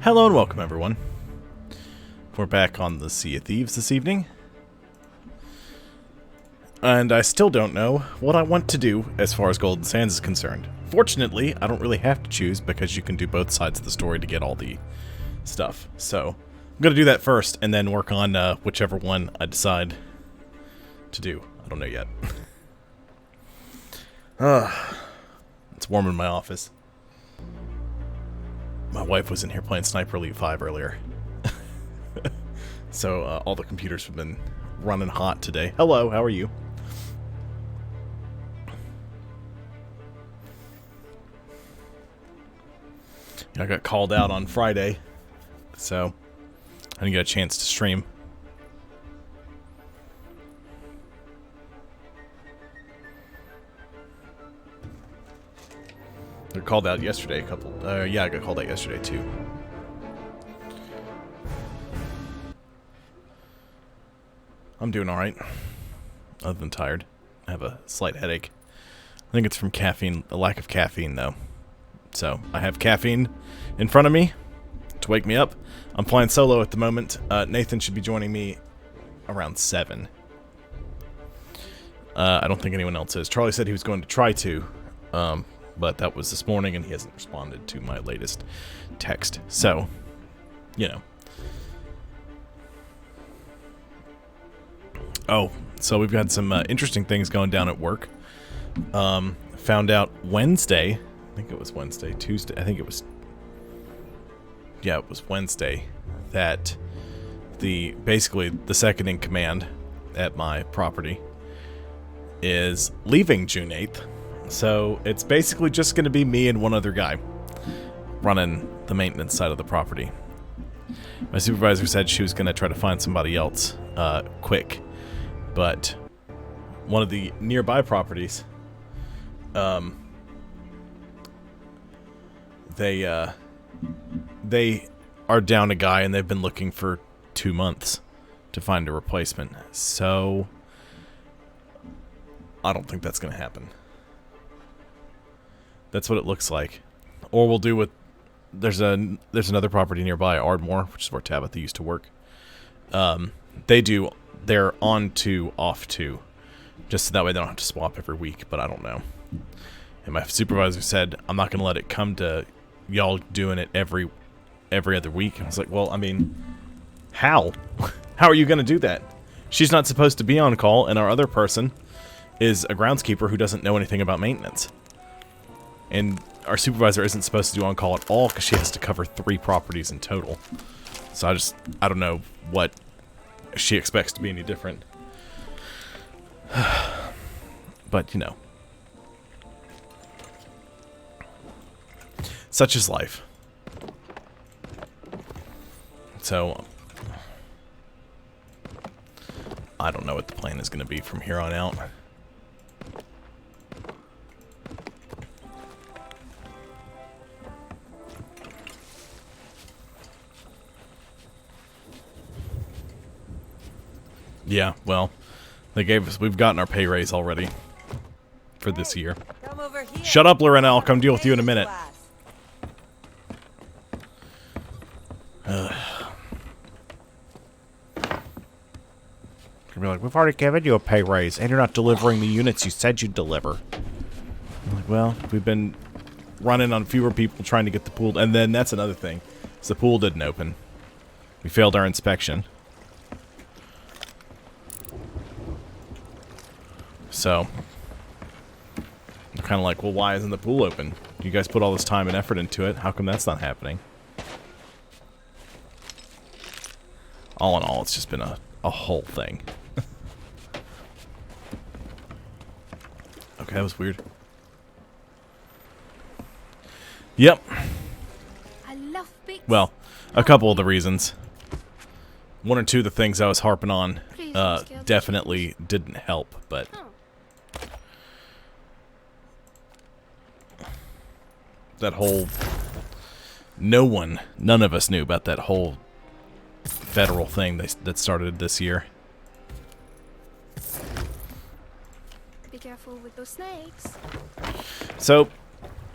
Hello and welcome, everyone. We're back on the Sea of Thieves this evening. And I still don't know what I want to do as far as Golden Sands is concerned. Fortunately, I don't really have to choose because you can do both sides of the story to get all the stuff. So, I'm going to do that first and then work on whichever one I decide to do. I don't know yet. It's warm in my office. My wife was in here playing Sniper Elite 5 earlier. So all the computers have been running hot today. Hello, how are you? I got called out on Friday, so I didn't get a chance to stream. I got called out yesterday yeah, I got called out yesterday too. I'm doing alright, other than tired. I have a slight headache. I think it's from caffeine, a lack of caffeine though. So, I have caffeine in front of me to wake me up. I'm playing solo at the moment. Nathan should be joining me around 7. I don't think anyone else is. Charlie said he was going to try to, but that was this morning and he hasn't responded to my latest text. So, you know. Oh, so we've got some interesting things going down at work. Found out Wednesday, I think it was Wednesday, Tuesday, I think it was, yeah, it was Wednesday, that basically the second in command at my property is leaving June 8th. So it's basically just going to be me and one other guy running the maintenance side of the property. My supervisor said she was going to try to find somebody else quick. But one of the nearby properties, they are down a guy and they've been looking for 2 months to find a replacement. So I don't think that's going to happen. That's what it looks like. Or we'll do with there's another property nearby, Ardmore, which is where Tabitha used to work. They're on to, off to, just so that way they don't have to swap every week, but I don't know. And my supervisor said, I'm not going to let it come to y'all doing it every other week. I was like, well, I mean, how? How are you going to do that? She's not supposed to be on call, and our other person is a groundskeeper who doesn't know anything about maintenance. And our supervisor isn't supposed to do on call at all because she has to cover 3 properties in total. So I don't know what she expects to be any different. But, you know. Such is life. So, I don't know what the plan is going to be from here on out. Yeah, well, we've gotten our pay raise already for this year. Come over here. Shut up, Lorena, I'll come deal with you in a minute. Gonna be like, we've already given you a pay raise, and you're not delivering the units you said you'd deliver. I'm like, well, we've been running on fewer people trying to get the pool, and then that's another thing. So the pool didn't open. We failed our inspection. So, I'm kind of like, well, why isn't the pool open? You guys put all this time and effort into it. How come that's not happening? All in all, it's just been a whole thing. Okay, that was weird. Yep. I love big. Well, a couple of the reasons. 1 or 2 of the things I was harping on definitely didn't help, but... that whole... none of us knew about that whole federal thing that started this year. Be careful with those snakes. So,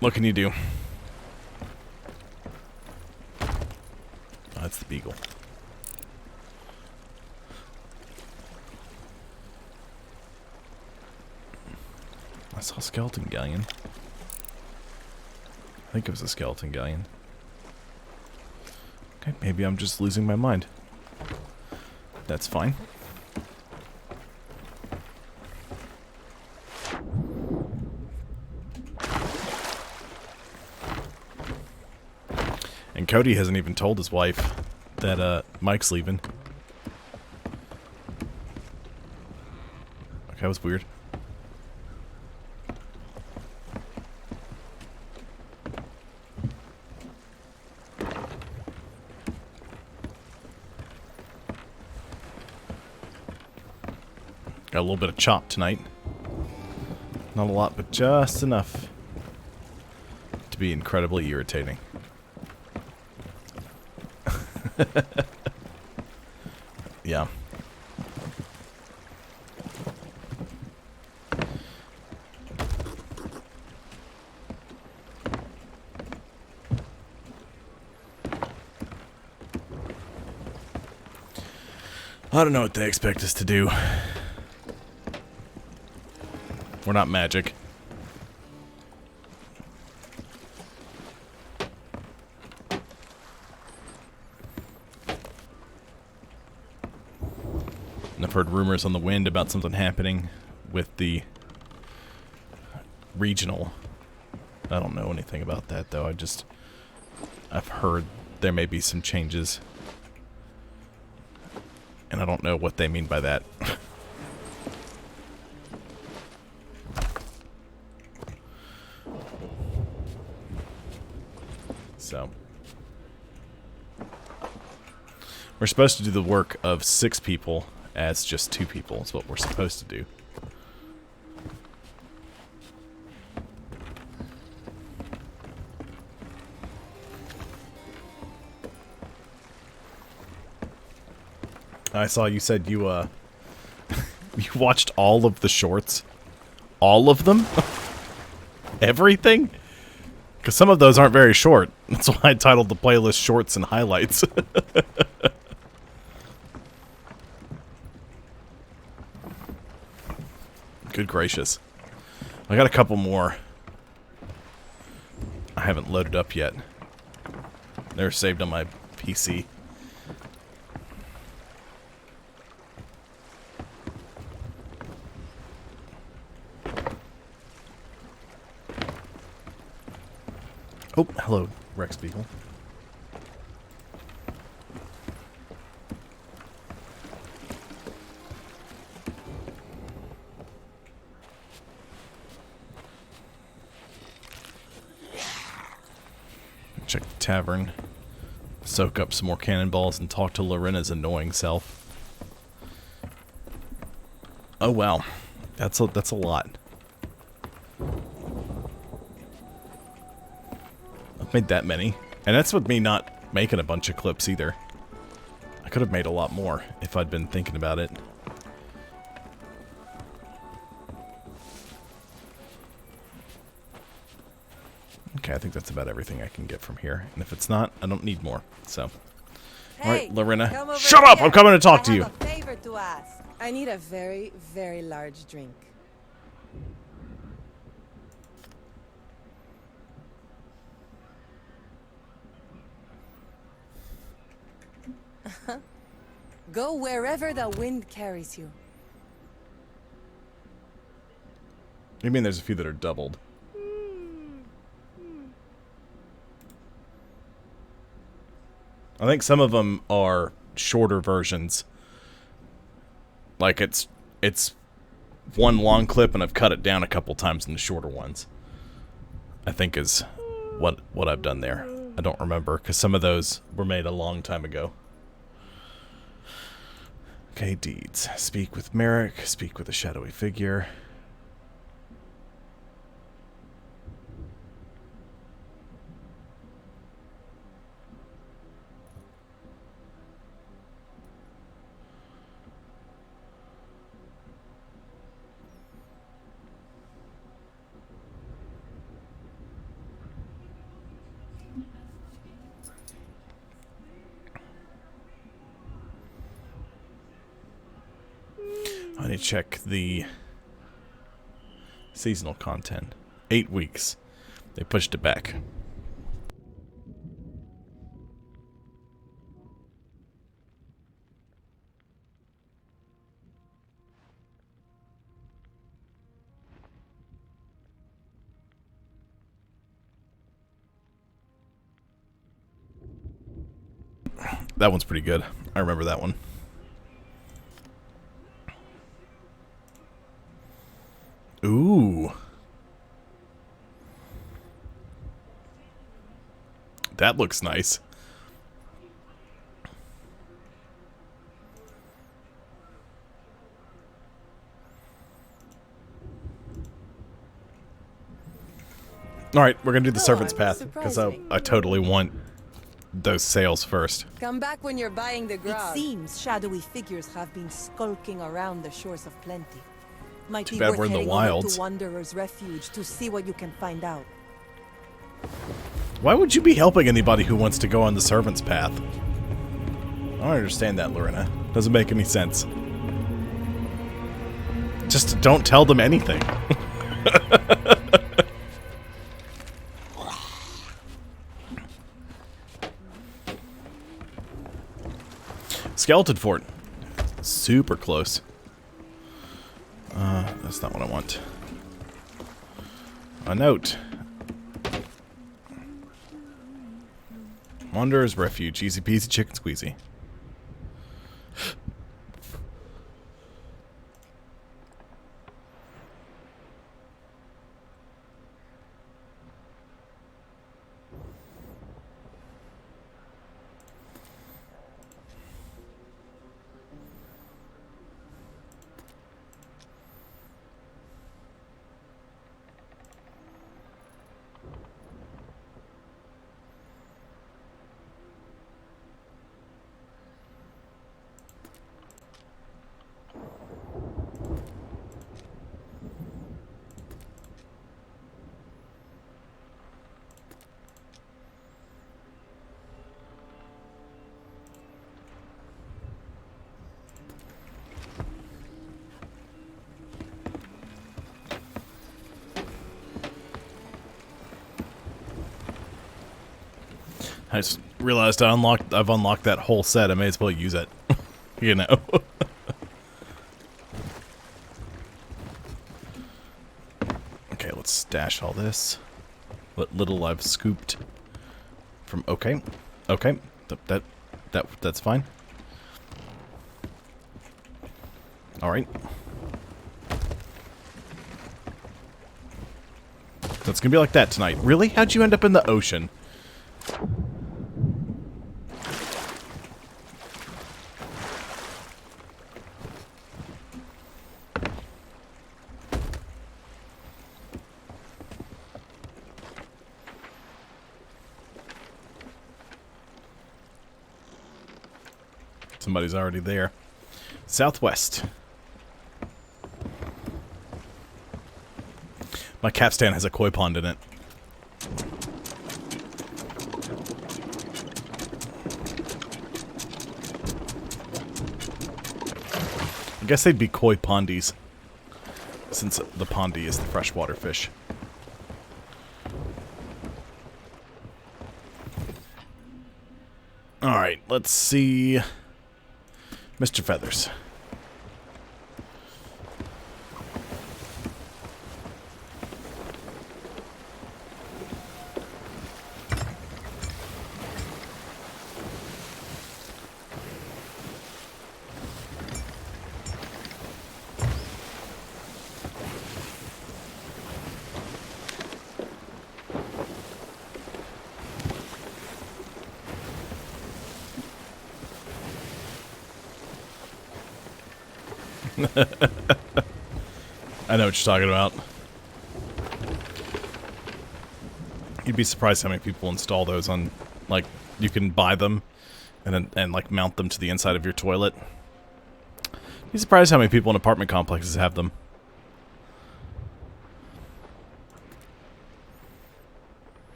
what can you do? that's the beagle. I saw a skeleton galleon. I think it was a skeleton galleon. Okay, maybe I'm just losing my mind. That's fine. And Cody hasn't even told his wife that Mike's leaving. Okay, that was weird. Got a little bit of chop tonight. Not a lot, but just enough to be incredibly irritating. Yeah. I don't know what they expect us to do. We're not magic. And I've heard rumors on the wind about something happening with the regional. I don't know anything about that, though. I've heard there may be some changes. And I don't know what they mean by that. So, we're supposed to do the work of 6 people as just 2 people. Is what we're supposed to do. I saw you said you you watched all of the shorts. All of them? Everything? Because some of those aren't very short. That's why I titled the playlist Shorts and Highlights. Good gracious. I got a couple more. I haven't loaded up yet. They're saved on my PC. Oh, hello, Rex Beagle. Check the tavern. Soak up some more cannonballs and talk to Lorena's annoying self. Oh wow, that's a lot. I've made that many, and that's with me not making a bunch of clips either. I could have made a lot more if I'd been thinking about it. Okay, I think that's about everything I can get from here. And if it's not, I don't need more. So, Hey, all right, Lorena, shut up! I'm coming to talk to you. I have a favor to ask. I need a very, very large drink. Go wherever the wind carries you. You mean there's a few that are doubled? I think some of them are shorter versions. Like it's one long clip and I've cut it down a couple times in the shorter ones. I think is what I've done there. I don't remember because some of those were made a long time ago. Okay, deeds. Speak with Merrick. Speak with a shadowy figure. Let me check the seasonal content. 8 weeks. They pushed it back. That one's pretty good. I remember that one. Ooh. That looks nice. Alright, we're gonna do the Servant's Path, because I totally want those sales first. Come back when you're buying the It grog. seems shadowy figures have been skulking around the shores of Plenty. Might Too be bad worth we're in the heading over wilds. to Wanderer's Refuge to see what you can find out. Why would you be helping anybody who wants to go on the Servant's Path? I don't understand that, Lorena. Doesn't make any sense. Just don't tell them anything. Skeleton Fort. Super close. That's not what I want. A note. Wanderer's Refuge. Easy peasy chicken squeezy. I just realized I've unlocked that whole set. I may as well use it. You know. Okay, let's stash all this. What little I've scooped from okay. That's fine. All right. So it's gonna be like that tonight. Really? How'd you end up in the ocean? Somebody's already there. Southwest. My capstan has a koi pond in it. I guess they'd be koi pondies, since the pondy is the freshwater fish. Alright, let's see. Mr. Feathers. I know what you're talking about. You'd be surprised how many people install those on, like, you can buy them and like mount them to the inside of your toilet. You'd be surprised how many people in apartment complexes have them.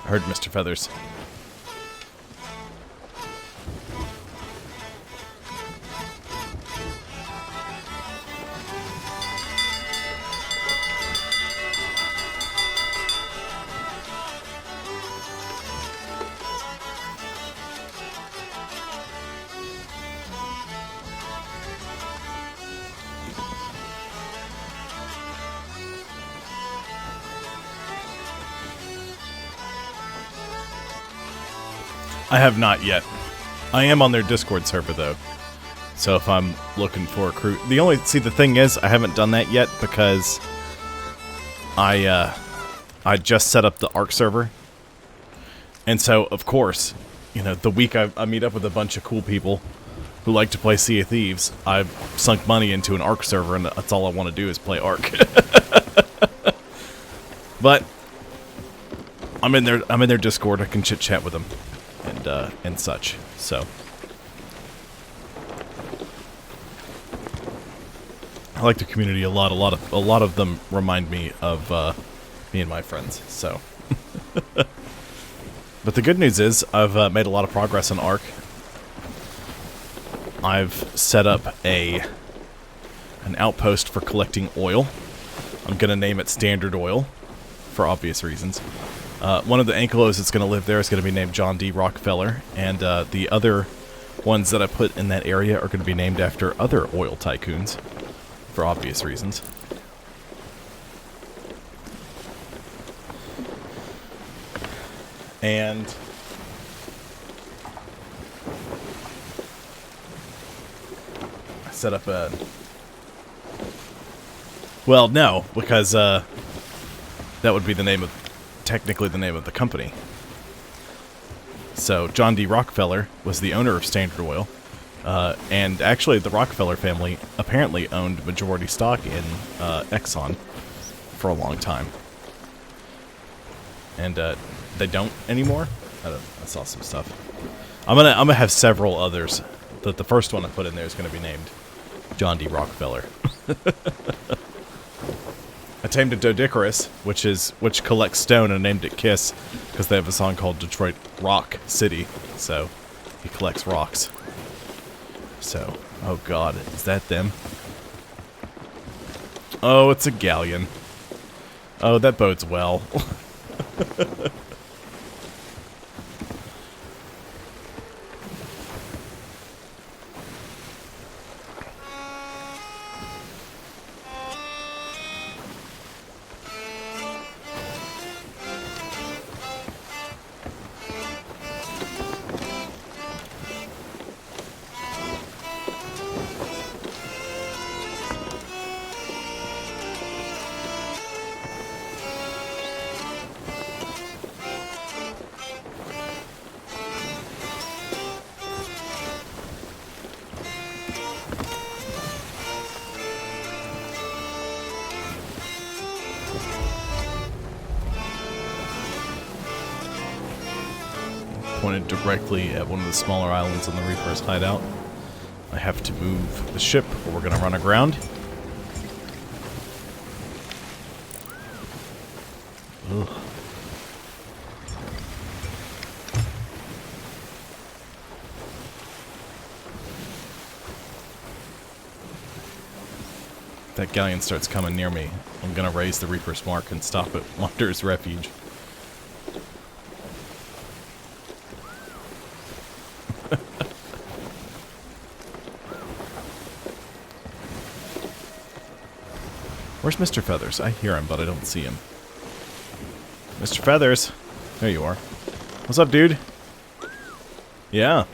heard Mr. Feathers. I have not yet. I am on their Discord server though. So if I'm looking for a crew, the thing is I haven't done that yet because I just set up the Ark server. And so of course, you know, the week I meet up with a bunch of cool people who like to play Sea of Thieves, I've sunk money into an Ark server and that's all I want to do is play Ark. But I'm in their Discord, I can chit chat with them. And such. So I like the community a lot. A lot of them remind me of me and my friends. So, but the good news is I've made a lot of progress on Ark. I've set up an outpost for collecting oil. I'm gonna name it Standard Oil for obvious reasons. One of the Ankylos that's going to live there is going to be named John D. Rockefeller, and the other ones that I put in that area are going to be named after other oil tycoons, for obvious reasons. And I set up a... Well, no, because that would be the name of... technically the name of the company. So John D. Rockefeller was the owner of Standard Oil, and actually the Rockefeller family apparently owned majority stock in Exxon for a long time, and they don't anymore. I saw some stuff. I'm gonna have several others. The first one I put in there is gonna be named John D. Rockefeller. I tamed a Dodicarus, which collects stone, and named it Kiss because they have a song called Detroit Rock City. So he collects rocks. So, oh god, is that them? Oh, it's a galleon. Oh, that bodes well. Pointed directly at one of the smaller islands on the Reaper's hideout. I have to move the ship or we're going to run aground. Ugh. If that galleon starts coming near me, I'm going to raise the Reaper's mark and stop at Wanderer's Refuge. Where's Mr. Feathers? I hear him, but I don't see him. Mr. Feathers! There you are. What's up, dude? Yeah.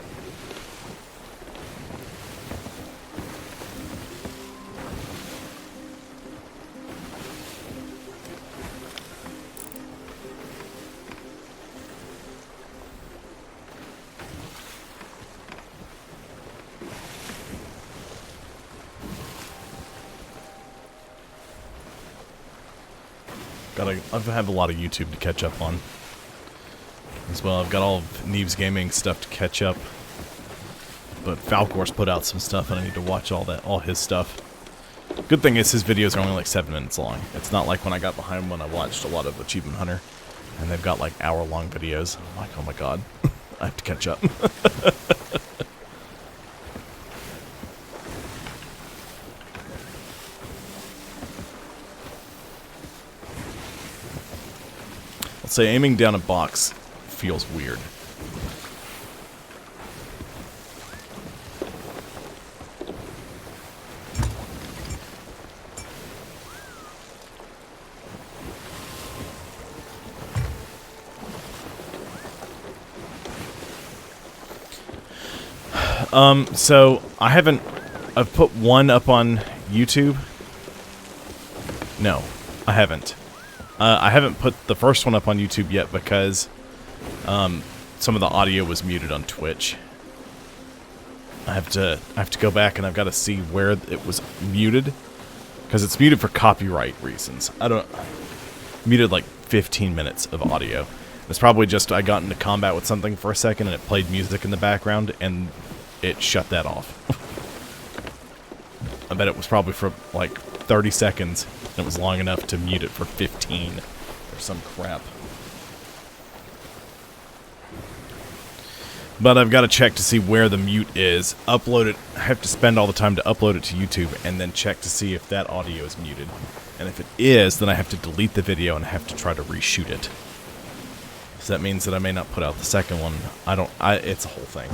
I have a lot of YouTube to catch up on as well. I've got all of Neve's gaming stuff to catch up, but Falcor's put out some stuff and I need to watch all his stuff. Good thing is his videos are only like 7 minutes long. It's not like when I got behind when I watched a lot of Achievement Hunter. And they've got like hour-long videos. I'm like, oh my god, I have to catch up. Let's say aiming down a box feels weird. So I've put one up on YouTube. No, I haven't. I haven't put the first one up on YouTube yet because some of the audio was muted on Twitch. I have to go back and I've got to see where it was muted, because it's muted for copyright reasons. Muted like 15 minutes of audio. It's probably just I got into combat with something for a second and it played music in the background and it shut that off. I bet it was probably for like 30 seconds and it was long enough to mute it for 15 or some crap. But I've got to check to see where the mute is, upload it. I have to spend all the time to upload it to YouTube and then check to see if that audio is muted. And if it is, then I have to delete the video and I have to try to reshoot it. So that means that I may not put out the second one. It's a whole thing.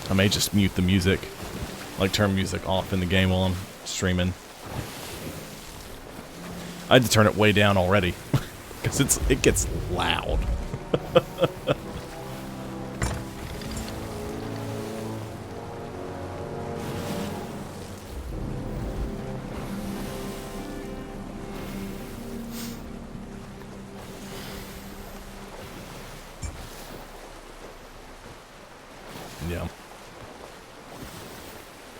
I may just mute the music, like turn music off in the game while I'm streaming. I had to turn it way down already, because it gets loud. Yeah.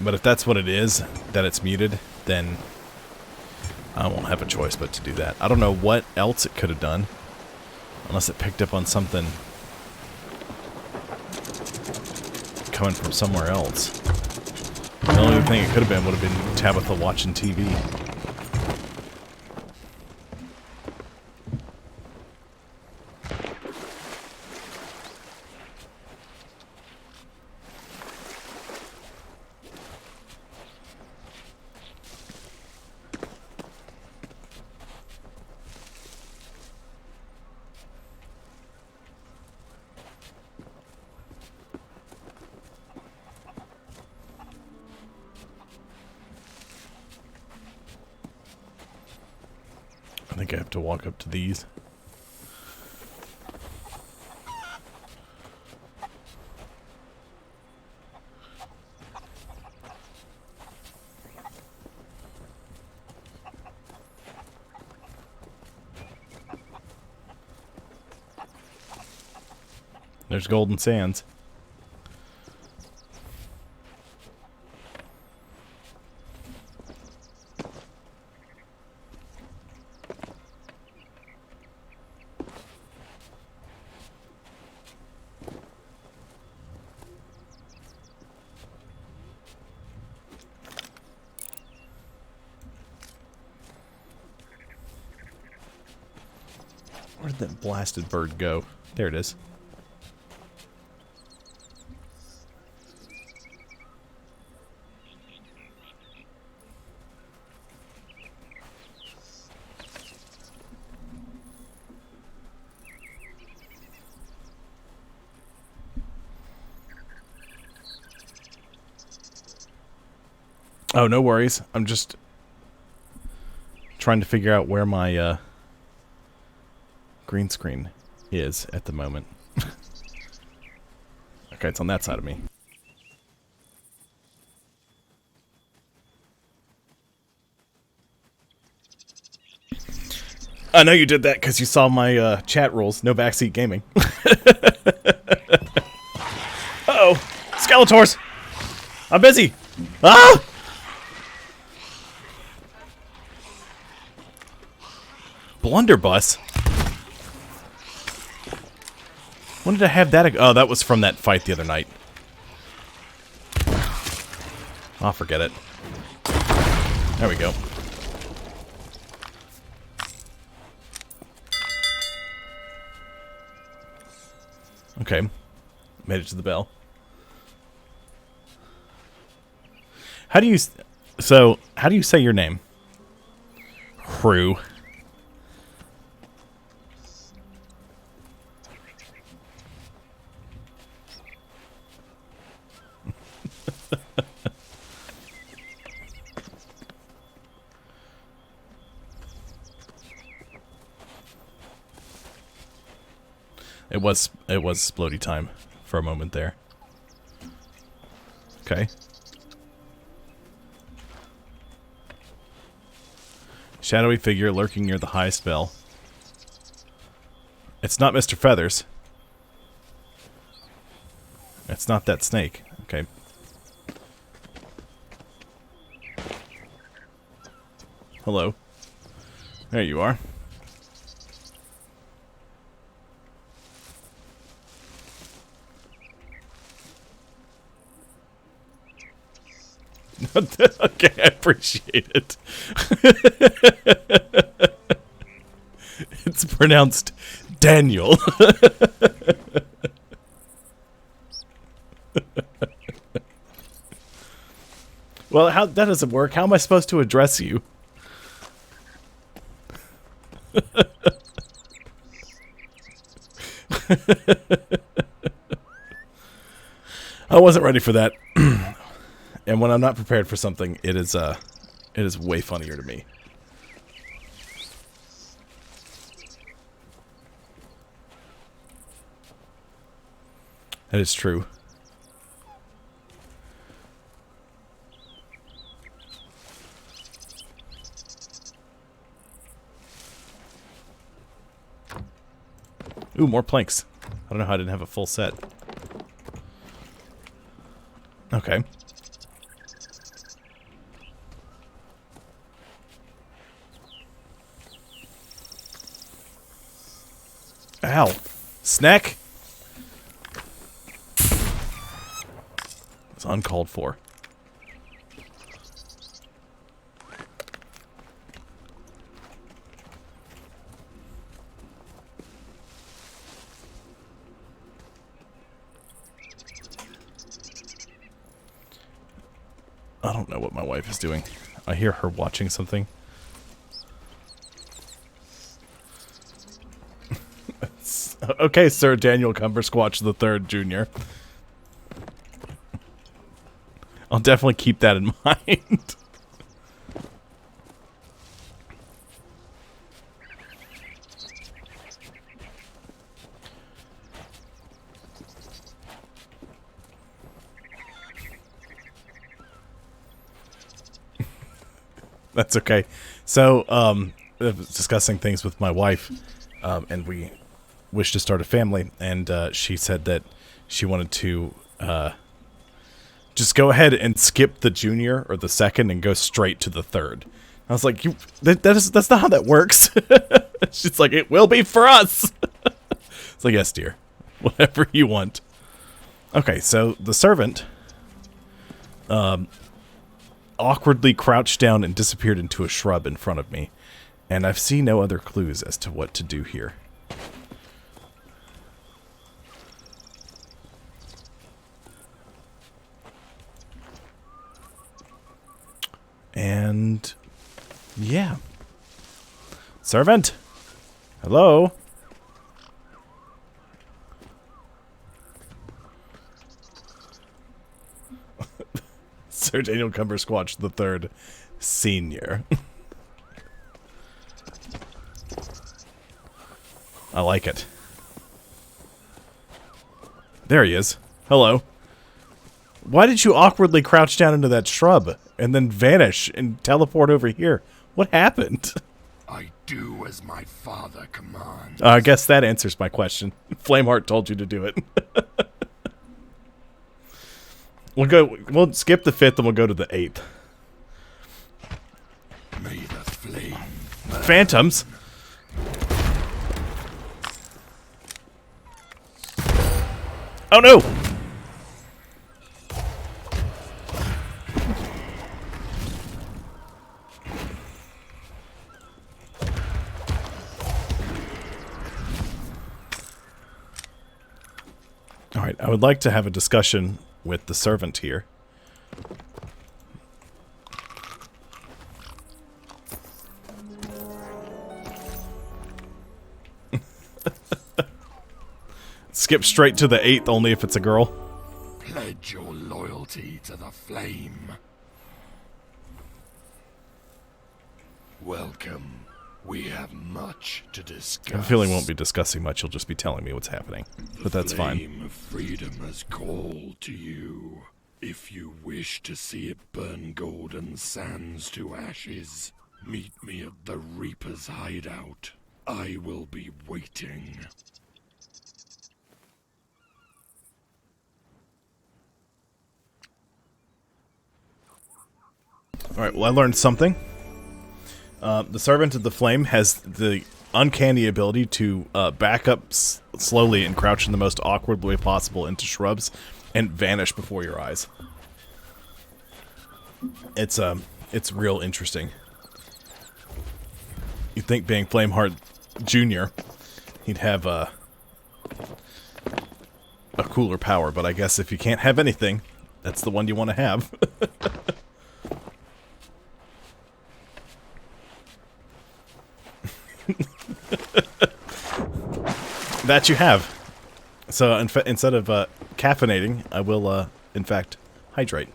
But if that's what it is, that it's muted, then I won't have a choice but to do that. I don't know what else it could have done, unless it picked up on something coming from somewhere else. The only thing it could have been would have been Tabitha watching TV. I think I have to walk up to these. There's Golden Sands. Where'd that blasted bird go? There it is. Oh, no worries. I'm just trying to figure out where my green screen is at the moment. Okay, it's on that side of me. I know you did that because you saw my chat rules. No backseat gaming. Uh-oh. Skeletors! I'm busy! Ah! Blunderbuss? When did I have that? Oh, that was from that fight the other night. I'll forget it. There we go. Okay. Made it to the bell. How do you say your name? Crew. It was splody time for a moment there. Okay. Shadowy figure lurking near the high spell. It's not Mr. Feathers. It's not that snake. Okay. Hello. There you are. Okay, I appreciate it. It's pronounced Daniel. Well, that doesn't work. How am I supposed to address you? I wasn't ready for that. And when I'm not prepared for something, it is way funnier to me. That is true. Ooh, more planks. I don't know how I didn't have a full set. Okay. Ow. Snack? It's uncalled for. I don't know what my wife is doing. I hear her watching something. Okay, Sir Daniel Cumbersquatch III Jr. I'll definitely keep that in mind. That's okay. So, I was discussing things with my wife, and we wished to start a family, and she said that she wanted to just go ahead and skip the junior or the second and go straight to the third. I was like, that's not how that works. She's like, it will be for us. It's like, yes, dear. Whatever you want. Okay, so the servant awkwardly crouched down and disappeared into a shrub in front of me, and I've seen no other clues as to what to do here. And yeah. Servant? Hello? Sir Daniel Cumbersquatch III, Senior. I like it. There he is. Hello. Why did you awkwardly crouch down into that shrub and then vanish and teleport over here? What happened? I do as my father commands. I guess that answers my question. Flameheart told you to do it. We'll skip the 5th and we'll go to the 8th. May the flame burn. Phantoms. Oh no! would like to have a discussion with the servant here. Skip straight to the 8th, only if it's a girl. Pledge your loyalty to the flame. Welcome. We have much to discuss. I have a feeling we won't be discussing much. You'll just be telling me what's happening. But that's fine. The flame of freedom has called to you. If you wish to see it burn golden sands to ashes, meet me at the Reaper's hideout. I will be waiting. Alright, well I learned something. The Servant of the Flame has the uncanny ability to back up slowly and crouch in the most awkward way possible into shrubs and vanish before your eyes. It's real interesting. You'd think being Flameheart Jr., he'd have a cooler power, but I guess if you can't have anything, that's the one you want to have. That you have. So instead of caffeinating, I will, in fact, hydrate.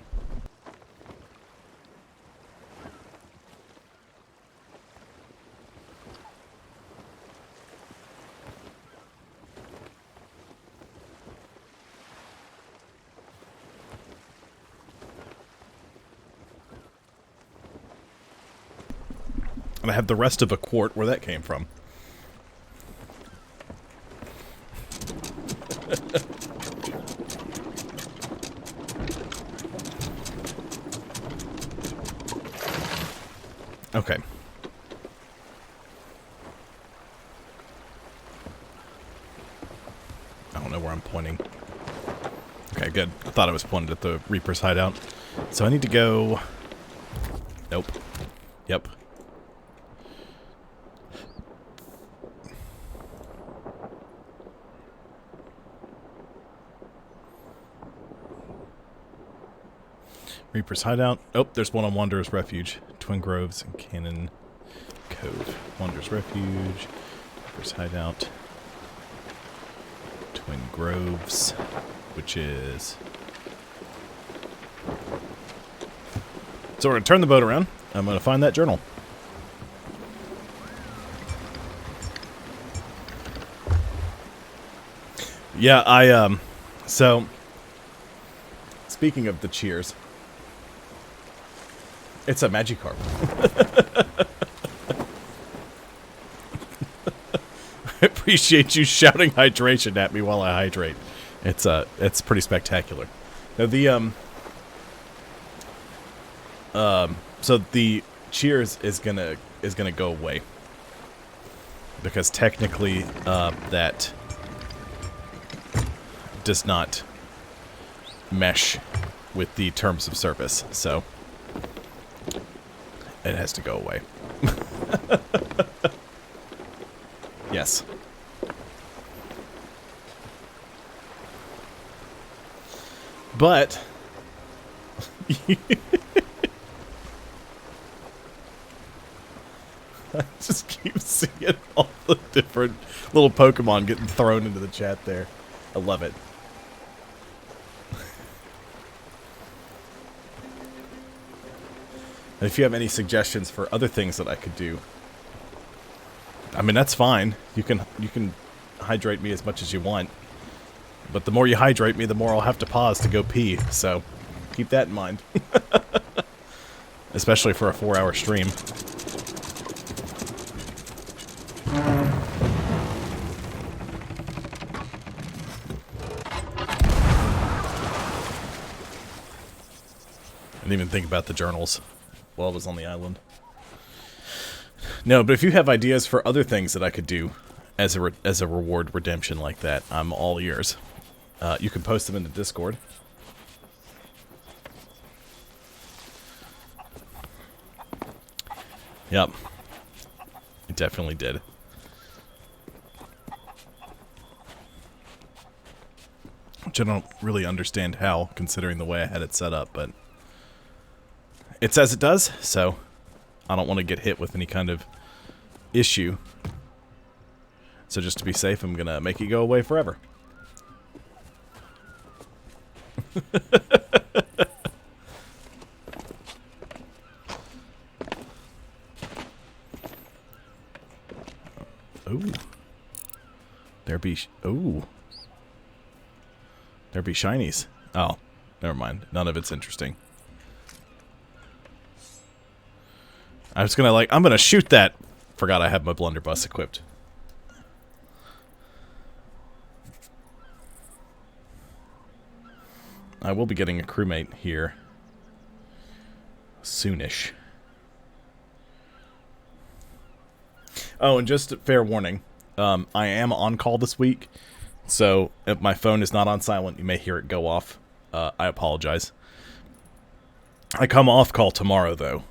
And I have the rest of a quart where that came from. Okay. I don't know where I'm pointing. Okay, good. I thought I was pointed at the Reaper's hideout. So I need to go... Nope. Yep. Reaper's hideout. Oh, there's one on Wanderer's Refuge. Twin Groves and Cannon Cove. Wanderer's Refuge. Reaper's hideout. Twin Groves, which is... So we're going to turn the boat around. I'm going to find that journal. Yeah, so... Speaking of the cheers... It's a Magikarp. I appreciate you shouting hydration at me while I hydrate. It's pretty spectacular. Now so the cheers is gonna go away. Because technically that does not mesh with the terms of service, so it has to go away. Yes. But I just keep seeing all the different little Pokemon getting thrown into the chat there. I love it. And if you have any suggestions for other things that I could do, I mean, that's fine. You can hydrate me as much as you want. But the more you hydrate me, the more I'll have to pause to go pee. So keep that in mind. Especially for a 4-hour stream. I didn't even think about the journals while I was on the island. No, but if you have ideas for other things that I could do as a reward redemption like that, I'm all ears. You can post them in the Discord. Yep. It definitely did. which I don't really understand how, considering the way I had it set up, but it says it does, so I don't want to get hit with any kind of issue. So just to be safe, I'm going to make it go away forever. Ooh. There be shinies. Oh, never mind. None of it's interesting. I was gonna I'm gonna shoot that. Forgot I have my blunderbuss equipped. I will be getting a crewmate here soonish. Oh, and just fair warning, I am on call this week, so if my phone is not on silent, you may hear it go off. I apologize. I come off call tomorrow, though,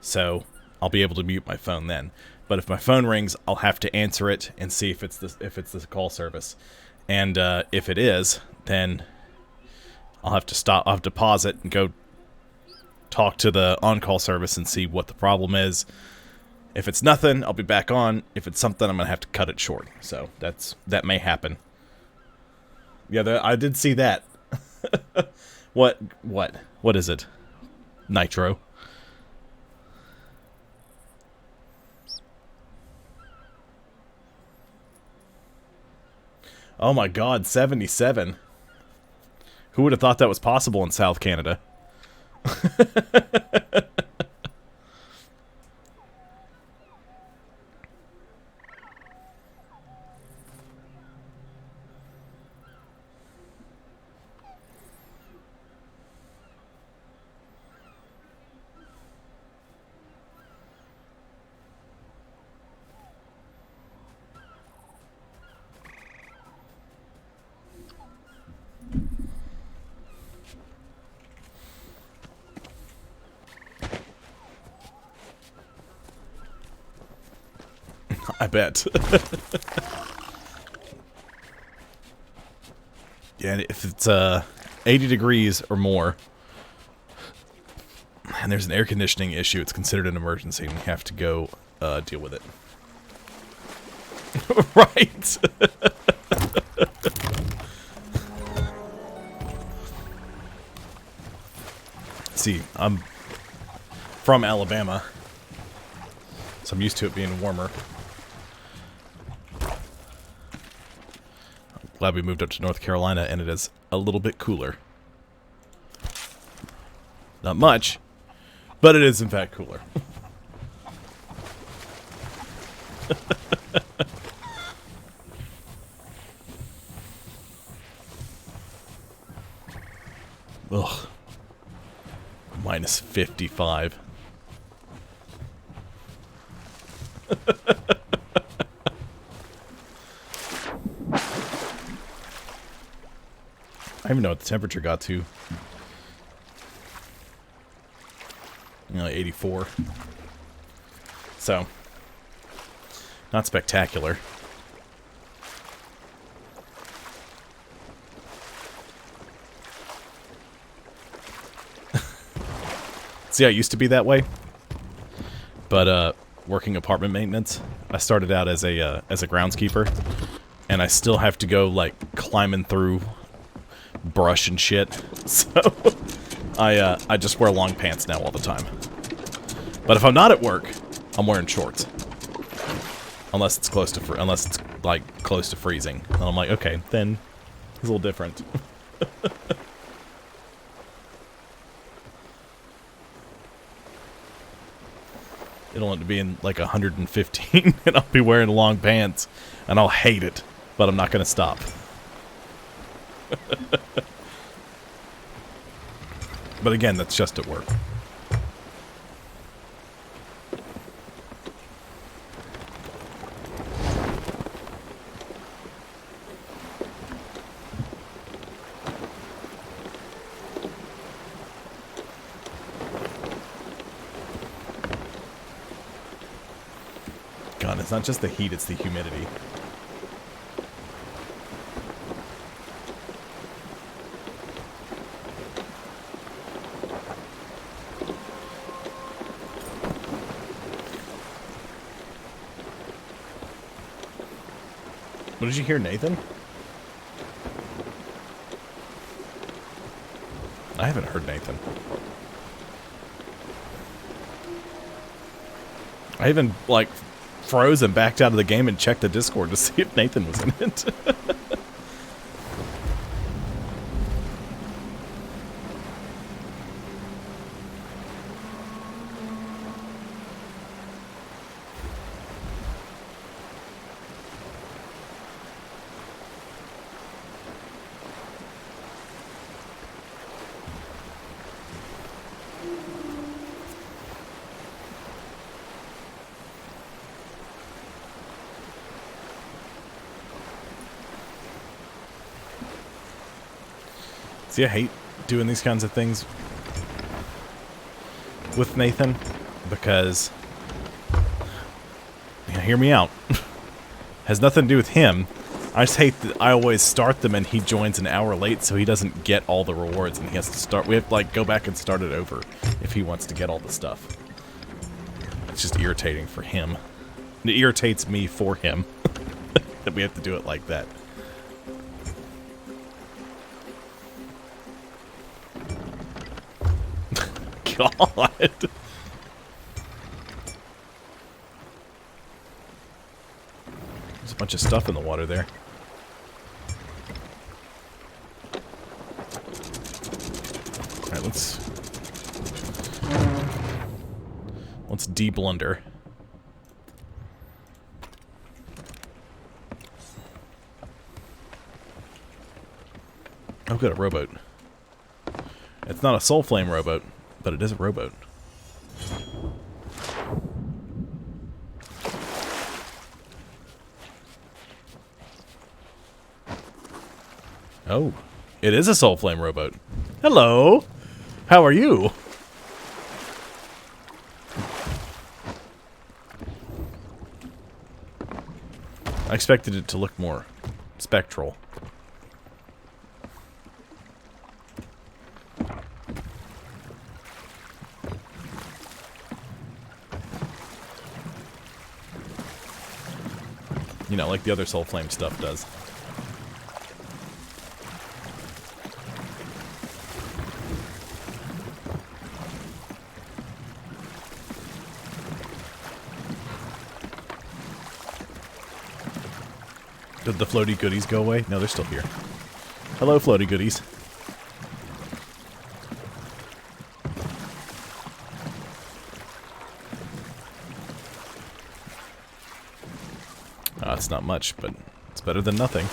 so I'll be able to mute my phone then. But if my phone rings, I'll have to answer it and see if it's the call service, and if it is, then I'll have to stop. I'll have to pause it and go talk to the on-call service and see what the problem is. If it's nothing, I'll be back on. If it's something, I'm gonna have to cut it short. So that may happen. Yeah, I did see that. What is it? Nitro. Oh my God, 77. Who would have thought that was possible in South Canada? I bet. Yeah, if it's 80 degrees or more, and there's an air conditioning issue, it's considered an emergency, and we have to go deal with it. Right. See, I'm from Alabama, so I'm used to it being warmer. Glad we moved up to North Carolina and it is a little bit cooler. Not much, but it is in fact cooler. Ugh. Minus 55. I don't even know what the temperature got to. You know, 84. So, not spectacular. See, I used to be that way. But, working apartment maintenance, I started out as a groundskeeper. And I still have to go, like, climbing through brush and shit, so I just wear long pants now all the time. But if I'm not at work, I'm wearing shorts, unless it's close to close to freezing. And I'm like, okay, then it's a little different. It'll end up being like 115, and I'll be wearing long pants, and I'll hate it, but I'm not gonna stop. But again, that's just at work. God, it's not just the heat, it's the humidity. What did you hear, Nathan? I haven't heard Nathan. I even, like, froze and backed out of the game and checked the Discord to see if Nathan was in it. See, I hate doing these kinds of things with Nathan because, yeah, hear me out. Has nothing to do with him. I just hate that I always start them and he joins an hour late, so he doesn't get all the rewards and he has to start. We have to, like, go back and start it over if he wants to get all the stuff. It's just irritating for him. It irritates me for him that we have to do it like that. God. There's a bunch of stuff in the water there. Alright, let's de-blunder. Oh good, a rowboat. It's not a soul flame rowboat, but it is a rowboat. Oh, it is a soul flame rowboat. Hello, how are you? I expected it to look more spectral. You know, like the other Soul Flame stuff does. Did the floaty goodies go away? No, they're still here. Hello, floaty goodies. It's not much, but it's better than nothing.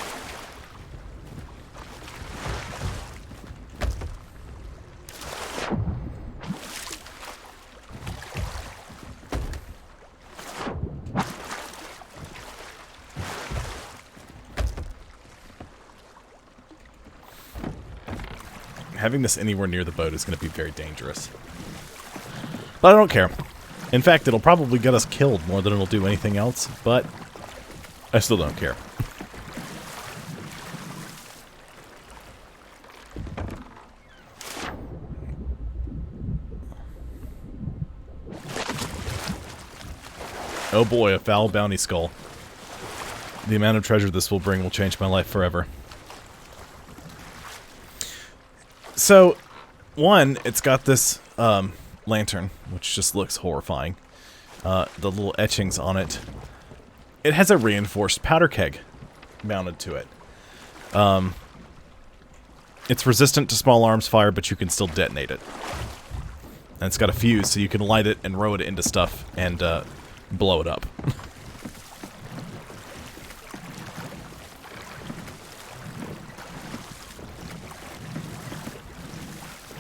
Having this anywhere near the boat is going to be very dangerous. But I don't care. In fact, it'll probably get us killed more than it'll do anything else, but I still don't care. Oh boy, a foul bounty skull. The amount of treasure this will bring will change my life forever. So, one, it's got this lantern, which just looks horrifying. The little etchings on it. It has a reinforced powder keg mounted to it. It's resistant to small arms fire, but you can still detonate it. And it's got a fuse, so you can light it and row it into stuff and blow it up.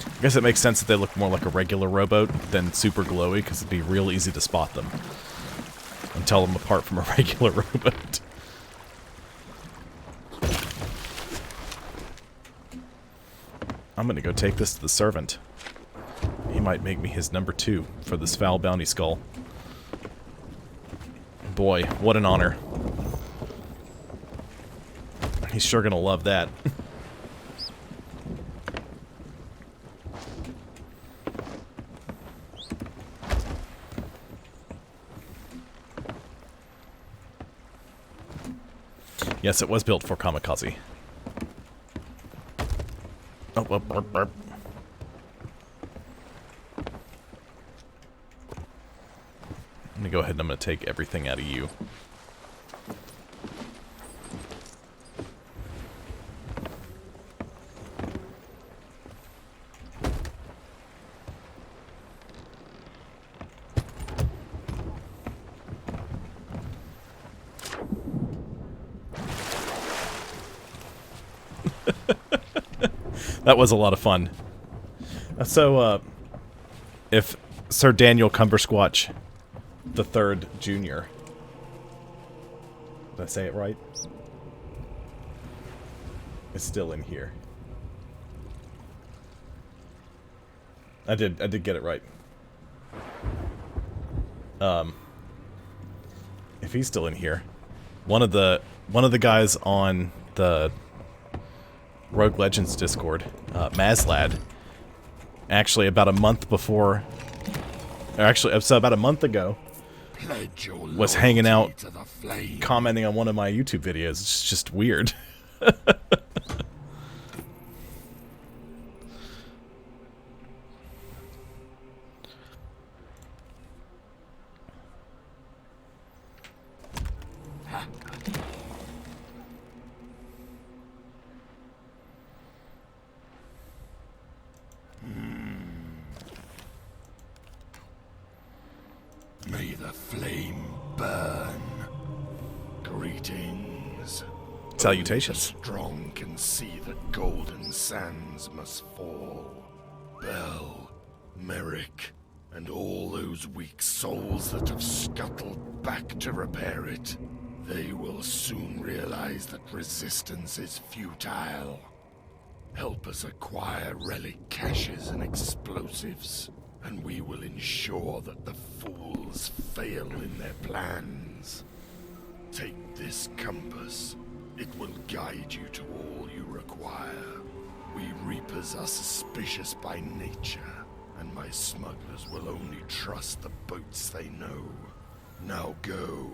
I guess it makes sense that they look more like a regular rowboat than super glowy, because it'd be real easy to spot them and tell them apart from a regular rowboat. I'm gonna go take this to the servant. He might make me his number 2 for this foul bounty skull. Boy, what an honor. He's sure gonna love that. Yes, it was built for Kamikaze. Oh, well, burp, burp. I'm gonna go ahead and I'm gonna take everything out of you. That was a lot of fun. So, if Sir Daniel Cumbersquatch the Third Jr. Did I say it right? Is still in here. I did get it right. If he's still in here, one of the guys on the Rogue Legends Discord, Mazlad, actually about a month before, or actually so about a month ago, was hanging out, commenting on one of my YouTube videos. It's just weird. May the flame burn. Greetings. Salutations. Only the strong can see that golden sands must fall. Bell, Merrick, and all those weak souls that have scuttled back to repair it. They will soon realize that resistance is futile. Help us acquire relic caches and explosives, and we will ensure that the fools fail in their plans. Take this compass. It will guide you to all you require. We Reapers are suspicious by nature, and my smugglers will only trust the boats they know. Now go,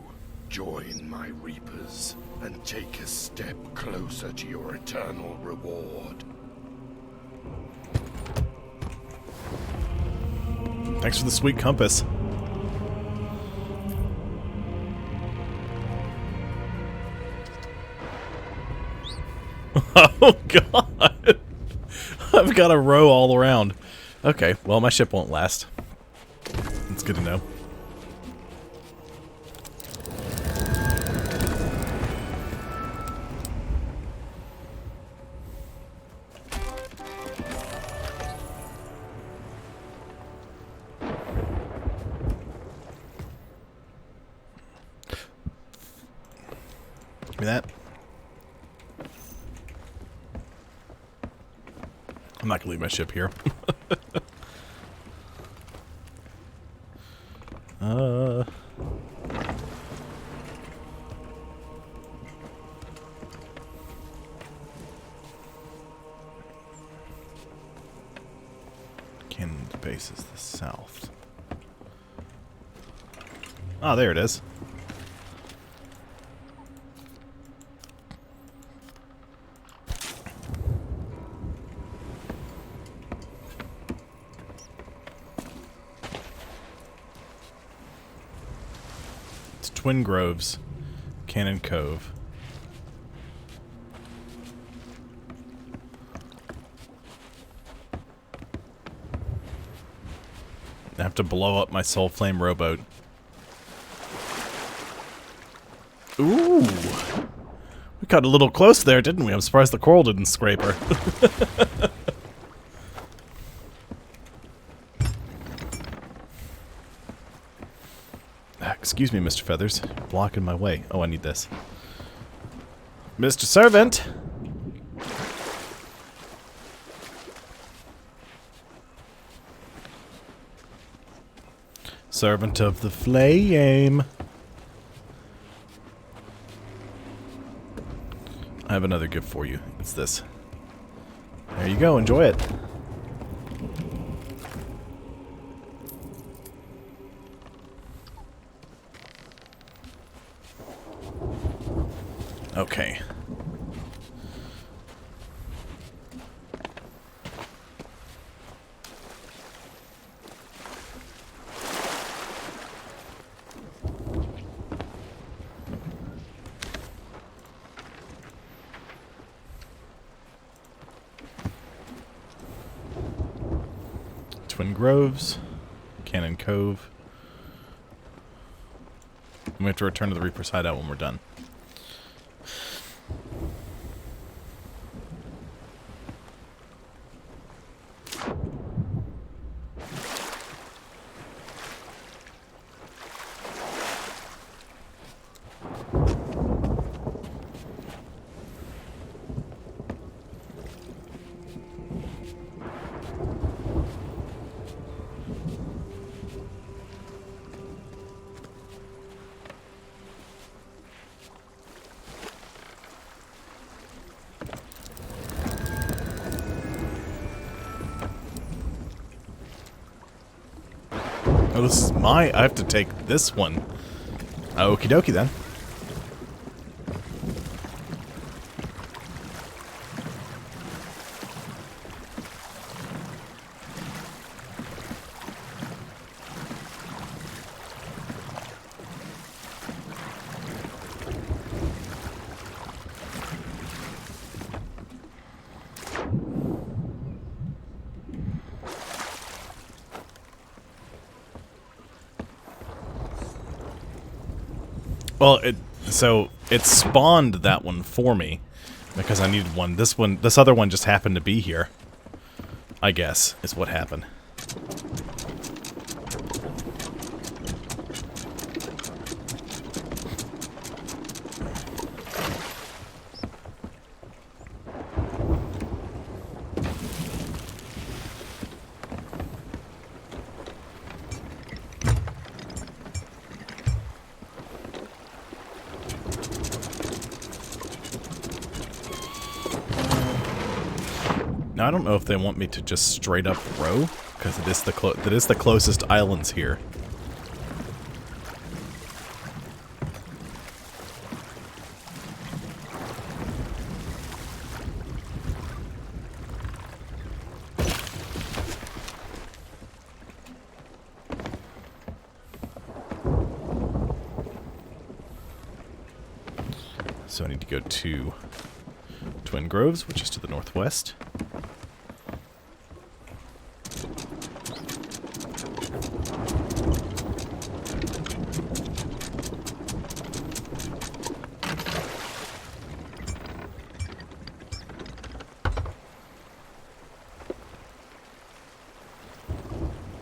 join my Reapers, and take a step closer to your eternal reward. Thanks for the sweet compass. Oh god! I've got a row all around. Okay, well my ship won't last. It's good to know. Give me that. I'm not gonna leave my ship here. Cannon base is the south. Ah, there it is. Twin Groves, Cannon Cove. I have to blow up my Soul Flame rowboat. Ooh! We got a little close there, didn't we? I'm surprised the coral didn't scrape her. Excuse me, Mr. Feathers. You're blocking my way. Oh, I need this. Mr. Servant! Servant of the flame. I have another gift for you. It's this. There you go. Enjoy it. Okay. Twin Groves, Cannon Cove. And we have to return to the Reaper's Hideout when we're done. Oh, this is my... I have to take this one. Okie dokie then. Well, it spawned that one for me because I needed one. This other one just happened to be here. I guess is what happened. Now I don't know if they want me to just straight up row, because it is the closest islands here. So I need to go to Twin Groves, which is to the northwest.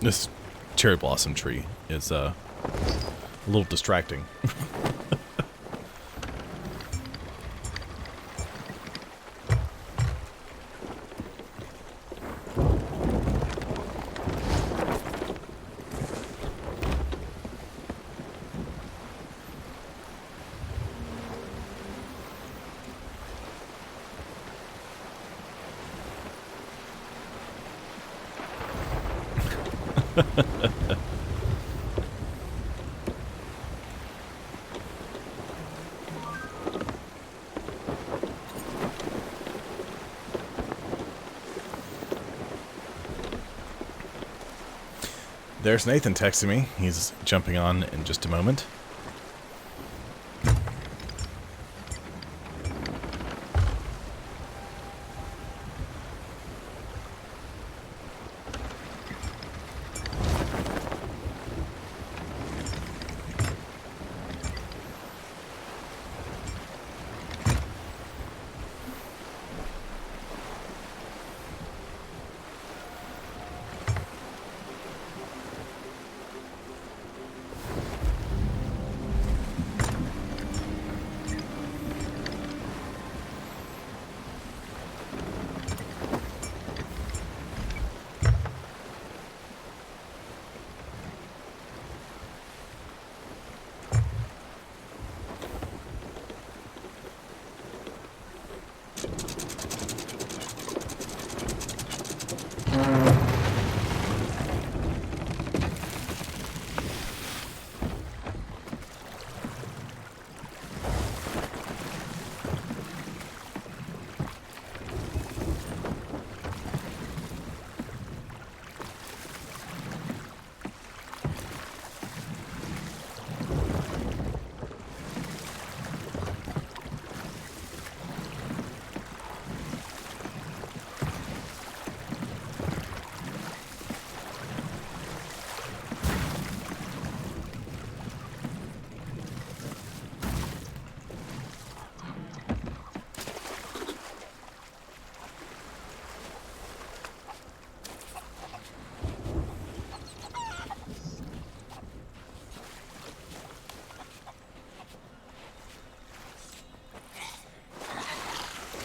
This cherry blossom tree is a little distracting. There's Nathan texting me. He's jumping on in just a moment.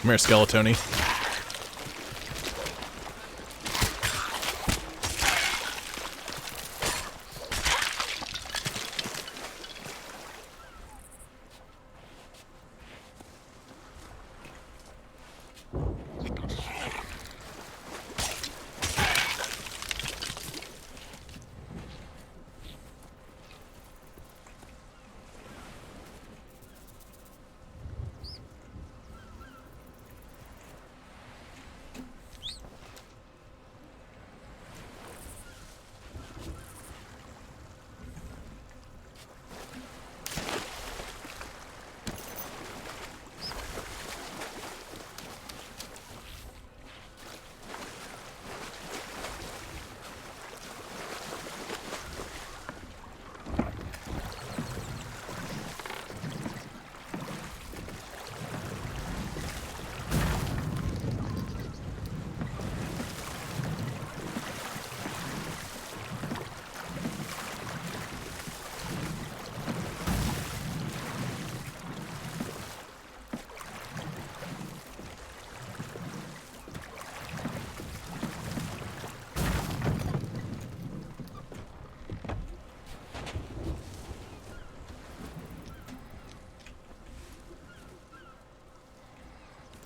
Come here, Skeletoni.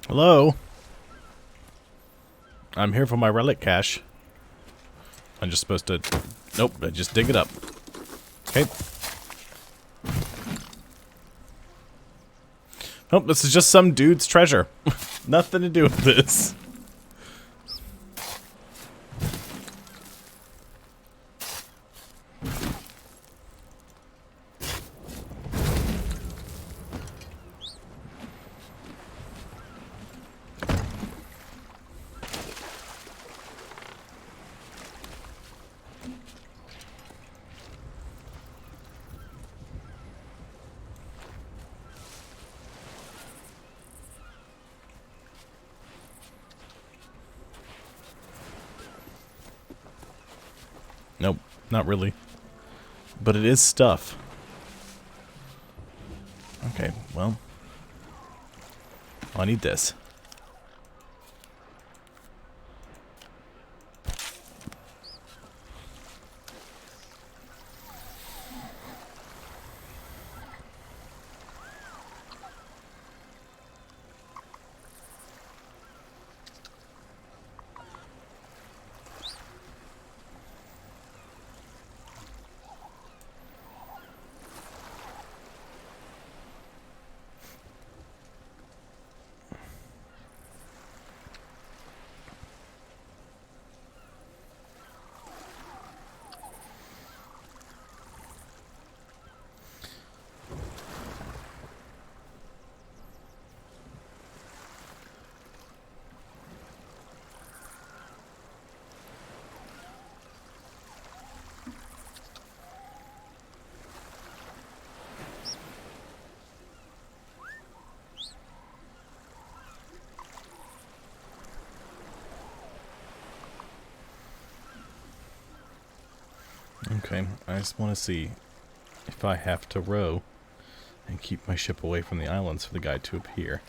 Hello? I'm here for my Relic Cache. I'm just supposed to... Nope, I just dig it up. Okay. Oh, this is just some dude's treasure. Nothing to do with this. Nope, not really. But it is stuff. Okay, well. I need this. Okay, I just want to see if I have to row and keep my ship away from the islands for the guy to appear.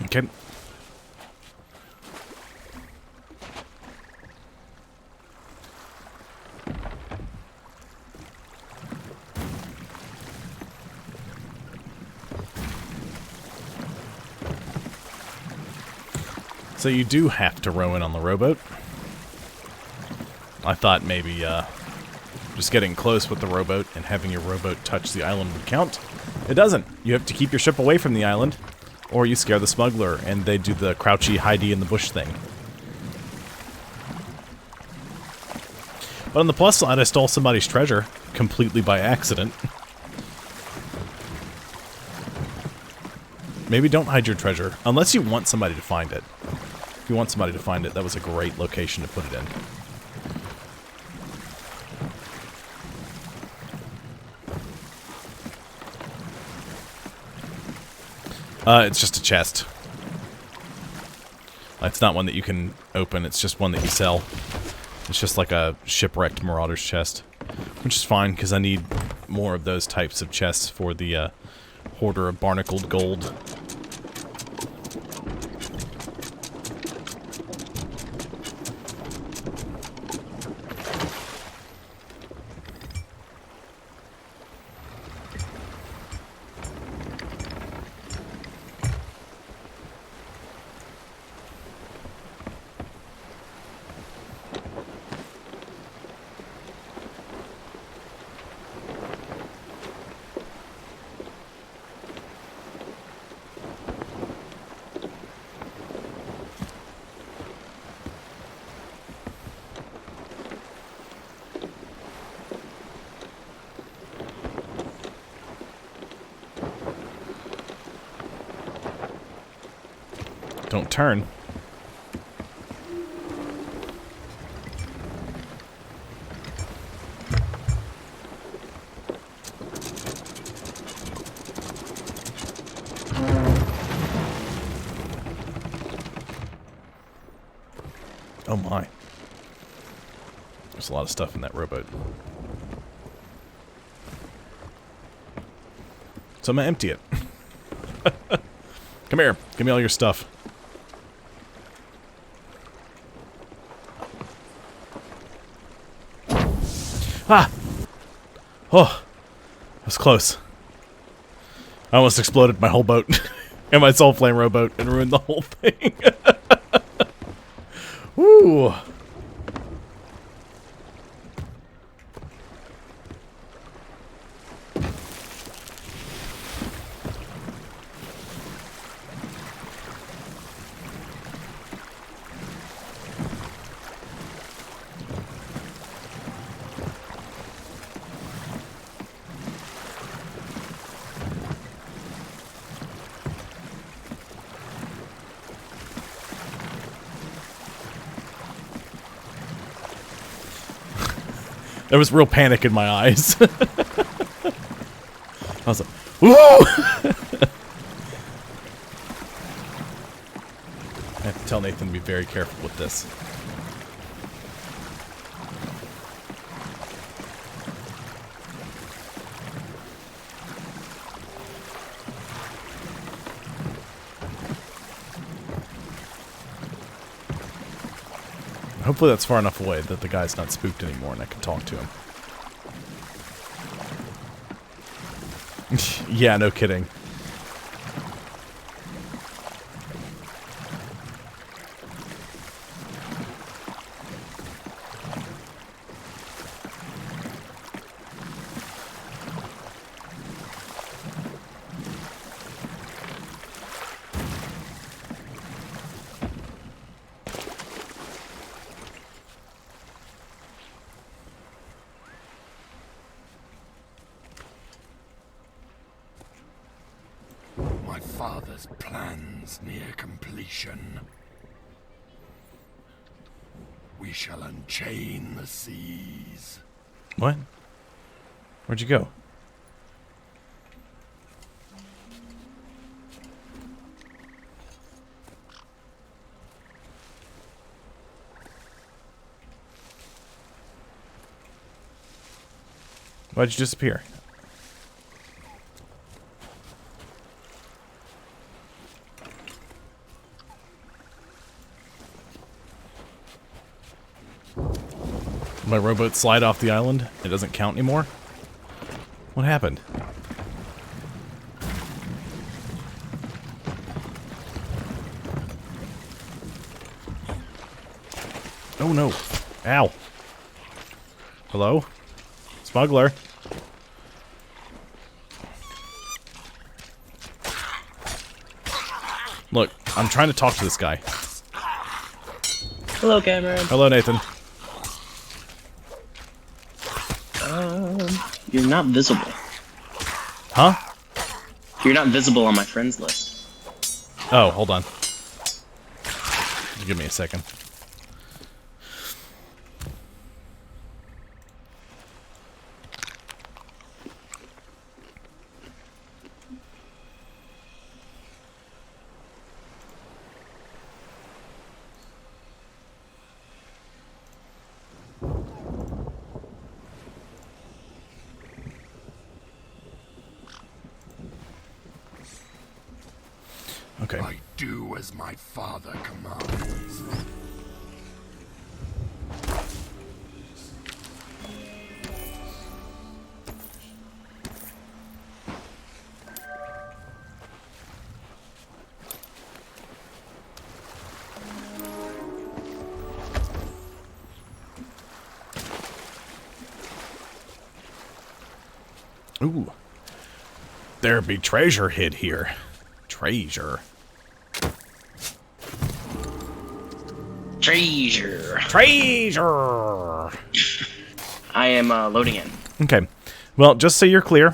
Okay. So you do have to row in on the rowboat. I thought maybe just getting close with the rowboat and having your rowboat touch the island would count. It doesn't. You have to keep your ship away from the island, or you scare the smuggler and they do the crouchy, hidey in the bush thing. But on the plus side, I stole somebody's treasure completely by accident. Maybe don't hide your treasure. Unless you want somebody to find it. If you want somebody to find it, that was a great location to put it in. It's just a chest. It's not one that you can open, it's just one that you sell. It's just like a shipwrecked marauder's chest. Which is fine, because I need more of those types of chests for the hoarder of barnacled gold. Don't turn. Oh my. There's a lot of stuff in that rowboat. So I'm gonna empty it. Come here. Give me all your stuff. Ah! Oh! That was close. I almost exploded my whole boat. And my soul flame rowboat and ruined the whole thing. Woo! There was real panic in my eyes. I was like, woo! I have to tell Nathan to be very careful with this. Hopefully that's far enough away that the guy's not spooked anymore and I can talk to him. Yeah, no kidding. My father's plans near completion. We shall unchain the seas. What? Where'd you go? Why'd you disappear? My rowboat slide off the island? It doesn't count anymore? What happened? Oh no. Ow. Hello? Smuggler. Look, I'm trying to talk to this guy. Hello, Cameron. Hello, Nathan. You're not visible. Huh? You're not visible on my friends list. Oh, hold on. Give me a second. Okay. I do as my father commands. Ooh. There be treasure hid here. Treasure. Treasure. Treasure! I am loading in. Okay. Well, just so you're clear,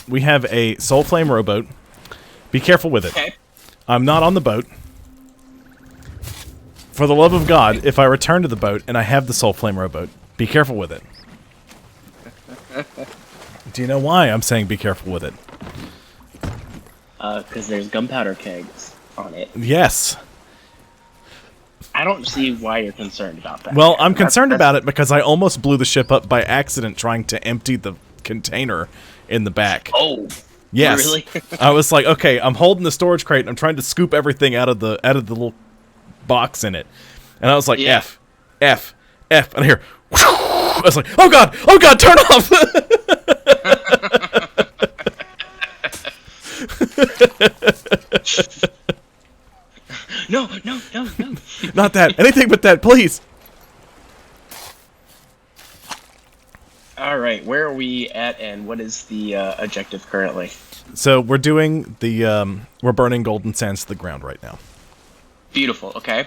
we have a Soul Flame rowboat. Be careful with it. Okay. I'm not on the boat. For the love of God, if I return to the boat and I have the Soul Flame rowboat, be careful with it. Do you know why I'm saying be careful with it? Because there's gunpowder kegs on it. Yes. I don't see why you're concerned about that. Well, I'm concerned about it because I almost blew the ship up by accident trying to empty the container in the back. Oh. Yes. Really? I was like, okay, I'm holding the storage crate and I'm trying to scoop everything out of the little box in it. And I was like, Yeah. F. And I hear, I was like, oh god, turn off! No. Not that. Anything but that, please. All right, where are we at, and what is the objective currently? So we're doing the, we're burning golden sands to the ground right now. Beautiful, okay.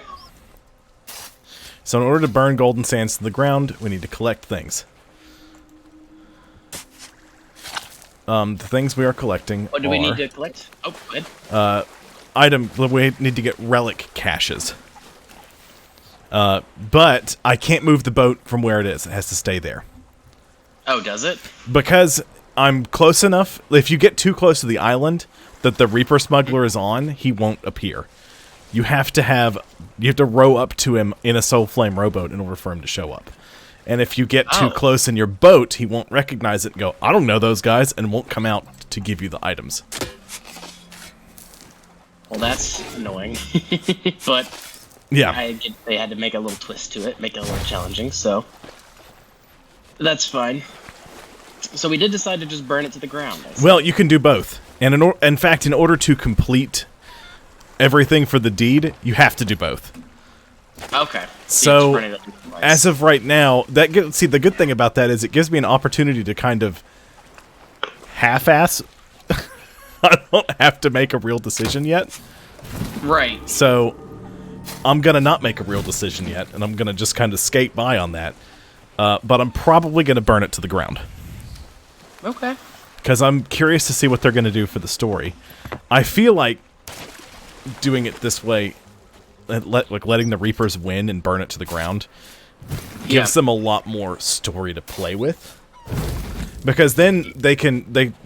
So in order to burn golden sands to the ground, we need to collect things. The things we are collecting What do we need to collect? Oh, good. we need to get relic caches. But I can't move the boat from where it is. It has to stay there. Oh, does it? Because I'm close enough, if you get too close to the island that the Reaper Smuggler is on, he won't appear. You have to row up to him in a Soul Flame rowboat in order for him to show up. And if you get too close in your boat, he won't recognize it and go, I don't know those guys, and won't come out to give you the items. Well, that's annoying. But Yeah. I get they had to make a little twist to it, make it a little challenging, so that's fine. So we did decide to just burn it to the ground. Well, you can do both. And in fact, in order to complete everything for the deed, you have to do both. Okay. So, you just burn it up twice. as of right now, see, the good thing about that is it gives me an opportunity to kind of half-ass. I don't have to make a real decision yet. Right. So, I'm going to not make a real decision yet, and I'm going to just kind of skate by on that. But I'm probably going to burn it to the ground. Okay. Because I'm curious to see what they're going to do for the story. I feel like doing it this way, like letting the Reapers win and burn it to the ground, gives them a lot more story to play with. Because then they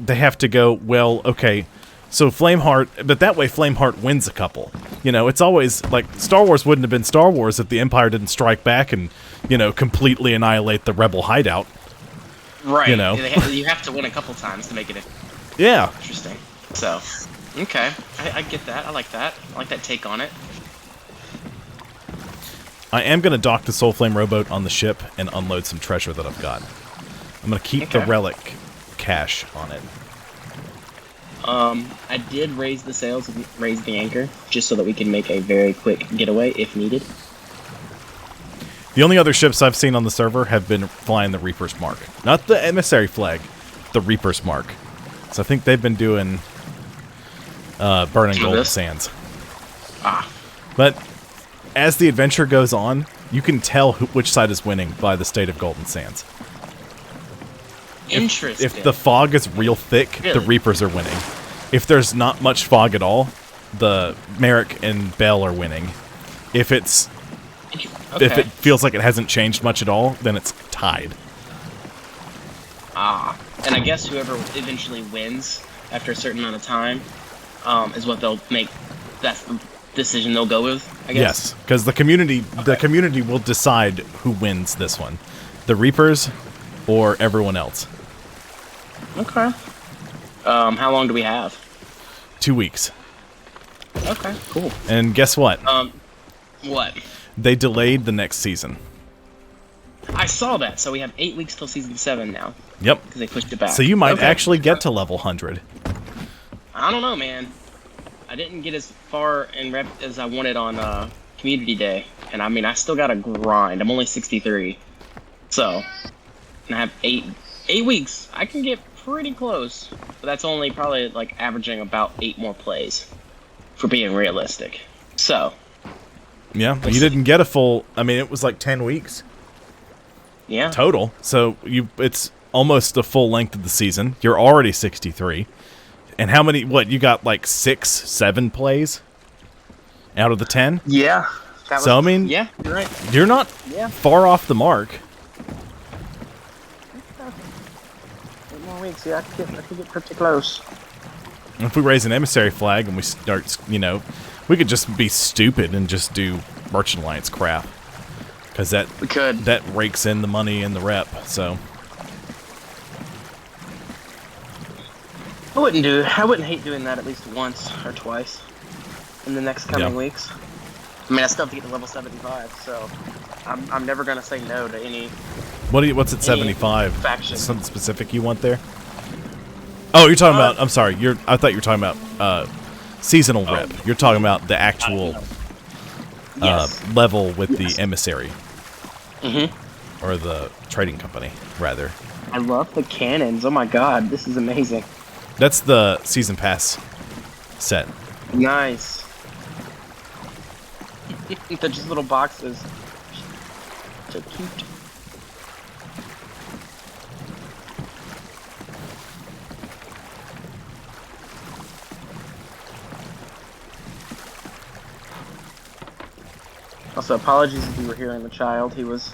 have to go, well, okay, so Flameheart, but that way Flameheart wins a couple. You know, it's always, like, Star Wars wouldn't have been Star Wars if the Empire didn't strike back and, you know, completely annihilate the Rebel hideout. Right. You know. You have to win a couple times to make it Yeah. interesting. So, okay. I get that. I like that. I like that take on it. I am going to dock the Soul Flame rowboat on the ship and unload some treasure that I've got. I'm going to keep the Relic Cache on it. I did raise the sails and raise the anchor, just so that we can make a very quick getaway if needed. The only other ships I've seen on the server have been flying the Reaper's Mark. Not the Emissary flag, the Reaper's Mark. So I think they've been doing burning golden sands. Ah. But as the adventure goes on, you can tell which side is winning by the state of golden sands. Interesting. If the fog is real thick, the Really? Reapers are winning. If there's not much fog at all, the Merrick and Bell are winning. If it's Okay. if it feels like it hasn't changed much at all, then it's tied. And I guess whoever eventually wins after a certain amount of time is what they'll make. That's the decision they'll go with, I guess. Yes, because the community will decide who wins this one, the Reapers or everyone else. Okay. How long do we have? 2 weeks. Okay, cool. And guess what? What? They delayed the next season. I saw that. So we have 8 weeks till season 7 now. Yep. Because they pushed it back. So you might Okay. actually get to level 100. I don't know, man. I didn't get as far in rep as I wanted on Community Day, and I mean, I still got to grind. I'm only 63, so and I have eight weeks. I can get pretty close, but that's only probably like averaging about 8 more plays, for being realistic. So Yeah, you didn't get a full. I mean, it was like 10 weeks yeah, total. So it's almost the full length of the season. You're already 63. And how many? What you got? Like 6, 7 plays out of the 10. yeah. So I mean, Yeah, you're right. you're not Yeah. far off the mark. 8 more weeks. Yeah, I could get pretty close. And if we raise an emissary flag and we start, we could just be stupid and just do Merchant Alliance crap, because We could. that rakes in the money and the rep. So I wouldn't hate doing that at least once or twice in the next coming weeks. I mean, I still have to get to level 75, so I'm never gonna say no to any. what's at 75? faction. Something specific you want there? Oh, you're talking about. I'm sorry. I thought you were talking about seasonal rep. You're talking about the actual Yes. level with the emissary, Mm-hmm. or the trading company, rather. I love the cannons. Oh my god, this is amazing. That's the season pass set. Nice. They're just little boxes. So cute. Also, apologies if you were hearing the child. He was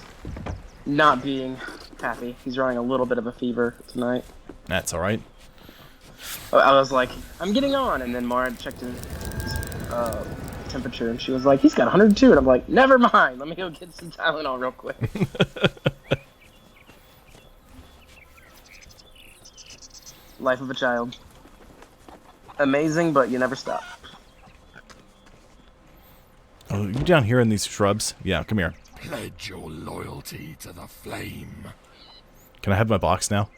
not being happy. He's running a little bit of a fever tonight. That's all right. I was like, I'm getting on, and then Mara checked his temperature, and she was like, he's got 102, and I'm like, never mind, let me go get some Tylenol real quick. Life of a child. Amazing, but you never stop. Oh, you down here in these shrubs? Yeah, come here. Pledge your loyalty to the flame. Can I have my box now?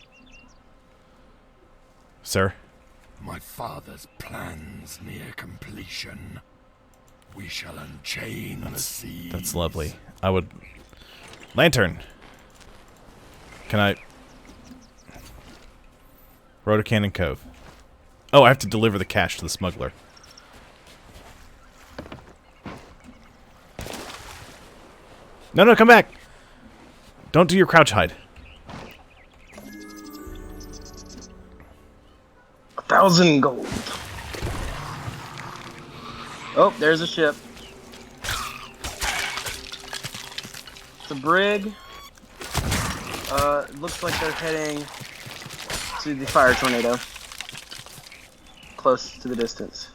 Sir? My father's plans near completion. We shall unchain the seas. That's lovely. I would... Lantern! Can I... Rotocannon Cove. Oh, I have to deliver the cash to the smuggler. No, come back! Don't do your crouch hide. 1,000 gold. Oh, there's a ship. It's a brig. It looks like they're heading to the fire tornado. Close to the distance.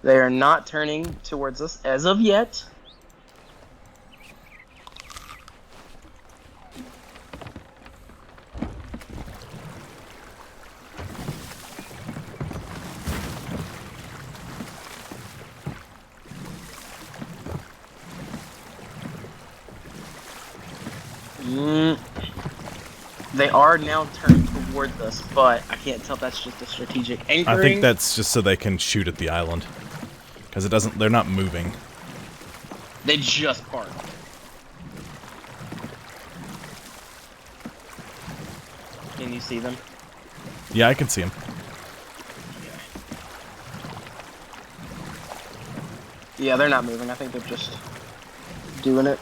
They are not turning towards us as of yet. They are now turning towards us, but I can't tell if that's just a strategic anchoring. I think that's just so they can shoot at the island. Because it doesn't... They're not moving. They just parked. Can you see them? Yeah, I can see them. Yeah, they're not moving. I think they're just doing it.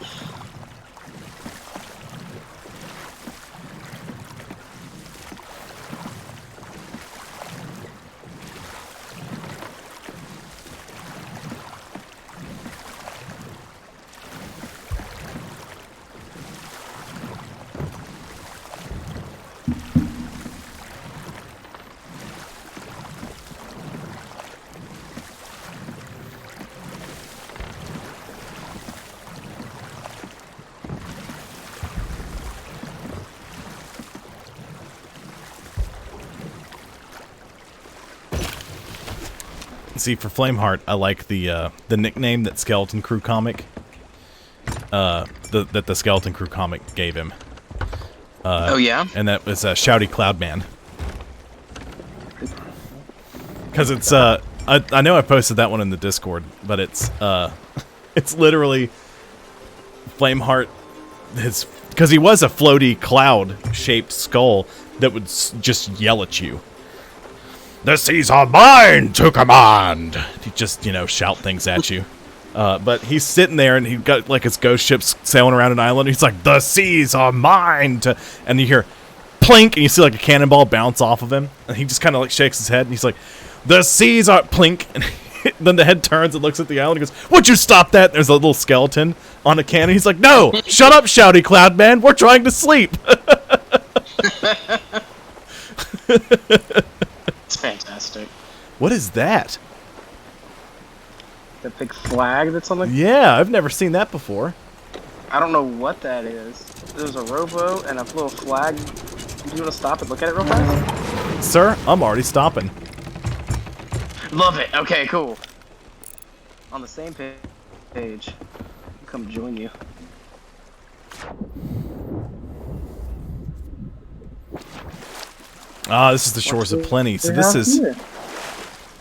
See, for Flameheart, I like the nickname that Skeleton Crew comic, that the Skeleton Crew comic gave him. Oh yeah? And that was Shouty Cloudman. Because it's I know I posted that one in the Discord, but it's literally Flameheart. Because he was a floaty cloud-shaped skull that would just yell at you. The seas are mine to command. He just, shout things at you. But he's sitting there and he got like his ghost ships sailing around an island. He's like, the seas are mine to, and you hear plink and you see like a cannonball bounce off of him. And he just kind of like shakes his head and he's like, the seas are plink. And then the head turns and looks at the island and goes, would you stop that? There's a little skeleton on a cannon. He's like, no, shut up, Shouty Cloudman. We're trying to sleep. It's fantastic. What is that? The big flag that's on the... Yeah, I've never seen that before. I don't know what that is. There's a rowboat and a little flag. Do you want to stop and look at it real fast? Sir, I'm already stopping. Love it. Okay, cool. On the same page. Come join you. Ah, this is the Shores of Plenty. So this is...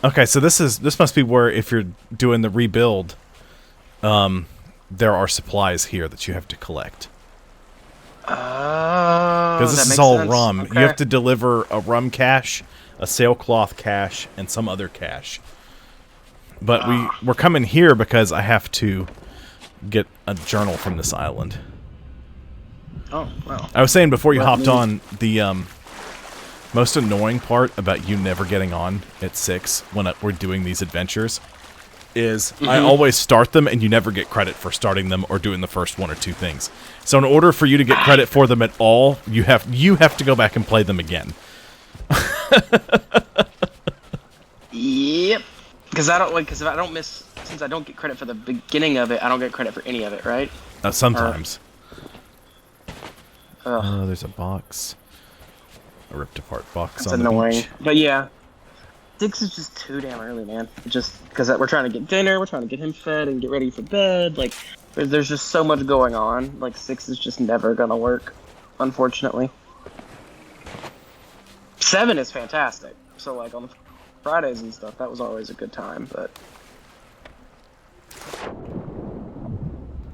Okay, so this must be where if you're doing the rebuild, there are supplies here that you have to collect. Because this is all rum. Okay. You have to deliver a rum cache, a sailcloth cache, and some other cache. But we're coming here because I have to get a journal from this island. Oh, wow. I was saying before you hopped on, the most annoying part about you never getting on at 6 when we're doing these adventures is I always start them and you never get credit for starting them or doing the first one or two things. So in order for you to get credit for them at all, you have to go back and play them again. Yep. Because if I don't miss, since I don't get credit for the beginning of it, I don't get credit for any of it, right? Sometimes. Oh, there's a box. A ripped apart box. That's on annoying. the beach. But yeah, 6 is just too damn early, man. Just because we're trying to get dinner, we're trying to get him fed and get ready for bed. Like, there's just so much going on. Like, 6 is just never gonna work, unfortunately. 7 is fantastic. So like on Fridays and stuff, that was always a good time. But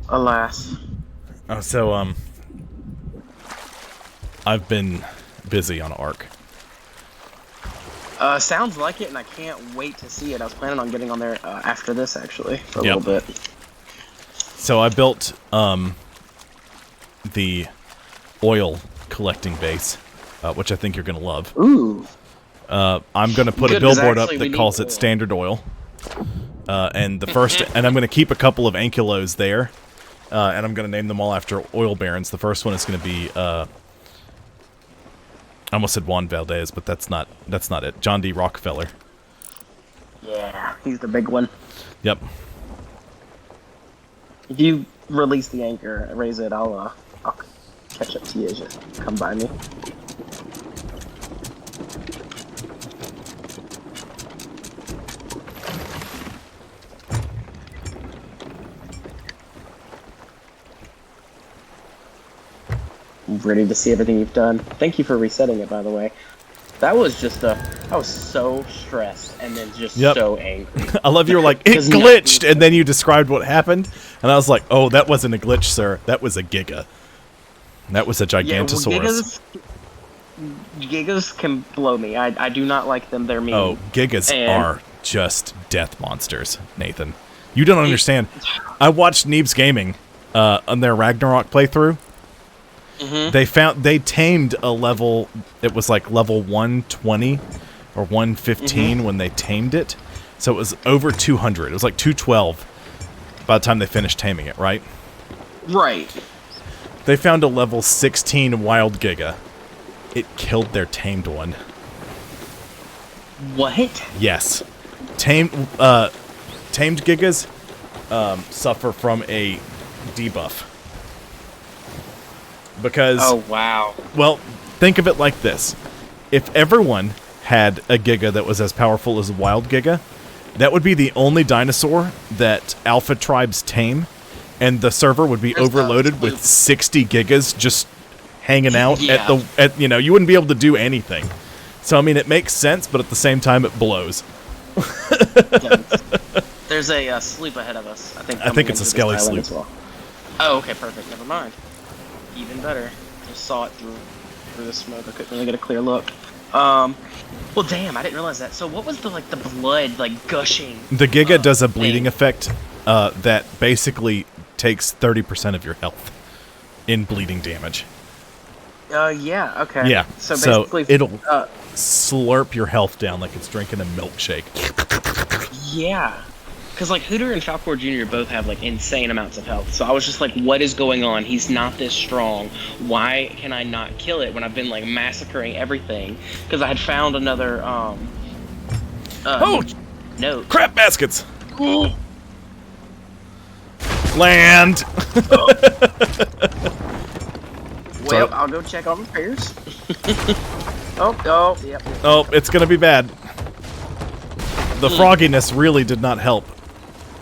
alas. Oh, so I've been busy on Ark. Sounds like it, and I can't wait to see it. I was planning on getting on there after this, actually, for a little bit. So I built the oil collecting base, which I think you're going to love. Ooh. I'm going to put a billboard up that calls it Standard Oil. And the first, and I'm going to keep a couple of ankylos there, and I'm going to name them all after oil barons. The first one is going to be... I almost said Juan Valdez, but that's not it. John D. Rockefeller. Yeah, he's the big one. Yep. If you release the anchor, raise it, I'll catch up to you as you come by me. Ready to see everything you've done. Thank you for resetting it, by the way. That was just I was so stressed and then just so angry. I love you were like, it glitched, and then you described what happened, and I was like, oh, that wasn't a glitch, sir. That was a giga. That was a Gigantosaurus. Gigas can blow me. I do not like them. They're mean. Oh, gigas are just death monsters, Nathan. You don't understand. I watched Neebs Gaming on their Ragnarok playthrough. They tamed a level. It was like level 120 or 115 when they tamed it, so it was over 200. It was like 212 by the time they finished taming it. Right. They found a level 16 wild giga. It killed their tamed one. What? Yes, tamed gigas suffer from a debuff. Because, oh wow. Well, think of it like this. If everyone had a giga that was as powerful as a wild giga, That would be the only dinosaur that Alpha tribes tame, and the server would be overloaded with 60 gigas just hanging out at you wouldn't be able to do anything. So I mean, it makes sense, but at the same time, it blows. There's a sloop ahead of us. I think it's a skelly sloop. Well. Oh, okay, perfect. Never mind. Even better. Just saw it through the smoke. I couldn't really get a clear look. Well, damn, I didn't realize that. So what was the blood gushing? The Giga does a bleeding effect that basically takes 30% of your health in bleeding damage. Yeah, okay. Yeah, so basically, it'll slurp your health down like it's drinking a milkshake. Yeah. Because, Hooter and Falcor Jr. both have, insane amounts of health. So I was just like, what is going on? He's not this strong. Why can I not kill it when I've been, massacring everything? Because I had found another, note. Crap baskets! Land! Well, I'll go check on repairs. Yep. Oh, it's gonna be bad. The frogginess really did not help.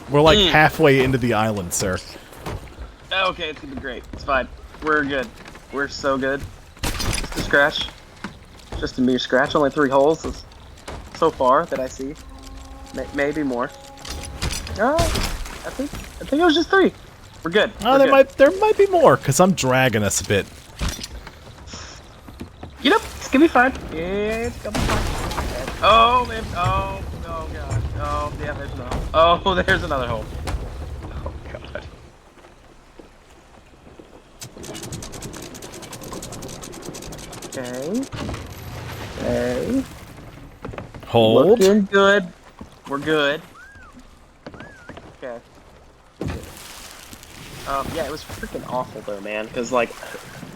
We're halfway into the island, sir. Okay, it's gonna be great. It's fine. We're good. We're so good. Just a scratch. Just a mere scratch. Only 3 holes so far that I see. Maybe more. I think it was just 3. We're good. Oh, there might be more, because I'm dragging us a bit. You know, it's gonna be fine. Yeah, it's gonna be fine. Oh, man. Oh, God. Oh, yeah, there's another hole. Oh, there's another hole. Oh, God. Okay. Hold. Looking good. We're good. Okay. Yeah, it was freaking awful, though, man, because,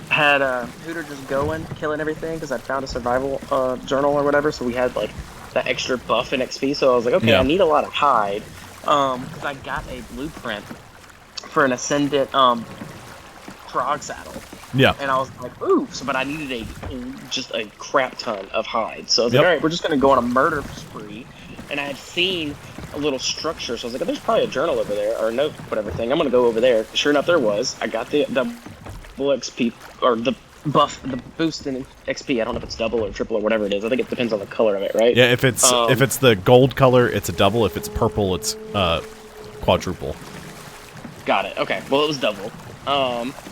had Hooter just going, killing everything, because I'd found a survival journal or whatever, so we had, that extra buff and XP, so I was like, okay, I need a lot of hide, because I got a blueprint for an Ascendant, frog saddle. Yeah. And I was like, ooh, but I needed just a crap ton of hide, so I was like, alright, we're just gonna go on a murder spree, and I had seen a little structure, so I was like, oh, there's probably a journal over there, or a note, whatever thing, I'm gonna go over there. Sure enough, there was. I got the double XP, or the buff, the boost in XP. I don't know if it's double or triple or whatever it is. I think it depends on the color of it, right? Yeah, if it's the gold color, it's a double. If it's purple, it's quadruple. Got it. Okay. Well, it was double.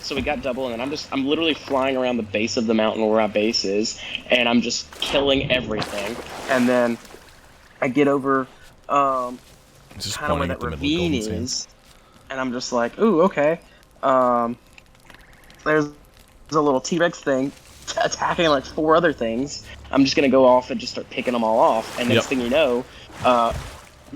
So we got double, and then I'm literally flying around the base of the mountain where our base is, and I'm just killing everything. And then I get over kind of where that ravine is, and I'm just like, ooh, okay. There's a little T-Rex thing attacking 4 other things. I'm just gonna go off and just start picking them all off, and next thing you know,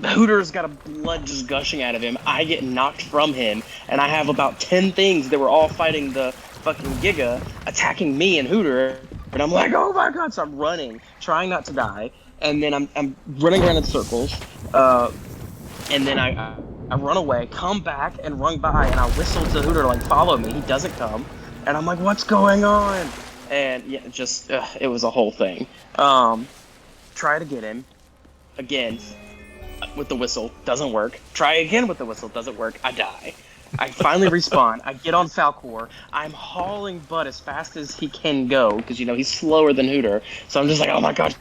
Hooter's got a blood just gushing out of him. I get knocked from him, and I have about 10 things that were all fighting the fucking Giga, attacking me and Hooter, and I'm like, oh my god, so I'm running, trying not to die, and then I'm running around in circles, and then I run away, come back, and run by, and I whistle to Hooter to follow me. He doesn't come, and I'm like, what's going on? And yeah, just it was a whole thing. Try to get him again with the whistle, doesn't work. Try again with the whistle, doesn't work. I die. I finally respawn. I get on Falcor. I'm hauling butt as fast as he can go because he's slower than Hooter. So I'm just like, oh my god,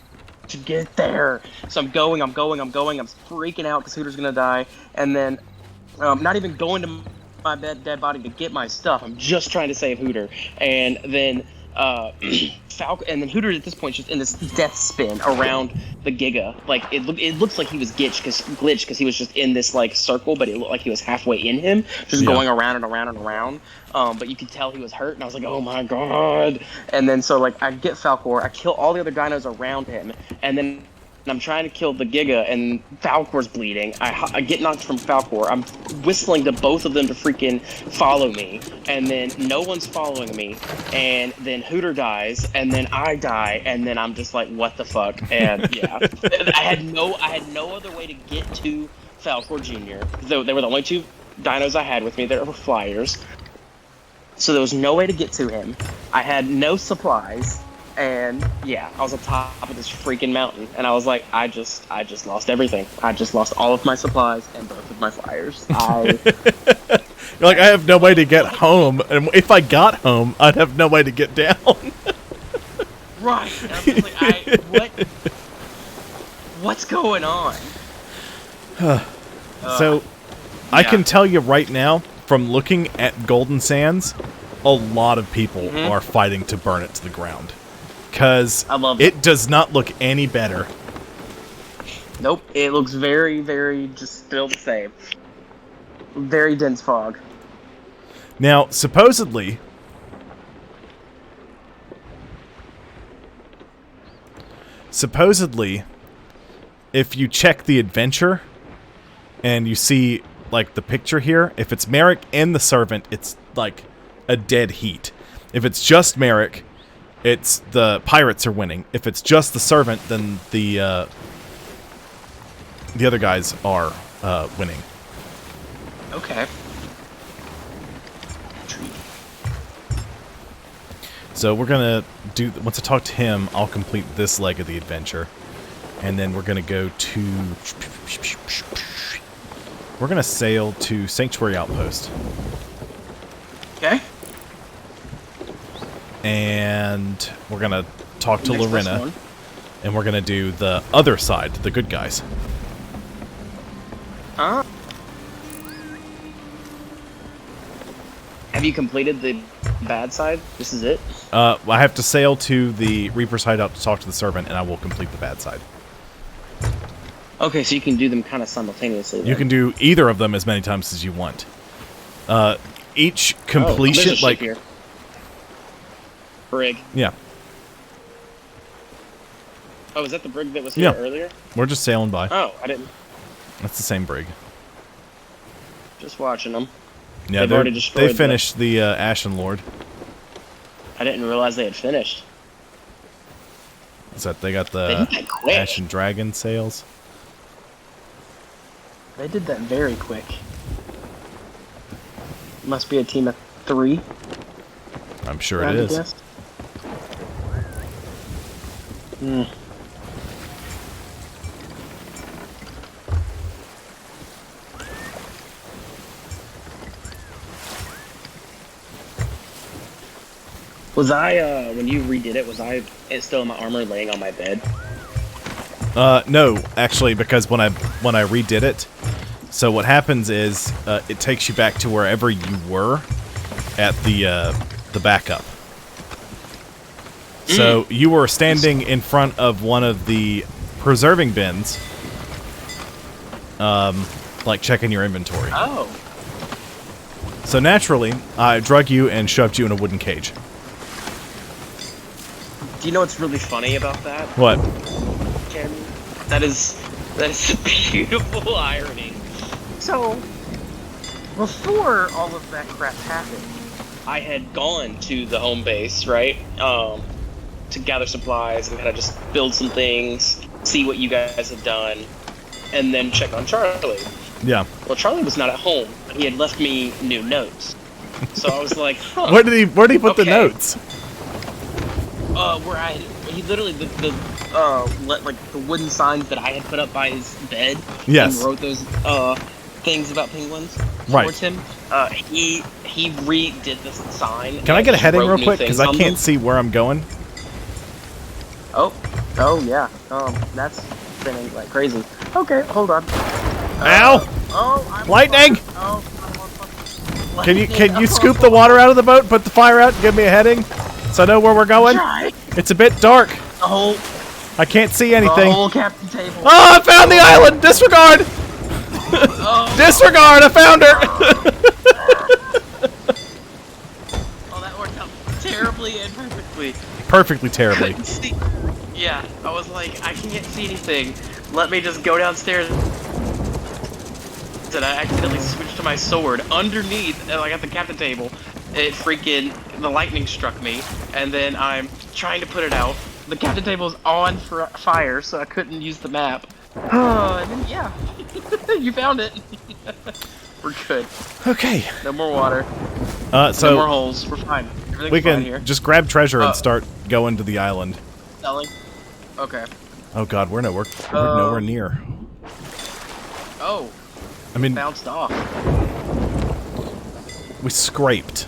to get there. So I'm going. I'm freaking out because Hooter's gonna die, and then not even going to my dead body to get my stuff. I'm just trying to save Hooter, and then and then Hooter at this point just in this death spin around the Giga. It looks like he was glitched because he was just in this circle, but it looked like he was halfway in him, just going around and around and around. But you could tell he was hurt, and I was like, oh my god. And then so I get Falcor, I kill all the other dinos around him, and then I'm trying to kill the Giga, and Falcor's bleeding. I get knocked from Falcor. I'm whistling to both of them to freaking follow me, and then no one's following me, and then Hooter dies, and then I die, and then I'm just like, what the fuck? And yeah, I had no other way to get to Falcor Jr. They were the only 2 dinos I had with me. They were flyers, so there was no way to get to him. I had no supplies. And yeah, I was on top of this freaking mountain, and I was like, I just lost everything. I just lost all of my supplies and both of my flyers. You're like, I have no way to get home, and if I got home, I'd have no way to get down. Right. And I was just like, what's going on? So, I can tell you right now, from looking at Golden Sands, a lot of people are fighting to burn it to the ground. Because I love it does not look any better. Nope. It looks very, very just still the same. Very dense fog. Now, supposedly, if you check the adventure and you see, like, the picture here, if it's Merrick and the Servant, it's, like, a dead heat. If it's just Merrick, it's the pirates are winning. If it's just the Servant, then the other guys are winning. Okay. So we're gonna do, once I talk to him, I'll complete this leg of the adventure. And then we're gonna go to, we're gonna sail to Sanctuary Outpost. Okay. And we're gonna talk to Next Lorena. one. And we're gonna do the other side, the good guys. Have you completed the bad side? This is it? I have to sail to the Reaper's hideout to talk to the Servant, and I will complete the bad side. Okay, so you can do them kind of simultaneously. Then. You can do either of them as many times as you want. Each completion, there's a ship like... here. Brig. Yeah. Oh, is that the brig that was here earlier? We're just sailing by. Oh, I didn't. That's the same brig. Just watching them. Yeah, They've already destroyed they finished the Ashen Lord. I didn't realize they had finished. Is that they got They the did that quick. Ashen Dragon sails? They did that very quick. Must be a team of 3. I'm sure it I is. guess. Hmm. Was I, when you redid it, was I still in my armor laying on my bed? No, actually, because when I redid it, so what happens is it takes you back to wherever you were at the backup. So you were standing in front of one of the preserving bins, like checking your inventory. Oh. So naturally, I drug you and shoved you in a wooden cage. Do you know what's really funny about that, What? Ken? That is a beautiful irony. So, before all of that crap happened, I had gone to the home base, right? To gather supplies and kind of just build some things, see what you guys have done, and then check on Charlie. Yeah. Well, Charlie was not at home. He had left me new notes. So I was like, huh. Where did he put the notes? Where he literally like the wooden signs that I had put up by his bed. Yes. And wrote those things about penguins Right. towards him. He redid this sign. Can I get a heading wrote real new quick? Because things I on can't them. see where I'm going. Oh yeah. That's spinning like crazy. Okay, hold on. Ow! I'm Lightning! Can you scoop the water out of the boat and put the fire out and give me a heading so I know where we're going? Try. It's a bit dark. The whole I can't see anything. The whole captain table. Oh, I found the island! Disregard! Disregard! I found her! Oh, that worked out terribly and perfectly. Perfectly terribly. Couldn't see. Yeah, I was like, I can't see anything. Let me just go downstairs. And I accidentally switched to my sword underneath, like at the captain table. The lightning struck me, and then I'm trying to put it out. The captain table's on fire, so I couldn't use the map. And then, yeah, you found it. We're good. Okay. No more water. So no more holes. We're fine. we can here. just grab treasure and start going to the island. Selling. Okay. Oh God, we're nowhere near. Oh. I mean, Bounced off. we scraped,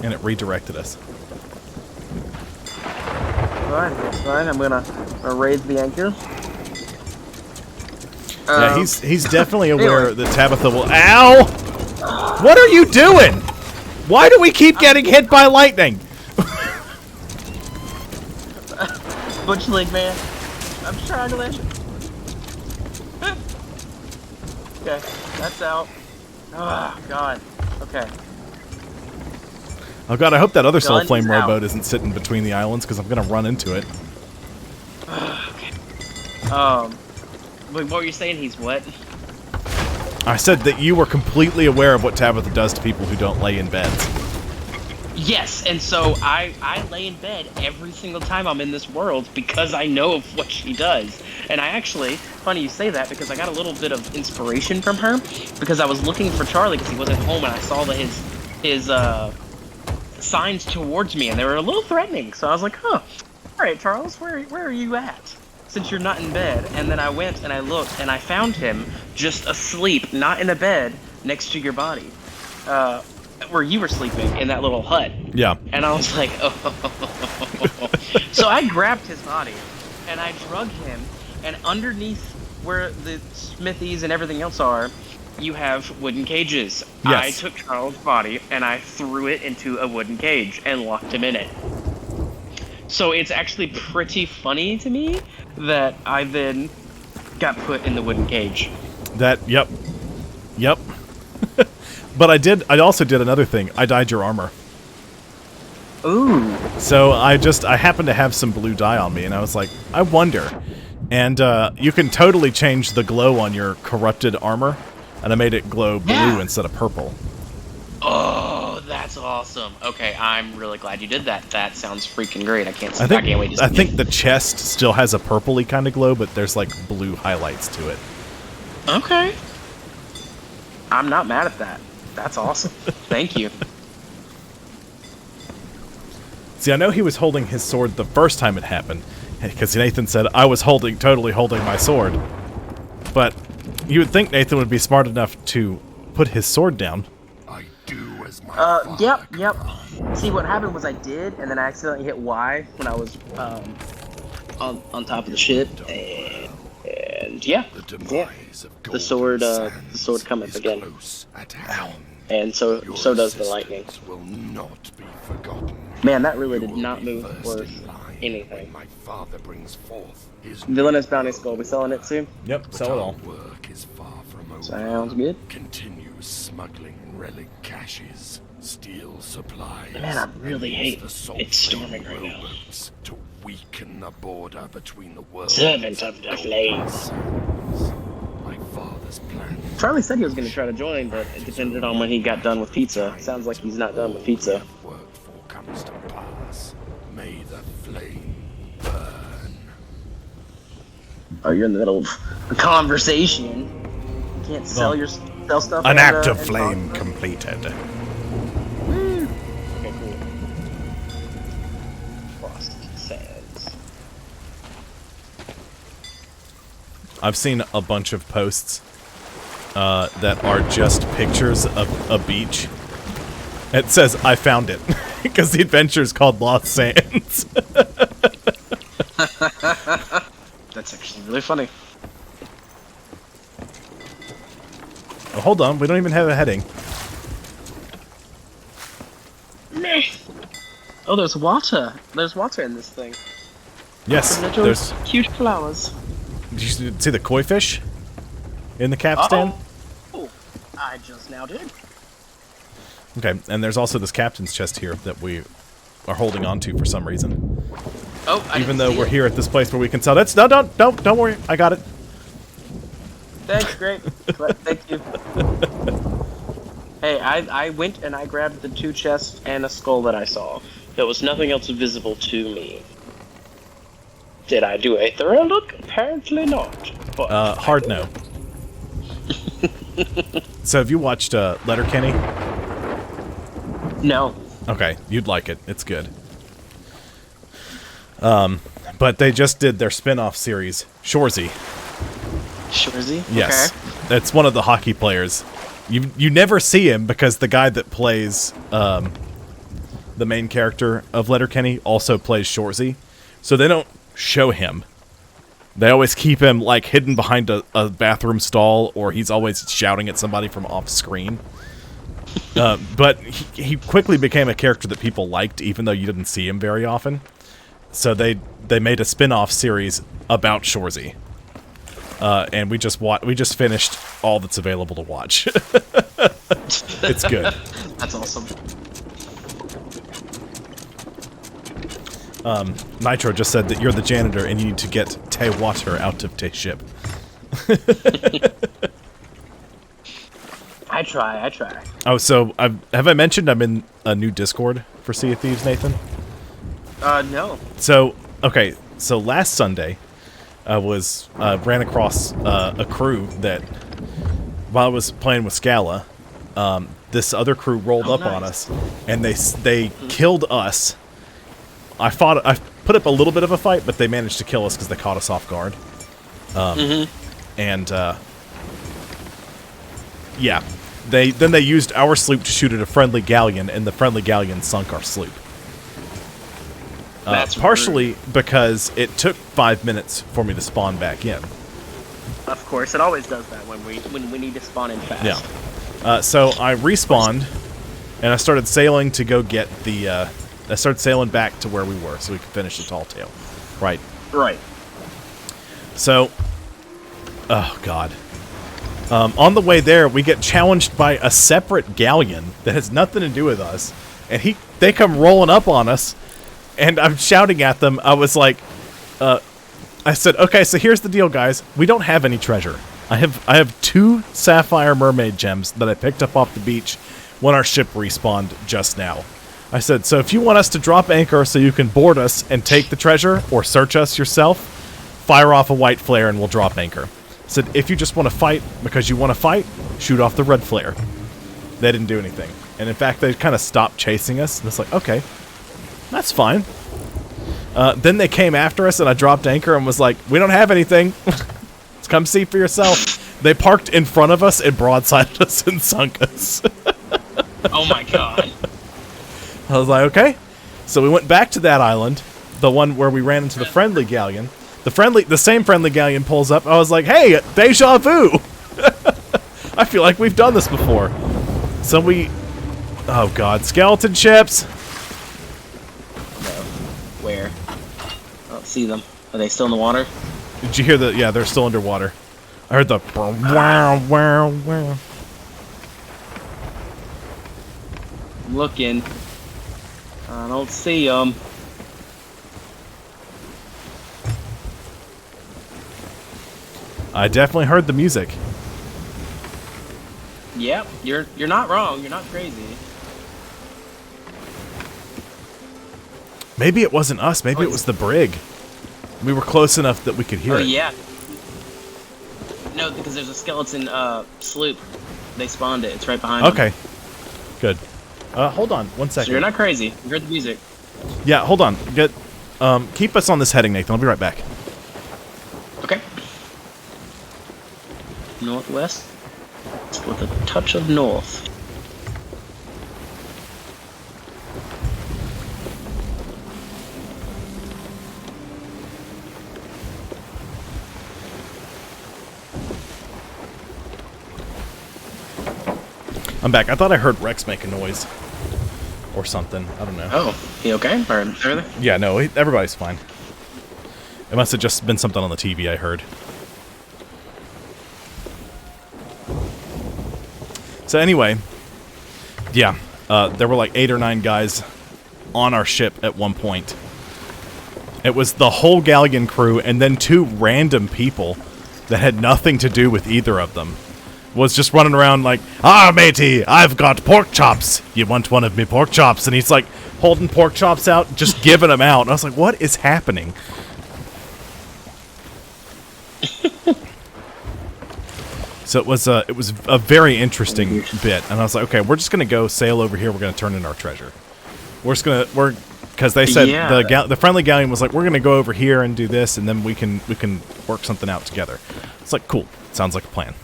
and it redirected us. Fine, it's fine. I'm gonna raise the anchor. Yeah, he's definitely aware that Tabitha will. Ow! What are you doing? Why do we keep getting hit by lightning? Butch League, man. I'm struggling. Okay, that's out. Oh, God. Okay. Oh God, I hope that other Soul Gun Flame is out. rowboat isn't sitting between the islands because I'm gonna run into it. Okay. Wait, what were you saying? He's what? I said that you were completely aware of what Tabitha does to people who don't lay in beds. Yes, and so I lay in bed every single time I'm in this world because I know of what she does. And I actually, funny you say that, because I got a little bit of inspiration from her, because I was looking for Charlie because he wasn't home, and I saw that his signs towards me, and they were a little threatening. So I was like, huh, alright Charles, where are you at? Since you're not in bed. And then I went and I looked, and I found him just asleep, not in a bed, next to your body. Where you were sleeping in that little hut. Yeah. And I was like, oh. So I grabbed his body and I drug him, and underneath where the smithies and everything else are, you have wooden cages. Yes. I took Charles' body and I threw it into a wooden cage and locked him in it. So it's actually pretty funny to me that I then got put in the wooden cage. Yep. But I also did another thing. I dyed your armor. Ooh. So I happened to have some blue dye on me, and I was like, I wonder. And you can totally change the glow on your corrupted armor, and I made it glow blue instead of purple. Oh, that's awesome. Okay, I'm really glad you did that. That sounds freaking great. I can't wait to see I think the chest still has a purpley kind of glow, but there's like blue highlights to it. Okay. I'm not mad at that. That's awesome. Thank you. See, I know he was holding his sword the first time it happened, because Nathan said I was totally holding my sword. But you would think Nathan would be smart enough to put his sword down. I do as my father Yep. See, what happened was I did, and then I accidentally hit Y when I was on top of the ship, and yeah, the sword cometh again, and so does the lightning. Will not be forgotten. Man, that really did not move worth anything. My father brings forth his Villainous bounty skull. We selling it too? Yep, sell it all. work is far from over. Sounds good. Continue smuggling relic caches, steal supplies. Man, I really hate use the Soul it's storming Flame right now. rowboats to weaken the border between the worlds. Servant of the flames. My father's plan. Charlie said he was going to try to join, but it depended on when he got done with pizza. Sounds like he's not done with pizza. Worked for comes to pass. May the flame burn. Oh, you're in the middle of a conversation. You can't sell stuff. An act of and flame talk. completed. Okay, cool. Frost sands. I've seen a bunch of posts that are just pictures of a beach. It says, I found it. Because the adventure is called Lost Sands. That's actually really funny. Oh, hold on, we don't even have a heading. Meh. Oh, there's water. There's water in this thing. Yes, Little there's... cute flowers. Did you see the koi fish in the capstan? Oh, I just now did. Okay, and there's also this captain's chest here that we are holding on to for some reason. Oh, Even though we're here at this place where we can sell it. No, don't worry, I got it. Thanks, great. Thank you. Hey, I went and I grabbed the 2 chests and a skull that I saw. There was nothing else visible to me. Did I do a thorough look? Apparently not. But Hard no. So have you watched Letterkenny? no. Okay, you'd like it. It's good. But they just did their spin-off series, Shorzy. Shorzy? Yes. Okay. That's one of the hockey players. You never see him because the guy that plays the main character of Letterkenny also plays Shorzy. So they don't show him. They always keep him like hidden behind a bathroom stall, or he's always shouting at somebody from off screen. But he quickly became a character that people liked, even though you didn't see him very often. So they made a spin-off series about Shorzy. And we just finished all that's available to watch. It's good. That's awesome. Nitro just said that you're the janitor and you need to get Tay water out of Tay ship. I try. Oh, so have I mentioned I'm in a new Discord for Sea of Thieves, Nathan? No. So, okay, so last Sunday, I ran across a crew that, while I was playing with Scala, this other crew rolled up on us, and they killed us. I put up a little bit of a fight, but they managed to kill us because they caught us off guard. And yeah, they used our sloop to shoot at a friendly galleon, and the friendly galleon sunk our sloop. That's partially rude. because it took 5 minutes for me to spawn back in. Of course, it always does that when we need to spawn in fast. Yeah. So I respawned, and I started sailing to go get the. I started sailing back to where we were, so we could finish the tall tale. Right. Right. So, oh god. On the way there, we get challenged by a separate galleon that has nothing to do with us, and they come rolling up on us. And I'm shouting at them. I was like, I said, okay, so here's the deal, guys. We don't have any treasure. I have 2 sapphire mermaid gems that I picked up off the beach when our ship respawned just now. I said, so if you want us to drop anchor so you can board us and take the treasure or search us yourself, fire off a white flare and we'll drop anchor. I said, if you just want to fight because you want to fight, shoot off the red flare. They didn't do anything. And in fact, they kind of stopped chasing us. And it's like, okay. That's fine. Then they came after us, and I dropped anchor and was like, we don't have anything. Come see for yourself. They parked in front of us and broadsided us and sunk us. Oh my god. I was like, okay. So we went back to that island, the one where we ran into the friendly galleon. The same friendly galleon pulls up. I was like, hey, deja vu. I feel like we've done this before. So oh god, skeleton ships. Where? I don't see them. Are they still in the water? Did you hear the? Yeah, they're still underwater. I heard the wow, wow, wow. I'm looking. I don't see them. I definitely heard the music. Yep, you're not wrong. You're not crazy. Maybe it wasn't us. Maybe it was the brig. We were close enough that we could hear it. Oh yeah. No, because there's a skeleton sloop. They spawned it. It's right behind them. Okay. Good. Hold on 1 second. So you're not crazy. You heard the music. Yeah, hold on. Keep us on this heading, Nathan. I'll be right back. Okay. Northwest with a touch of north. I'm back. I thought I heard Rex make a noise. Or something. I don't know. Oh, you okay? Or everything? Yeah, no, everybody's fine. It must have just been something on the TV I heard. So anyway, yeah, there were like 8 or 9 guys on our ship at one point. It was the whole galleon crew and then 2 random people that had nothing to do with either of them. Was just running around like, ah, matey, I've got pork chops. You want one of me pork chops? And he's like holding pork chops out, just giving them out. And I was like, what is happening? So it was a very interesting bit. And I was like, okay, we're just going to go sail over here. We're going to turn in our treasure. because they said Yeah. the friendly galleon was like, we're gonna go over here and do this, and then we can work something out together. It's like, cool, sounds like a plan.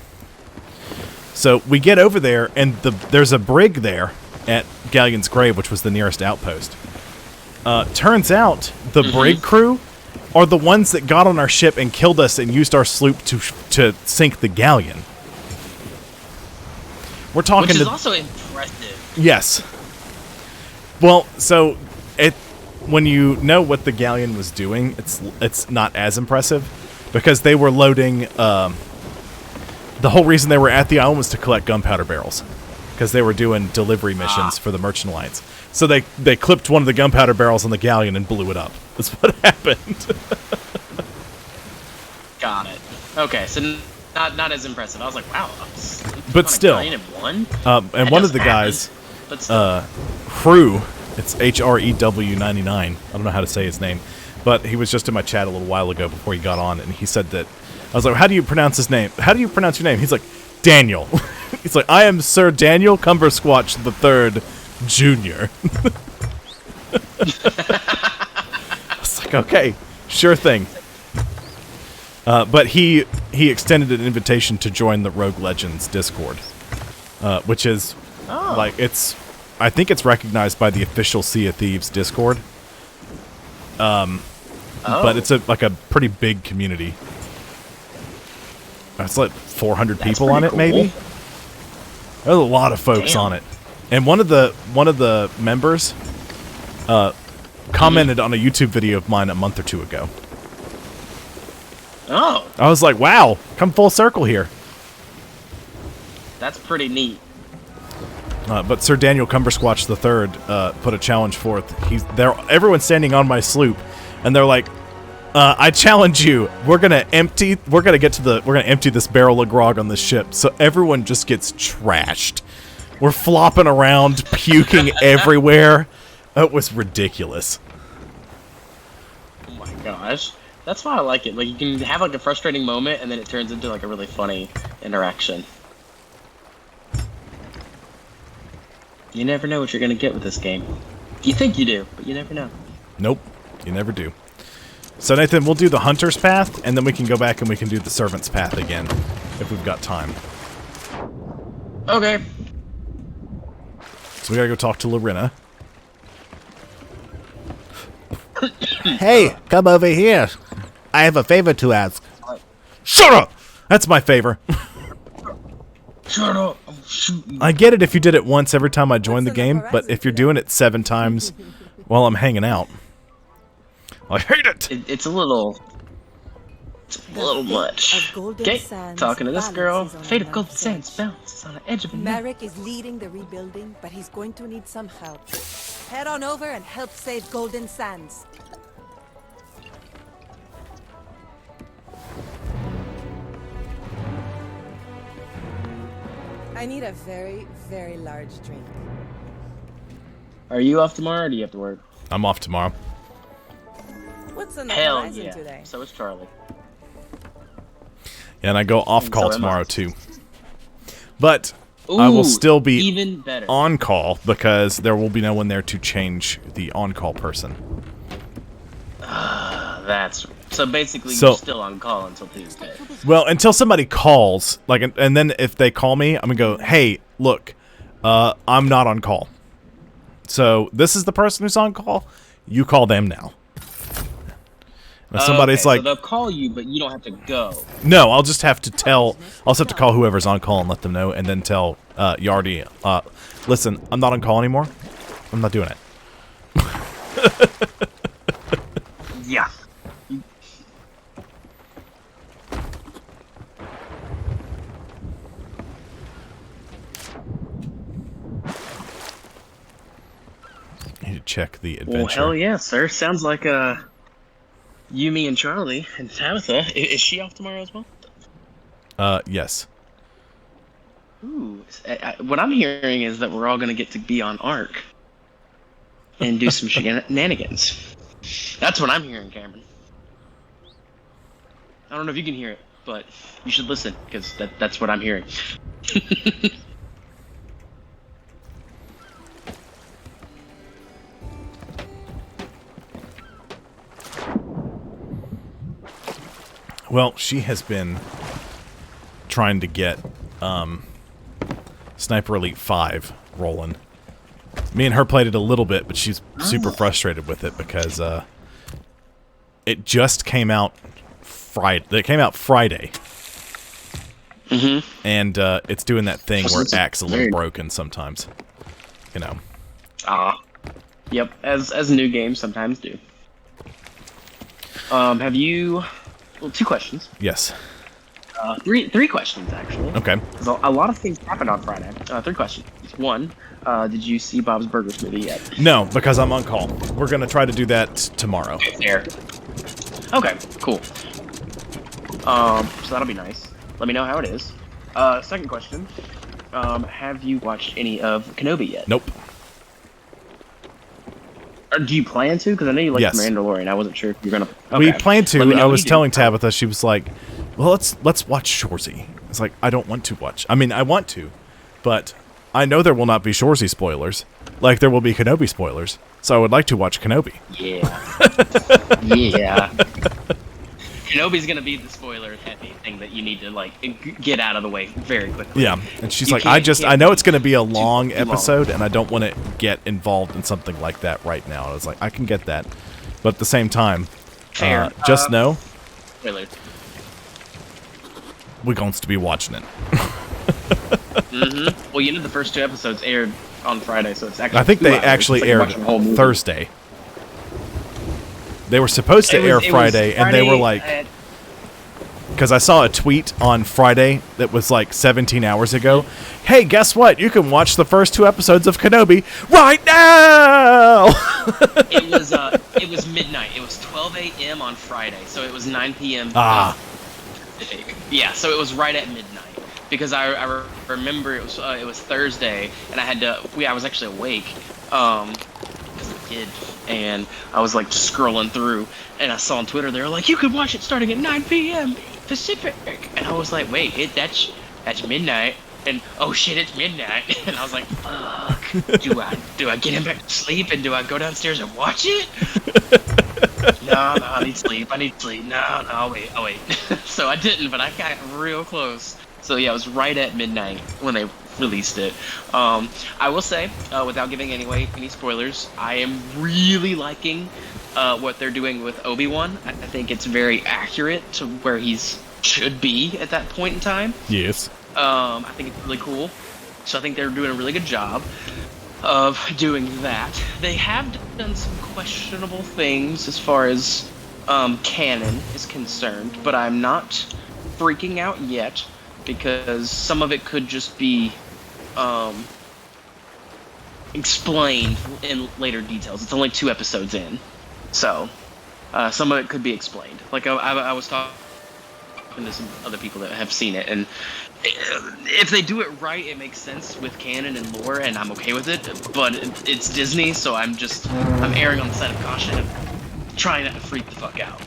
So we get over there, and there's a brig there at Galleon's Grave, which was the nearest outpost. Turns out the brig crew are the ones that got on our ship and killed us and used our sloop to sink the galleon. We're talking Which is also impressive. Yes. Well, so when you know what the galleon was doing, it's not as impressive because they were loading. The whole reason they were at the island was to collect gunpowder barrels because they were doing delivery missions for the Merchant Alliance. So they clipped one of the gunpowder barrels on the galleon and blew it up. That's what happened. Got it. Okay, so not as impressive. I was like, wow. But still. And One of the guys, Hrew, it's HREW 99. I don't know how to say his name, but he was just in my chat a little while ago before he got on, and he said that I was like, "How do you pronounce his name? How do you pronounce your name?" He's like, "Daniel." He's like, "I am Sir Daniel Cumbersquatch III, Jr." I was like, "Okay, sure thing." But he extended an invitation to join the Rogue Legends Discord, which is like I think it's recognized by the official Sea of Thieves Discord. But it's like a pretty big community. It's like 400 people on it, maybe. There's a lot of folks on it, and one of the members commented on a YouTube video of mine a month or two ago. Oh, I was like, "Wow, come full circle here." that's pretty neat. But Sir Daniel Cumbersquatch III put a challenge forth. Everyone's standing on my sloop, and they're like, "I challenge you. We're gonna empty this barrel of grog on this ship." So everyone just gets trashed. We're flopping around, puking everywhere. It was ridiculous. Oh my gosh. That's why I like it. Like, you can have like a frustrating moment, and then it turns into like a really funny interaction. You never know what you're gonna get with this game. You think you do, but you never know. Nope, you never do. So Nathan, we'll do the Hunter's Path, and then we can go back and we can do the Servant's Path again, if we've got time. Okay. So we gotta go talk to Lorena. Hey, come over here. I have a favor to ask. Shut up! That's my favor. Shut up! I'm shooting. I get it if you did it once every time I joined the game, but if you're doing it 7 times while I'm hanging out, I hate it. It's a little much. Okay, talking to this girl. Fate of Golden Sands balances on the edge of a knife. Merrick is leading the rebuilding, but he's going to need some help. Head on over and help save Golden Sands. I need a very, very large drink. Are you off tomorrow, or do you have to work? I'm off tomorrow. What's on the Hell horizon yeah. today? So is Charlie. Yeah, and I go off call So am I. tomorrow too. But I will Ooh, still be even better. on call because there will be no one there to change the on-call person. That's so basically So- you're still on call until Tuesday. Well, until somebody calls, like, and then if they call me, I'm gonna go, "Hey, look, I'm not on call. So this is the person who's on call. You call them now." If somebody's Okay, like, so they'll call you, but you don't have to go. "No, I'll just have to tell. I'll just have to call whoever's on call and let them know, and then tell Yardi, listen, I'm not on call anymore. I'm not doing it." Yeah. I need to check the adventure. Well, hell yeah, sir. Sounds like you, me, and Charlie and Tabitha. Is she off tomorrow as well? Yes. Ooh. What I'm hearing is that we're all gonna get to be on Ark and do some shenanigans. That's what I'm hearing, Cameron. I don't know if you can hear it, but you should listen because that's what I'm hearing. Well, she has been trying to get Sniper Elite 5 rolling. Me and her played it a little bit, but she's super frustrated with it because it just came out Friday. It came out Friday. Mm-hmm. And it's doing that thing where it acts a little broken sometimes. You know. Yep, as new games sometimes do. Have you... Well, 2 questions. Yes. Three questions, actually. Okay. A lot of things happened on Friday. 3 questions. 1, did you see Bob's Burgers movie yet? No, because I'm on call. We're going to try to do that tomorrow. There. Okay, cool. So that'll be nice. Let me know how it is. Second question. Have you watched any of Kenobi yet? Nope. Or do you plan to? Because I know you like Yes. The Mandalorian. I wasn't sure if you're gonna. Okay. We planned to. I was telling Tabitha. Tabitha, she was like, well, let's watch Shorzy. It's like, I don't want to watch. I mean, I want to, but I know there will not be Shorzy spoilers, like there will be Kenobi spoilers. So I would like to watch Kenobi. Yeah. Yeah. Kenobi's gonna be the spoiler-heavy thing that you need to like get out of the way very quickly. Yeah, and she's You like, can't I know it's going to be a long too episode, and I don't want to get involved in something like that right now. And I was like, I can get that, but at the same time, Fair. just know Spoiler. we're going to be watching it. Mm-hmm. Well, you know the first 2 episodes aired on Friday, so it's actually. I think 2 they hours. actually It's like aired watching a whole movie. Thursday. They were supposed to It was- air it was Friday, and they were Friday like, at- because I saw a tweet on Friday that was like 17 hours ago. Hey, guess what? You can watch the first 2 episodes of Kenobi right now. It was midnight. It was 12 a.m. on Friday, so it was 9 p.m. Pacific. Yeah, so it was right at midnight. Because I remember it was Thursday, and I was actually awake, because I'm a kid, and I was like just scrolling through, and I saw on Twitter they were like, you could watch it starting at 9 p.m. Pacific, and I was like, wait, that's midnight. And oh shit, it's midnight, and I was like, fuck, do I get him back to sleep, and do I go downstairs and watch it? No, I need sleep. No, I'll wait. So I didn't, but I got real close. So yeah, it was right at midnight when they released it. I will say, without giving any spoilers, I am really liking what they're doing with Obi-Wan. I think it's very accurate to where he's should be at that point in time. Yes. I think it's really cool. So I think they're doing a really good job of doing that. They have done some questionable things as far as canon is concerned, but I'm not freaking out yet because some of it could just be explained in later details. It's only 2 episodes in, so some of it could be explained. Like I was talking to some other people that have seen it, and if they do it right, it makes sense with canon and lore, and I'm okay with it. But it's Disney, so I'm erring on the side of caution of trying not to freak the fuck out.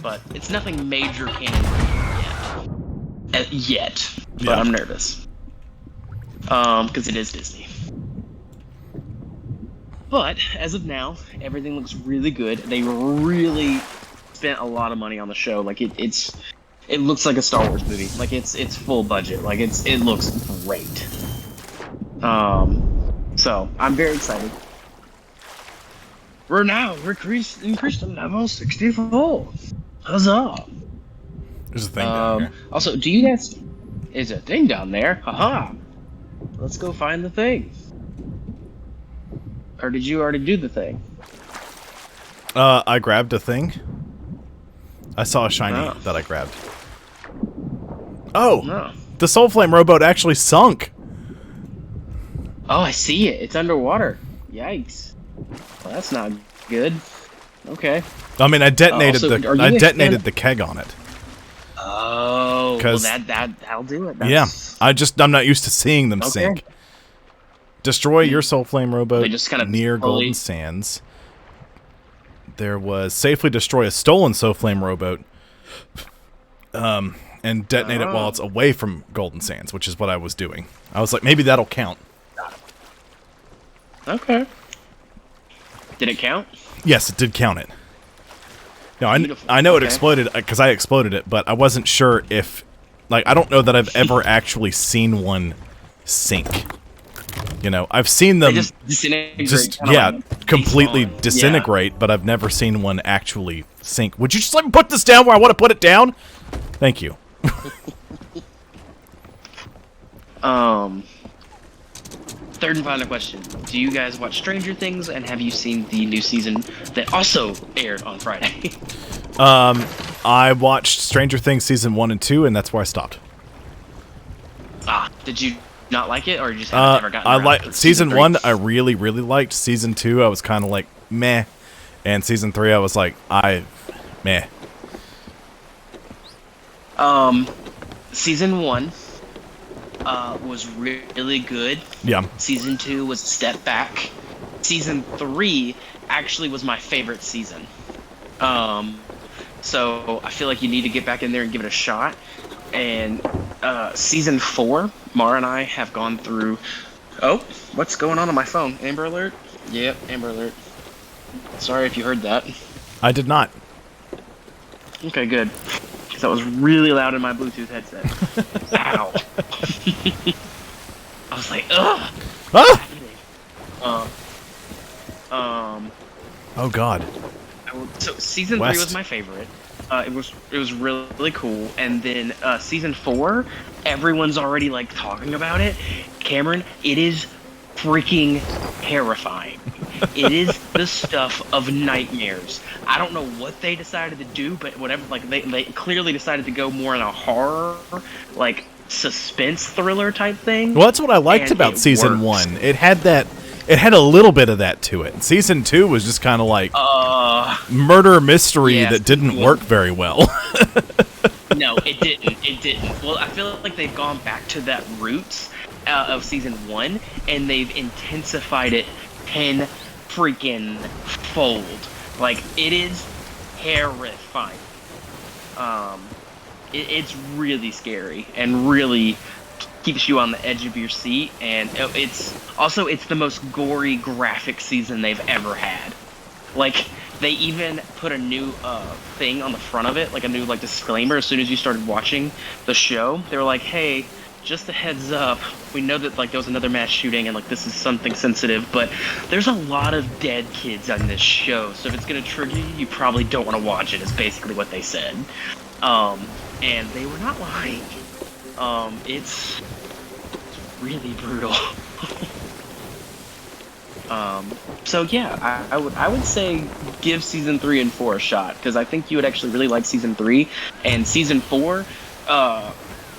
But it's nothing major canon yet. But Yeah. I'm nervous because it is Disney. But as of now, everything looks really good. They really spent a lot of money on the show. Like it looks like a Star Wars movie. Like it's full budget. Like it looks great. So I'm very excited. We're now increased to level 64. Huzzah! There's a thing down here. Also, do you guys? Is a thing down there? Haha. Let's go find the thing. Or did you already do the thing? I grabbed a thing. I saw a shiny Oh. that I grabbed. Oh! No. The Soul Flame rowboat actually sunk! Oh, I see it. It's underwater. Yikes. Well, that's not good. Okay. I mean, I detonated Also, are you a fan- the keg on it. Oh, well, 'Cause- that'll do it. Yeah, I'm not used to seeing them Okay. sink. Destroy your Soul Flame rowboat They just kind of near slowly- Golden Sands. There was safely destroy a stolen Soul Flame rowboat, and detonate it while it's away from Golden Sands, which is what I was doing. I was like, maybe that'll count. Okay. Did it count? Yes, it did count it. No, Beautiful. I know it Okay. exploded because I exploded it, but I wasn't sure if, like, I don't know that I've ever actually seen one sink. You know, I've seen them They just disintegrate. just kinda yeah, like completely despawn. disintegrate, but I've never seen one actually sink. Would you just let me put this down where I want to put it down? Thank you. Third and final question. Do you guys watch Stranger Things, and have you seen the new season that also aired on Friday? I watched Stranger Things season 1 and 2, and that's where I stopped. Did you not like it, or you just haven't ever gotten I around like to season three? 1. I really, really liked. Season 2, I was kind of like meh, and season 3, I was like meh. Season 1 was really good. Yeah. Season 2 was a step back. Season 3 actually was my favorite season. So I feel like you need to get back in there and give it a shot. And season 4, Mara and I have gone through. Oh, what's going on my phone? Amber Alert? Yep, Amber Alert. Sorry if you heard that. I did not. Okay, good. Because that was really loud in my Bluetooth headset. Ow. I was like, ugh. Ah! Oh God. So season West. 3 was my favorite. It was really cool, and then season 4, everyone's already like talking about it. Cameron, it is freaking terrifying. It is the stuff of nightmares. I don't know what they decided to do, but whatever, like they clearly decided to go more in a horror, like suspense thriller type thing. Well, that's what I liked and about it season works. 1. It had that. It had a little bit of that to it. Season 2 was just kind of like murder mystery yeah, that didn't work very well. No, it didn't. It didn't. Well, I feel like they've gone back to that roots of season 1, and they've intensified it 10 freaking fold. Like, it is terrifying. It's really scary and really keeps you on the edge of your seat, and it's the most gory, graphic season they've ever had. Like, they even put a new thing on the front of it, like a new like disclaimer as soon as you started watching the show. They were like, hey, just a heads up, we know that like there was another mass shooting and like this is something sensitive, but there's a lot of dead kids on this show, so if it's gonna trigger you, you probably don't want to watch it, is basically what they said. And they were not lying. It's really brutal. So yeah, I would say give season 3 and 4 a shot, because I think you would actually really like season 3, and season 4,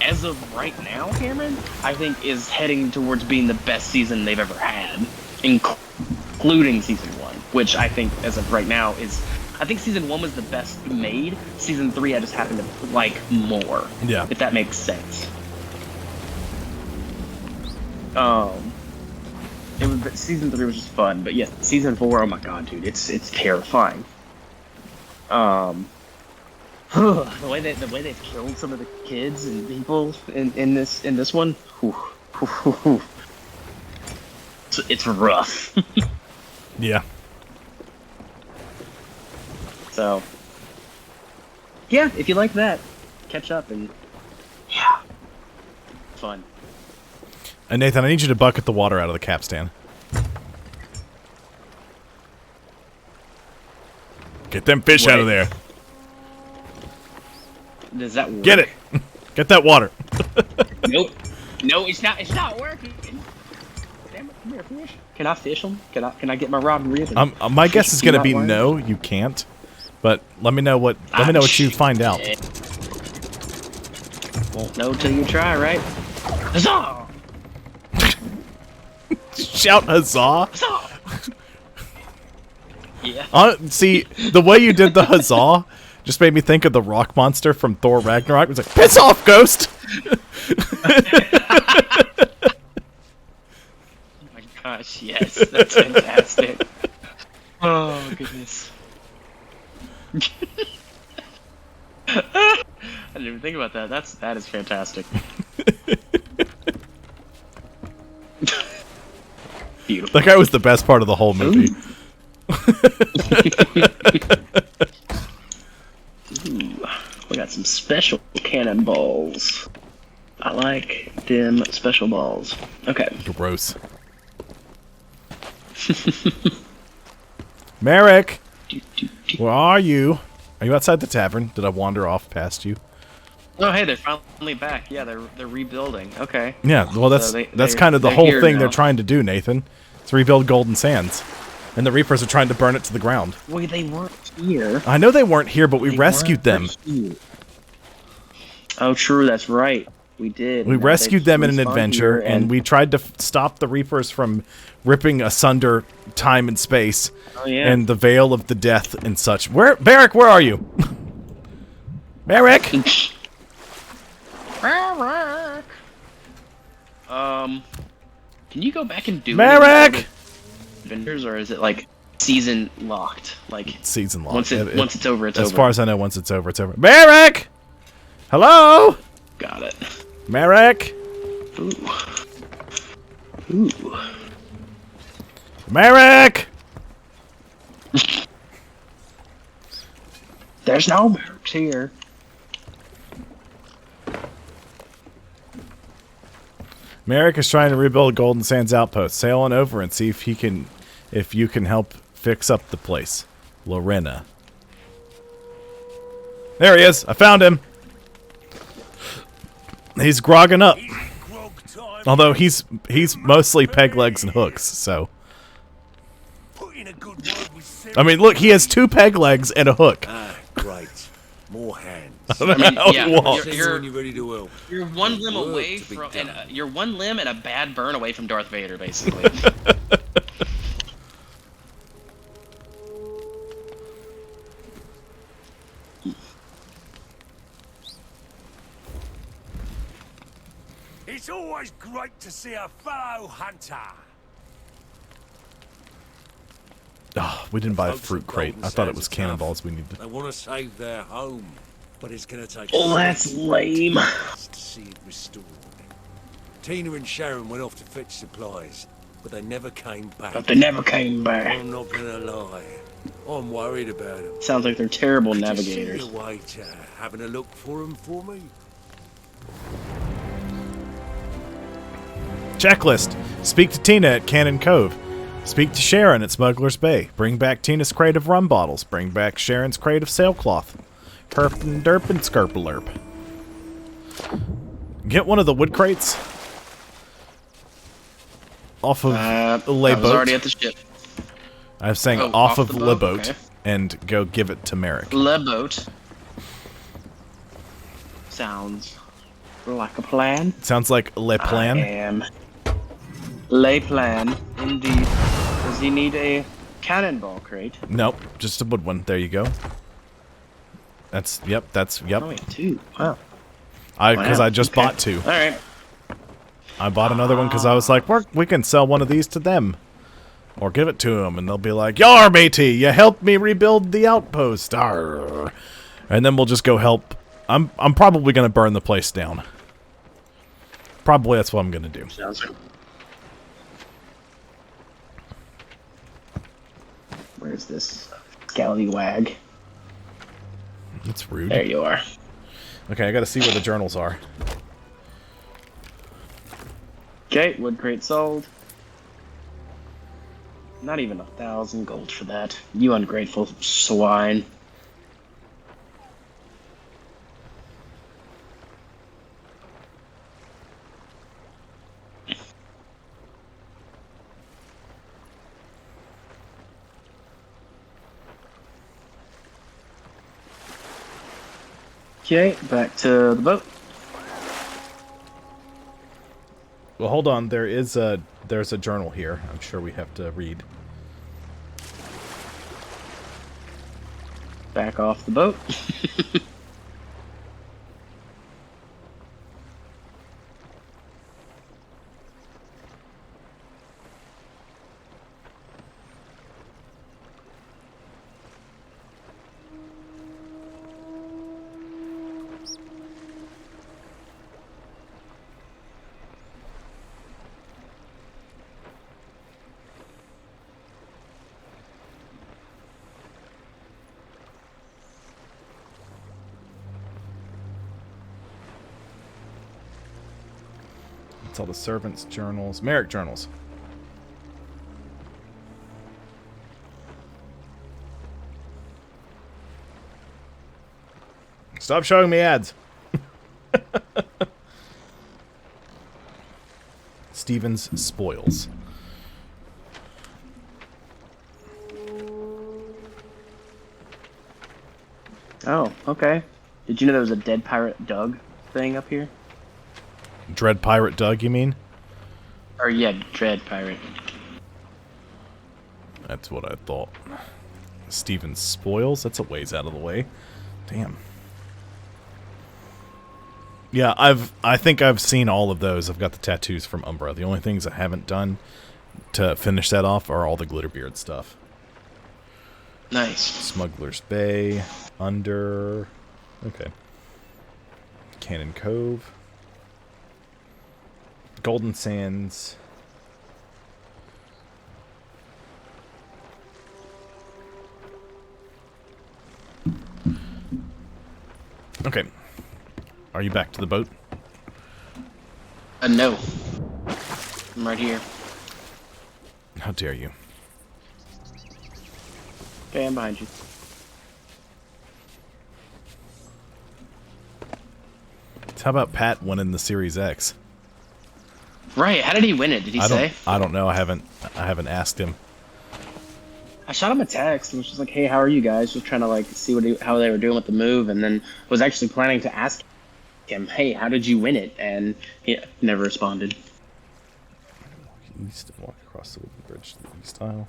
as of right now, Cameron, I think is heading towards being the best season they've ever had, including season 1, which I think as of right now is. I think season 1 was the best made. Season 3 I just happen to like more. Yeah. If that makes sense. Season 3 was just fun, but yeah, season 4, oh my god, dude, it's terrifying. The way they've killed some of the kids and people in this one, it's rough. Yeah. So, yeah, if you like that, catch up and yeah, fun. And Nathan, I need you to bucket the water out of the capstan. Get them fish out of there. Does that work? Get it. Get that water. Nope. No, it's not working. Damn it, come here, fish. Can I fish them? Can I get my rod and reel? My guess is going to be not no, you can't. But let me know what you find out. Well, no till you try, right? Huzzah! Shout huzzah! Huzzah! Yeah. See, the way you did the huzzah just made me think of the rock monster from Thor Ragnarok. It was like, piss off, ghost! Oh my gosh, yes, that's fantastic. Oh goodness. I didn't even think about that. That is fantastic. Beautiful. That guy was the best part of the whole movie. some special cannonballs. I like them special balls. Okay. Gross. Merrick! Where are you? Are you outside the tavern? Did I wander off past you? Oh, hey, they're finally back. Yeah, they're rebuilding. Okay. Yeah, well, that's So that's kind of the they're whole here thing now. they're trying to do, Nathan. It's rebuild Golden Sands. And the Reapers are trying to burn it to the ground. Wait, they weren't here. I know they weren't here, but we They rescued them. weren't here. Oh, true, that's right. We did. We Now rescued they them in an respawned adventure, here, and we tried to stop the Reapers from ripping asunder time and space, Oh, yeah. and the veil of the death and such. Barrick, where are you? Barrick! Can you go back and do Merrick! adventures, or is it like season locked? Like Season long. once it's over, it's as over. far as I know, once it's over, it's over. Merrick! Hello? Got it. Merrick? Ooh. Ooh. Merrick! There's no Merricks here. Merrick is trying to rebuild Golden Sands Outpost. Sail on over and see if you can help fix up the place. Lorena. There he is. I found him. He's grogging up. Although he's mostly peg legs and hooks, so. I mean, look, he has 2 peg legs and a hook. Ah, great. More hands. I don't know how he walks. You're ready to help. You're one limb Work away to be from, done. and you're one limb and a bad burn away from Darth Vader, basically. It's always great to see a fellow hunter. Oh, we didn't buy a Folks fruit of crate. Golden I thought it Sands was are tough. cannonballs we needed. They want to save their home, but it's going to take Oh, that's lame. to see it restored. Tina and Sharon went off to fetch supplies, but they never came back. But they never came back. I'm not going to lie. I'm worried about them. Sounds like they're terrible Could you navigators. see a way to having a look for them for me? Checklist. Speak to Tina at Cannon Cove. Speak to Sharon at Smuggler's Bay. Bring back Tina's crate of rum bottles. Bring back Sharon's crate of sailcloth. Herp and derp and skirpalurp. Get one of the wood crates off of Le I was Boat. already at the ship. I was saying Oh, off of the Le boat, Boat okay. and go give it to Merrick. Le boat. Sounds like a plan. Sounds like Le Plan. I am. Le plan, indeed. Does he need a cannonball crate? Nope, just a wood one. There you go. That's yep. Oh wait, 2. Wow. Because Wow, I just okay. bought 2. All right. I bought another one because I was like, we can sell one of these to them. Or give it to them, and they'll be like, "Yar, matey, you helped me rebuild the outpost." Arr. And then we'll just go help. I'm probably going to burn the place down. Probably that's what I'm going to do. Sounds like. Where's this scallywag? It's rude. There you are. Okay, I got to see where the journals are. Okay, wood crate sold. Not even 1,000 gold for that. You ungrateful swine. Okay, back to the boat. Well, hold on. There's a journal here. I'm sure we have to read. Back off the boat. It's all the servants' journals. Merrick journals. Stop showing me ads. Stevens spoils. Oh, okay. Did you know there was a dead pirate Doug thing up here? Dread Pirate Doug, you mean? Or yeah, Dread Pirate. That's what I thought. Stevens spoils? That's a ways out of the way. Damn. Yeah, I think I've seen all of those. I've got the tattoos from Umbra. The only things I haven't done to finish that off are all the Glitterbeard stuff. Nice. Smuggler's Bay, Under... Okay. Cannon Cove. Golden Sands. Okay. Are you back to the boat? No. I'm right here. How dare you? Okay, I'm behind you. How about Pat winning the Series X? Right, how did he win it? Did he say? I don't know. I haven't asked him. I shot him a text and was just like, "Hey, how are you guys?" Just trying to like see how they were doing with the move, and then was actually planning to ask him, "Hey, how did you win it?" And he never responded. East and walk across the wooden bridge to the east aisle.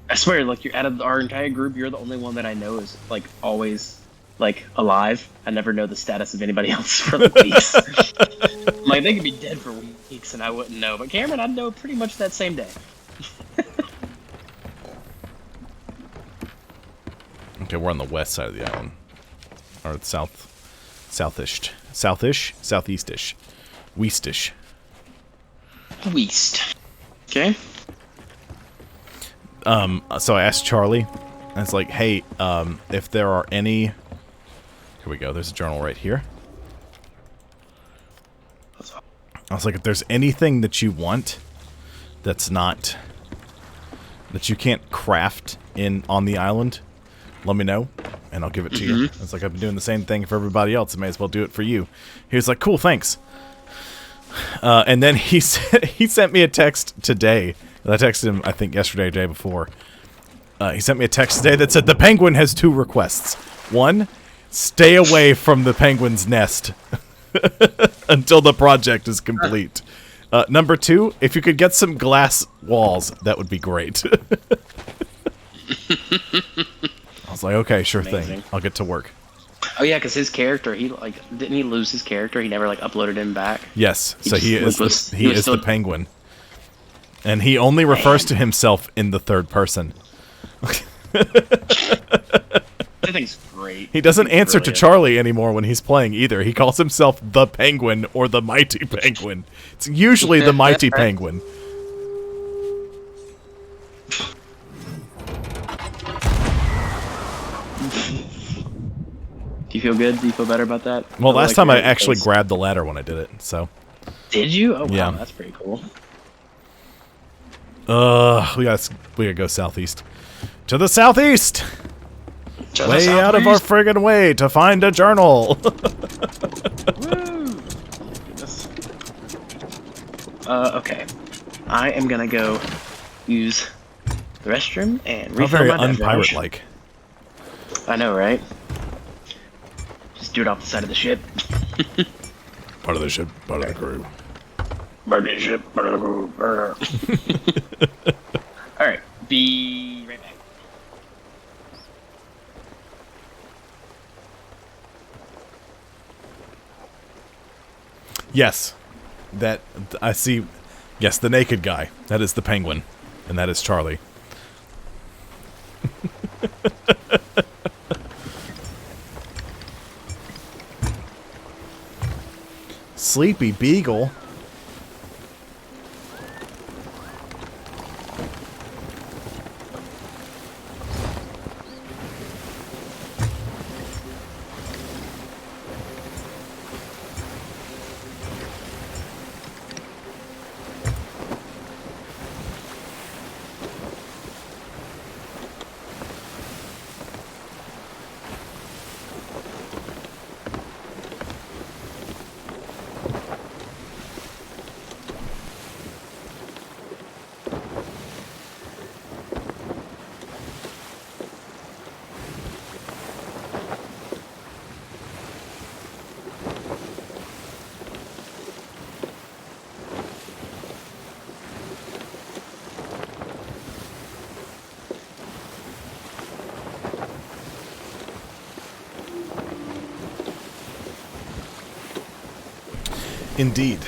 I swear, like you're out of our entire group, you're the only one that I know is like always like alive. I never know the status of anybody else for like, weeks. Like they could be dead for weeks and I wouldn't know. But Cameron, I'd know pretty much that same day. Okay, we're on the west side of the island, or the southish, southeastish, westish. West. Okay. So I asked Charlie, and it's like, hey, if there are any... Here we go, there's a journal right here. I was like, if there's anything that you want that's not... that you can't craft on the island, let me know, and I'll give it to you. It's like, I've been doing the same thing for everybody else, I may as well do it for you. He was like, cool, thanks. And then he sent me a text today. I texted him, I think, yesterday or the day before. He sent me a text today that said, the penguin has 2 requests. 1, stay away from the penguin's nest until the project is complete. Number 2, if you could get some glass walls, that would be great. I was like, okay, sure thing. I'll get to work. Oh yeah, because his character, didn't he lose his character? He never uploaded him back. Yes, so he is the penguin. And he only refers to himself in the third person. I think it's great. He doesn't answer to Charlie anymore when he's playing either. He calls himself the Penguin or the Mighty Penguin. It's usually the Mighty Penguin. Do you feel good? Do you feel better about that? Well, last time I actually grabbed the ladder when I did it, so... Did you? Oh, wow, yeah. That's pretty cool. We gotta go southeast. To the southeast! Way out of our friggin' way to find a journal! Woo! Okay. I am gonna go use the restroom and refill very my beverage. unpirate-like. I know, right? Just do it off the side of the ship. Part of the ship, part of the crew. Part of the ship, part of the crew. Alright, be right back. Yes. That, I see... Yes, the naked guy. That is the penguin. And that is Charlie. Sleepy Beagle. Indeed.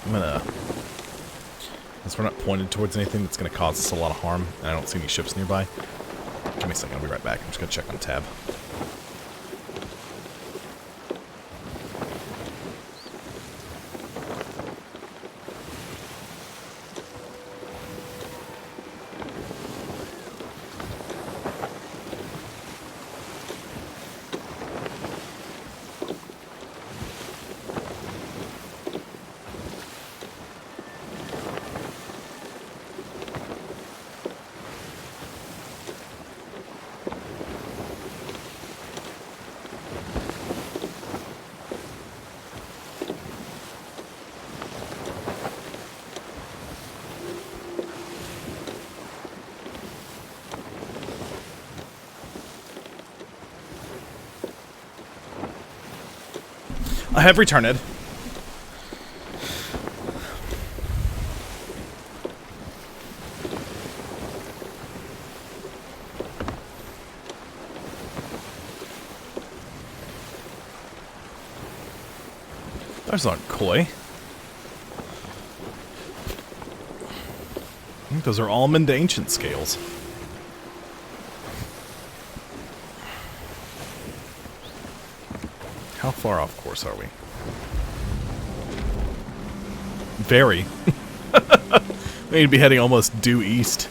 I'm gonna... Since we're not pointed towards anything that's gonna cause us a lot of harm, and I don't see any ships nearby. Give me a second, I'll be right back. I'm just gonna check on tab. I have returned. Those aren't koi. I think those are almond ancient scales. How far off course are we? Very. We need to be heading almost due east.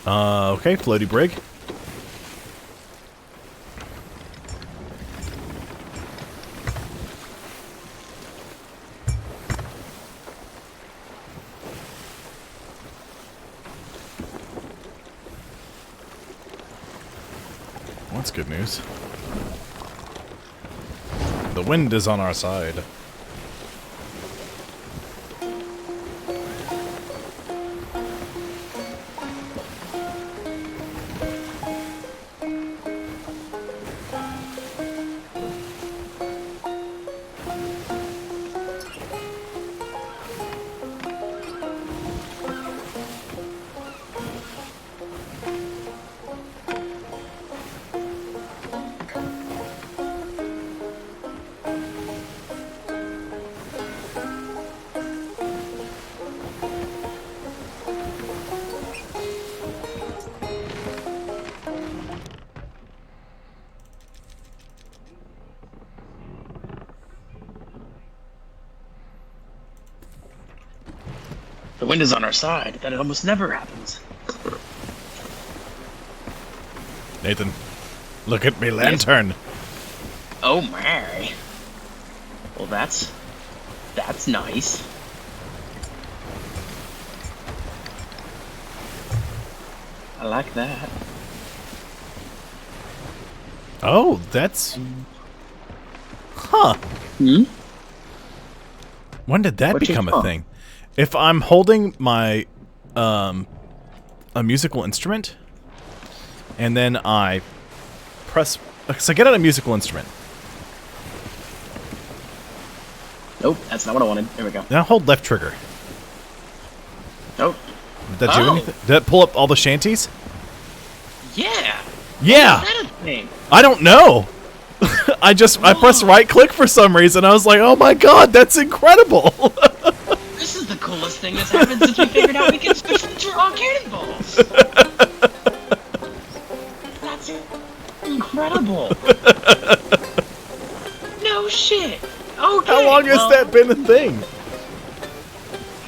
Okay, floaty brig. That's good news. The wind is on our side. The wind is on our side. That almost never happens. Nathan, look at me lantern. Oh my. Well, that's nice. I like that. Oh, that's... Huh. Hmm? When did that What you become a thought? thing? If I'm holding my, a musical instrument, and then I press... So I get out a musical instrument. Nope, that's not what I wanted. There we go. Now hold left trigger. Nope. Did that do Oh. anything? Did that pull up all the shanties? Yeah. Yeah! Is that a thing? I don't know! I pressed right click for some reason. I was like, oh my god, that's incredible! This is the coolest thing that's happened since we figured out we can switch from draw cannonballs. That's incredible. No shit. Okay. How long has that been a thing?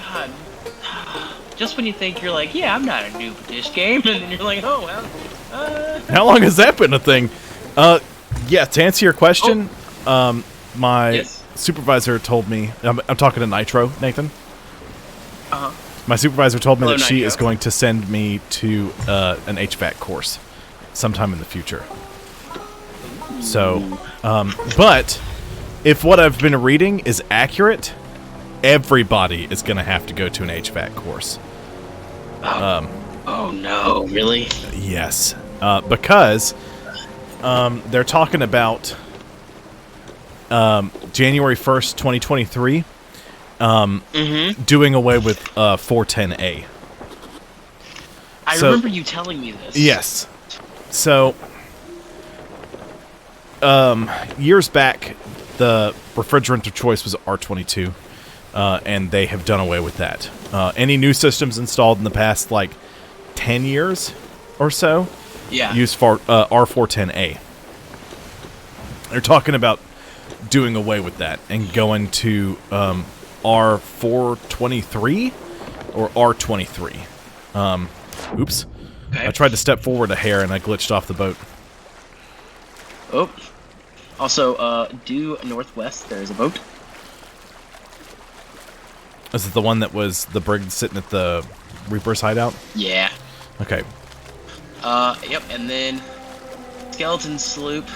God. Just when you think you're like, yeah, I'm not a noob at this game, and then you're like, oh well. How long has that been a thing? Yeah, to answer your question, my Yes. supervisor told me, I'm talking to Nitro, Nathan. Uh-huh. My supervisor told me Hello, that she Nitro. is going to send me to an HVAC course sometime in the future. So, but if what I've been reading is accurate, everybody is going to have to go to an HVAC course. Oh no, really? Yes, because they're talking about January 1st, 2023 doing away with 410A. I remember you telling me this. Yes. So, years back, the refrigerant of choice was R22, and they have done away with that. Any new systems installed in the past, like, 10 years or so, use R410A. They're talking about doing away with that and going to R423 or R23. Oops. Okay. I tried to step forward a hair and I glitched off the boat. Oh. Also, due northwest, there's a boat. Is it the one that was the brig sitting at the Reaper's hideout? Yeah. Okay. Yep, and then skeleton sloop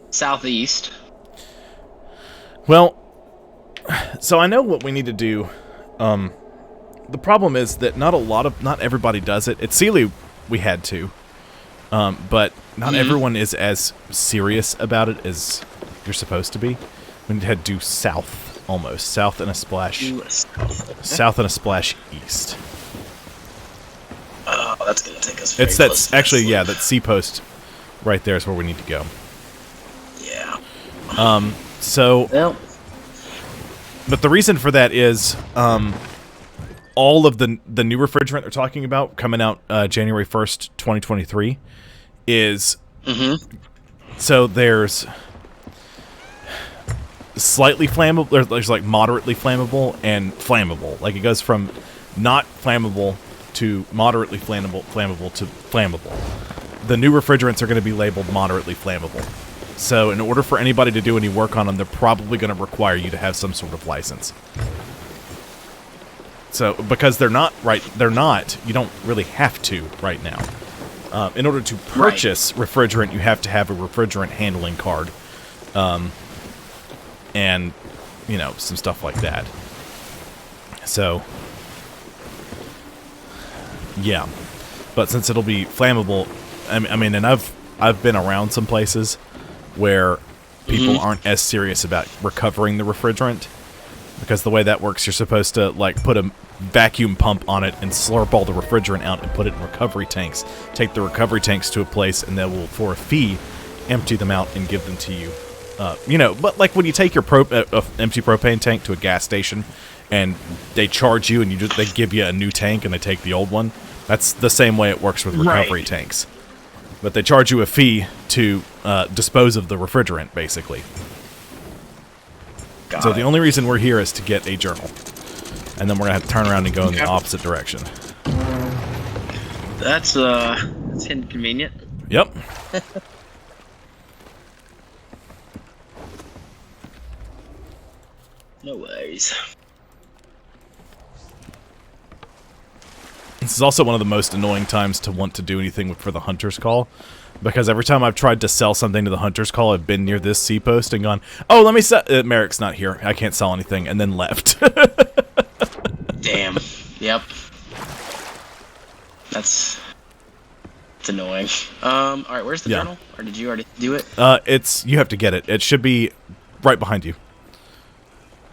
southeast. Well, so I know what we need to do. The problem is that not everybody does it. At Sealy, we had to, but not everyone is as serious about it as you're supposed to be. We had to do south, almost south and a splash, south and a splash east. Oh, that's gonna take us. That's actually that sea post right there is where we need to go. Yeah. So, Well. but the reason for that is, all of the new refrigerant they're talking about coming out January 1st, 2023 is so there's slightly flammable, there's like moderately flammable and flammable. Like it goes from not flammable to moderately flammable to flammable. The new refrigerants are going to be labeled moderately flammable. So in order for anybody to do any work on them, they're probably going to require you to have some sort of license. So, because they're not, you don't really have to right now. In order to purchase refrigerant, you have to have a refrigerant handling card. And, some stuff like that. So, yeah. But since it'll be flammable, I mean, and I've been around some places where people aren't as serious about recovering the refrigerant. Because the way that works, you're supposed to, like, put a vacuum pump on it and slurp all the refrigerant out and put it in recovery tanks. Take the recovery tanks to a place, and they will, for a fee, empty them out and give them to you. But like when you take your empty propane tank to a gas station, and they charge you, and they give you a new tank, and they take the old one. That's the same way it works with recovery tanks. But they charge you a fee to dispose of the refrigerant, basically. So the only reason we're here is to get a journal. And then we're going to have to turn around and go in the opposite direction. That's inconvenient. Yep. No worries. This is also one of the most annoying times to want to do anything for the Hunter's Call. Because every time I've tried to sell something to the Hunter's Call, I've been near this sea post and gone, oh, let me sell... Merrick's not here. I can't sell anything. And then left. Damn. Yep. That's annoying. Alright, where's the journal? Or did you already do it? You have to get it. It should be right behind you.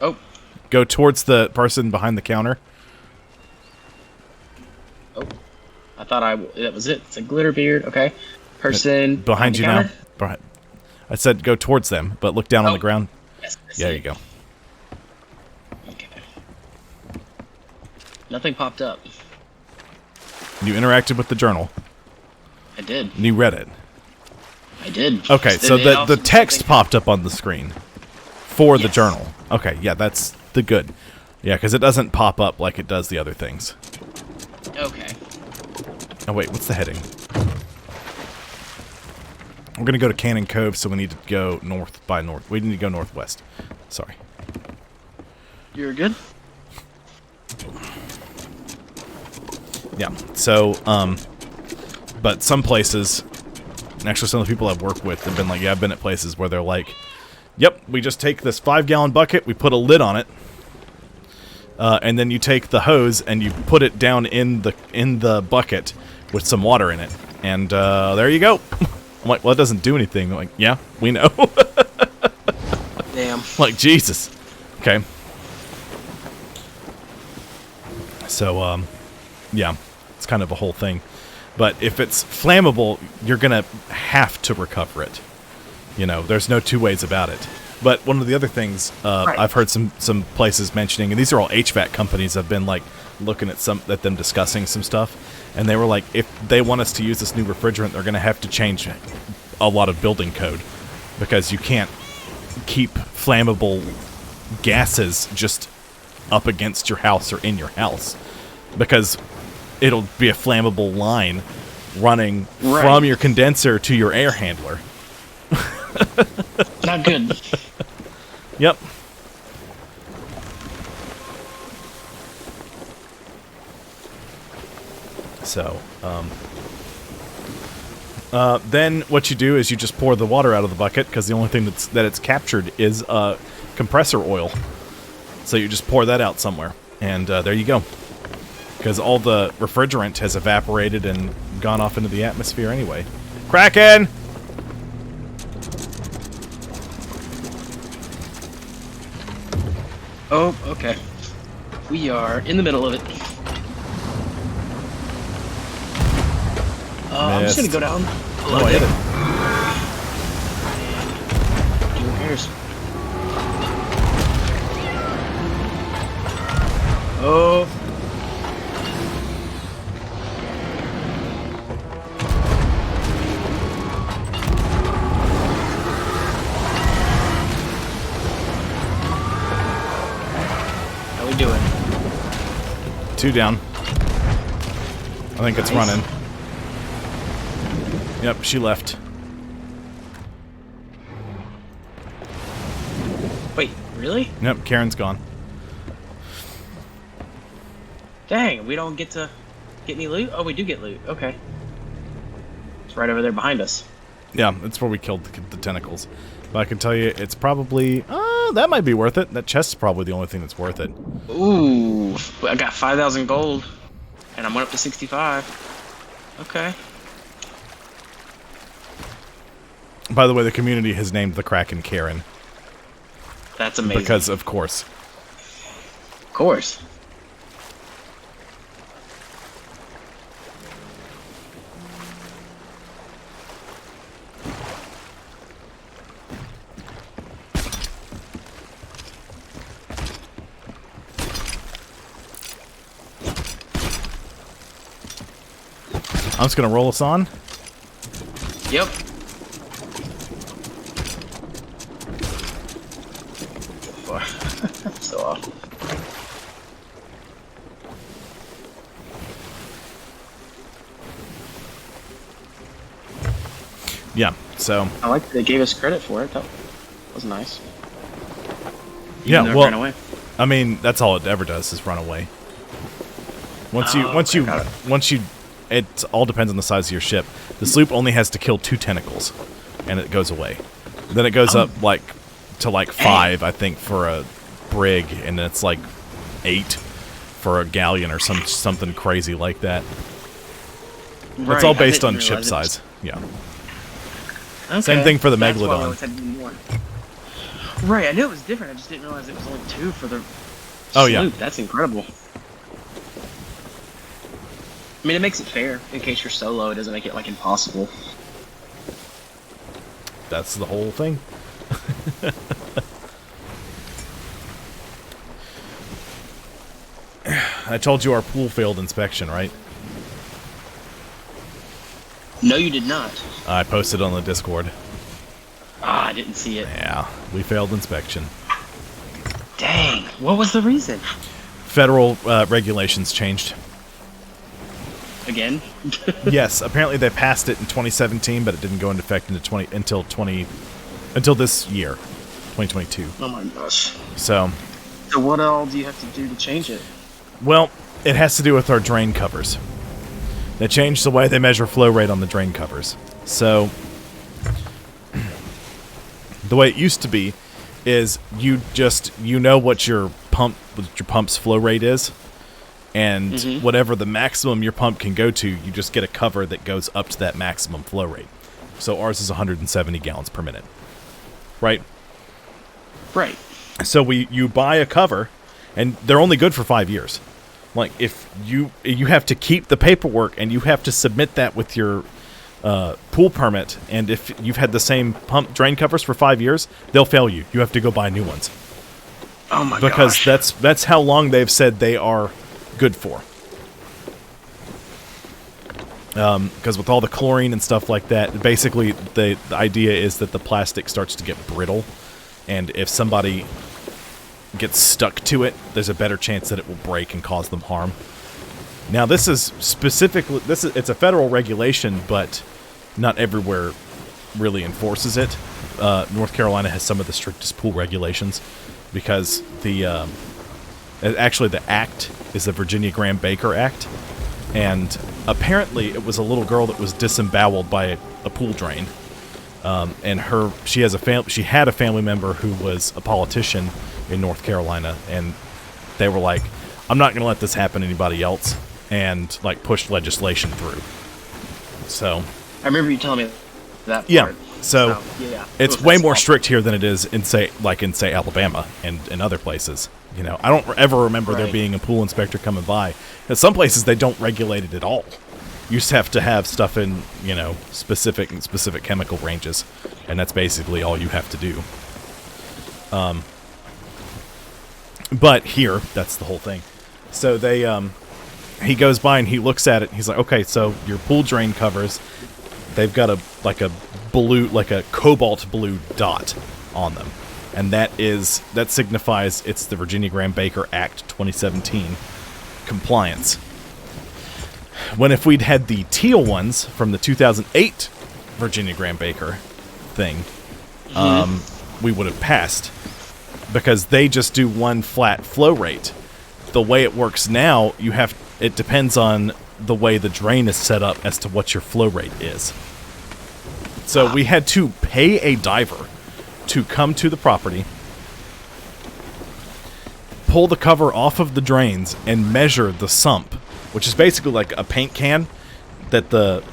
Oh. Go towards the person behind the counter. Oh. I thought that was it. It's a glitter beard. Okay. Person behind you now. I said go towards them, but look down on the ground. Yes, yeah, there you go. Okay. Nothing popped up. You interacted with the journal. I did. And you read it. I did. Okay, so the text popped up on the screen for the journal. Okay, yeah, that's the good. Yeah, because it doesn't pop up like it does the other things. Okay. Oh, wait, what's the heading? We're going to go to Cannon Cove, so we need to go north by north. We need to go northwest. Sorry. You're good? Yeah, so, but some places, and actually some of the people I've worked with have been like, yeah, I've been at places where they're like, yep, we just take this 5-gallon bucket, we put a lid on it, and then you take the hose and you put it down in the bucket with some water in it, and there you go. I'm like, well, it doesn't do anything. They're like, yeah, we know. Damn. Like, Jesus. Okay. So, yeah, it's kind of a whole thing. But if it's flammable, you're going to have to recover it. You know, there's no two ways about it. But one of the other things Right. I've heard some places mentioning, and these are all HVAC companies, I've been like looking at them discussing some stuff, and they were like, if they want us to use this new refrigerant, they're going to have to change a lot of building code, because you can't keep flammable gases just up against your house or in your house, because it'll be a flammable line running from your condenser to your air handler. Not good. Yep. So, then what you do is you just pour the water out of the bucket, because the only thing that it's captured is compressor oil. So you just pour that out somewhere, and there you go. Because all the refrigerant has evaporated and gone off into the atmosphere anyway. Kraken! Oh, okay. We are in the middle of it. I'm just gonna go down. Oh, I hit it. Do repairs. Oh. How we doing? 2 down. I think it's Nice. running. Yep, she left. Wait, really? Yep, Karen's gone. Dang, we don't get to get any loot? Oh, we do get loot. Okay. It's right over there behind us. Yeah, that's where we killed the tentacles. But I can tell you, it's probably... that might be worth it. That chest's probably the only thing that's worth it. Ooh, I got 5,000 gold, and I went up to 65. Okay. By the way, the community has named the Kraken Karen. That's amazing. Because, of course. Of course. I'm just going to roll us on. Yep. So off. Yeah, so... I like that they gave us credit for it. That was nice. Yeah, Even though it well, ran away. I mean, that's all it ever does is run away. Once you, it all depends on the size of your ship. The sloop only has to kill 2 tentacles, and it goes away. Then it goes up to 5, I think, for a brig, and then it's 8 for a galleon or something crazy like that. Right, It's all I based didn't on ship realize it was- size. Yeah. Okay. Same thing for the That's why we Megalodon. always had more. Right, I knew it was different. I just didn't realize it was only 2 for the Oh, yeah. sloop. That's incredible. I mean, it makes it fair. In case you're solo, it doesn't make it impossible. That's the whole thing. I told you our pool failed inspection, right? No, you did not. I posted on the Discord. Ah, I didn't see it. Yeah, we failed inspection. Dang, what was the reason? Federal regulations changed. Again? Yes, apparently they passed it in 2017, but it didn't go into effect until this year, 2022. Oh my gosh. So what all do you have to do to change it? well, it has to do with our drain covers. They changed the way they measure flow rate on the drain covers. So the way it used to be is you know what your pump's flow rate is, and whatever the maximum your pump can go to, you just get a cover that goes up to that maximum flow rate. So ours is 170 gallons per minute, right? Right. So you buy a cover, and they're only good for 5 years. Like, if you have to keep the paperwork and you have to submit that with your pool permit, and if you've had the same pump drain covers for 5 years, they'll fail you. You have to go buy new ones. Oh my Because gosh. that's how long they've said they are good for. Because with all the chlorine and stuff like that, basically the idea is that the plastic starts to get brittle, and if somebody gets stuck to it, there's a better chance that it will break and cause them harm. Now, this is specifically it's a federal regulation, but not everywhere really enforces it. North Carolina has some of the strictest pool regulations because the act is the Virginia Graham-Baker Act, and apparently it was a little girl that was disemboweled by a pool drain, and she had a family member who was a politician in North Carolina, and they were like, I'm not going to let this happen to anybody else, and like pushed legislation through. So I remember you telling me that part. yeah, so yeah, it's way more strict here than it is in say Alabama and in other places. You know, I don't ever remember there being a pool inspector coming by. In some places they don't regulate it at all. You just have to have stuff in, you know, specific chemical ranges, and that's basically all you have to do. But here, that's the whole thing. So he goes by and he looks at it. And he's like, okay, so your pool drain covers, they've got a cobalt blue dot on them, and that signifies it's the Virginia Graham-Baker Act 2017 compliance. When if we'd had the teal ones from the 2008 Virginia Graham-Baker thing, we would have passed, because they just do one flat flow rate. The way it works now, it depends on the way the drain is set up as to what your flow rate is. So we had to pay a diver to come to the property, pull the cover off of the drains, and measure the sump, which is basically like a paint can that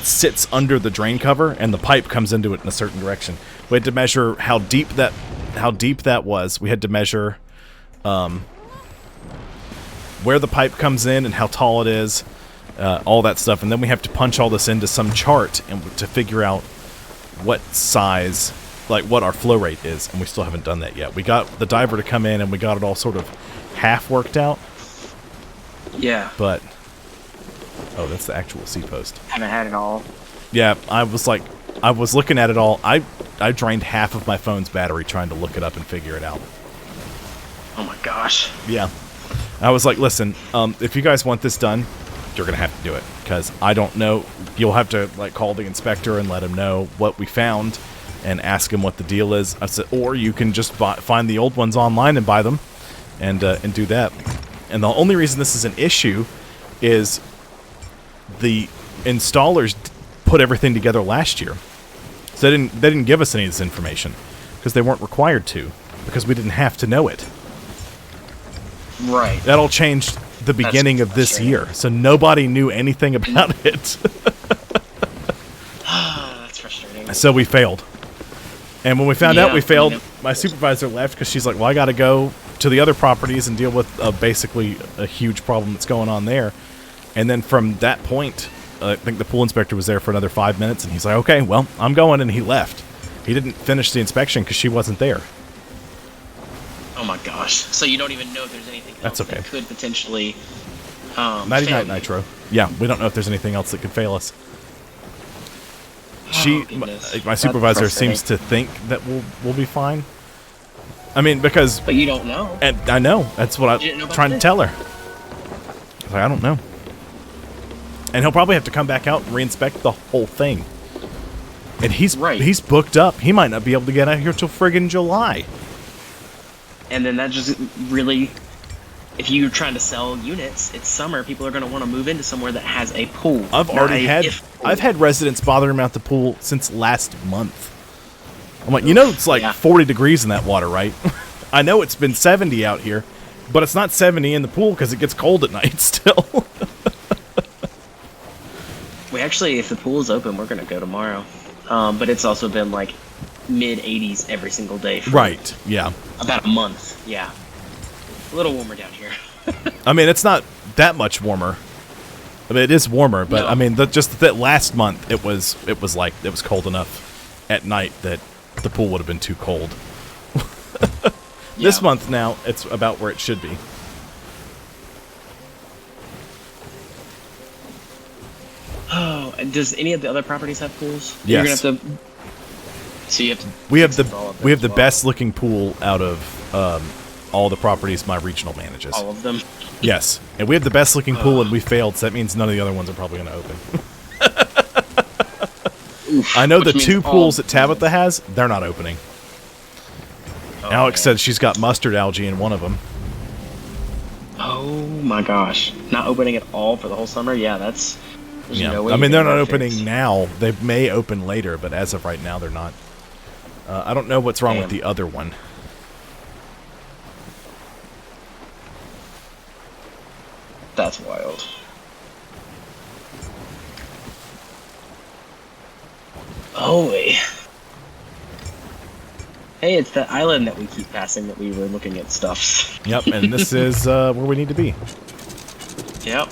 sits under the drain cover, and the pipe comes into it in a certain direction. We had to measure how deep that was. We had to measure where the pipe comes in and how tall it is, all that stuff, and then we have to punch all this into some chart and to figure out what size, like what our flow rate is, and we still haven't done that yet. We got the diver to come in and we got it all sort of half worked out. Yeah. But that's the actual C post. Haven't had it all. Yeah, I was looking at it all. I drained half of my phone's battery trying to look it up and figure it out. Oh my gosh. Yeah. I was like, listen, if you guys want this done, you're going to have to do it, because I don't know. You'll have to like call the inspector and let him know what we found and ask him what the deal is. I said, or you can just find the old ones online and buy them and do that. And the only reason this is an issue is the installers put everything together last year. So they didn't give us any of this information because they weren't required to, because we didn't have to know it. Right. That all changed the beginning of this year, so nobody knew anything about it. That's frustrating. So we failed. And when we found out we failed, my supervisor left because she's like, well, I got to go to the other properties and deal with basically a huge problem that's going on there. And then from that point, I think the pool inspector was there for another 5 minutes, and he's like, okay, well, I'm going, and he left. He didn't finish the inspection because she wasn't there. Oh my gosh. So you don't even know if there's anything else that could potentially Nighty night, Nitro. Yeah, we don't know if there's anything else that could fail us. My supervisor seems to think that we'll be fine. I mean, because... But you don't know. And I know. That's what I'm trying to tell her. I was like, I don't know. And he'll probably have to come back out and reinspect the whole thing. And he's booked up. He might not be able to get out here till friggin' July. And then that just really... If you're trying to sell units, it's summer. People are going to want to move into somewhere that has a pool. I've had residents bothering me at the pool since last month. I'm like, it's like 40 degrees in that water, right? I know it's been 70 out here, but it's not 70 in the pool because it gets cold at night still. We actually, if the pool is open, we're going to go tomorrow. But it's also been like mid-80s every single day. For right, yeah. About a month, yeah. A little warmer down here. I mean, it's not that much warmer. I mean, it is warmer, but No. I mean, just that last month, it was cold enough at night that the pool would have been too cold. This Yeah. month now, it's about where it should be. Oh, and does any of the other properties have pools? Yes. You're gonna have to. So you have to. We have fix all of them we have as the well. best looking pool out of all the proproperties my regional manages. All of them. Yes, and we have the best looking pool, and we failed, so that means none of the other ones are probably going to open. I know the Which means two all- pools that Tabitha has, they're not opening. Oh, Alex man. said she's got mustard algae in one of them. Oh my gosh! Not opening at all for the whole summer. Yeah, that's. There's Yeah, no way I you're mean they're getting not that opening fixed. now. They may open later, but as of right now, they're not. I don't know what's wrong with Damn. the other one. That's wild. Oh wait. Hey, it's that island that we keep passing that we were looking at stuff. Yep, and this is where we need to be. Yep.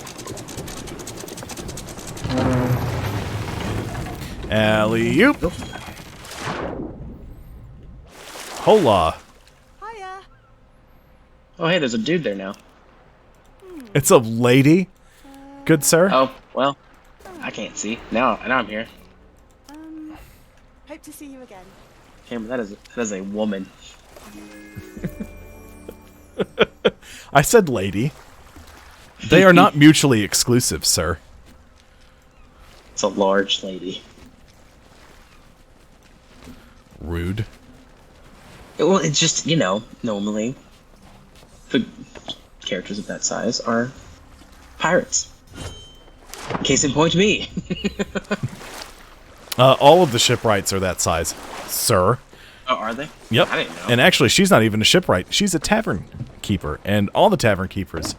Alley-oop. Hola. Hiya. Oh hey, there's a dude there now. It's a lady. Good sir. Oh well, I can't see now. Now I'm here. Hope to see you again. Cameron, that is a woman. I said lady. They are not mutually exclusive, sir. It's a large lady. Rude. Well, it's just normally the characters of that size are pirates. Case in point, me. All of the shipwrights are that size, sir. Oh, are they? Yep. I didn't know. And actually, she's not even a shipwright. She's a tavern keeper, and all the tavern keepers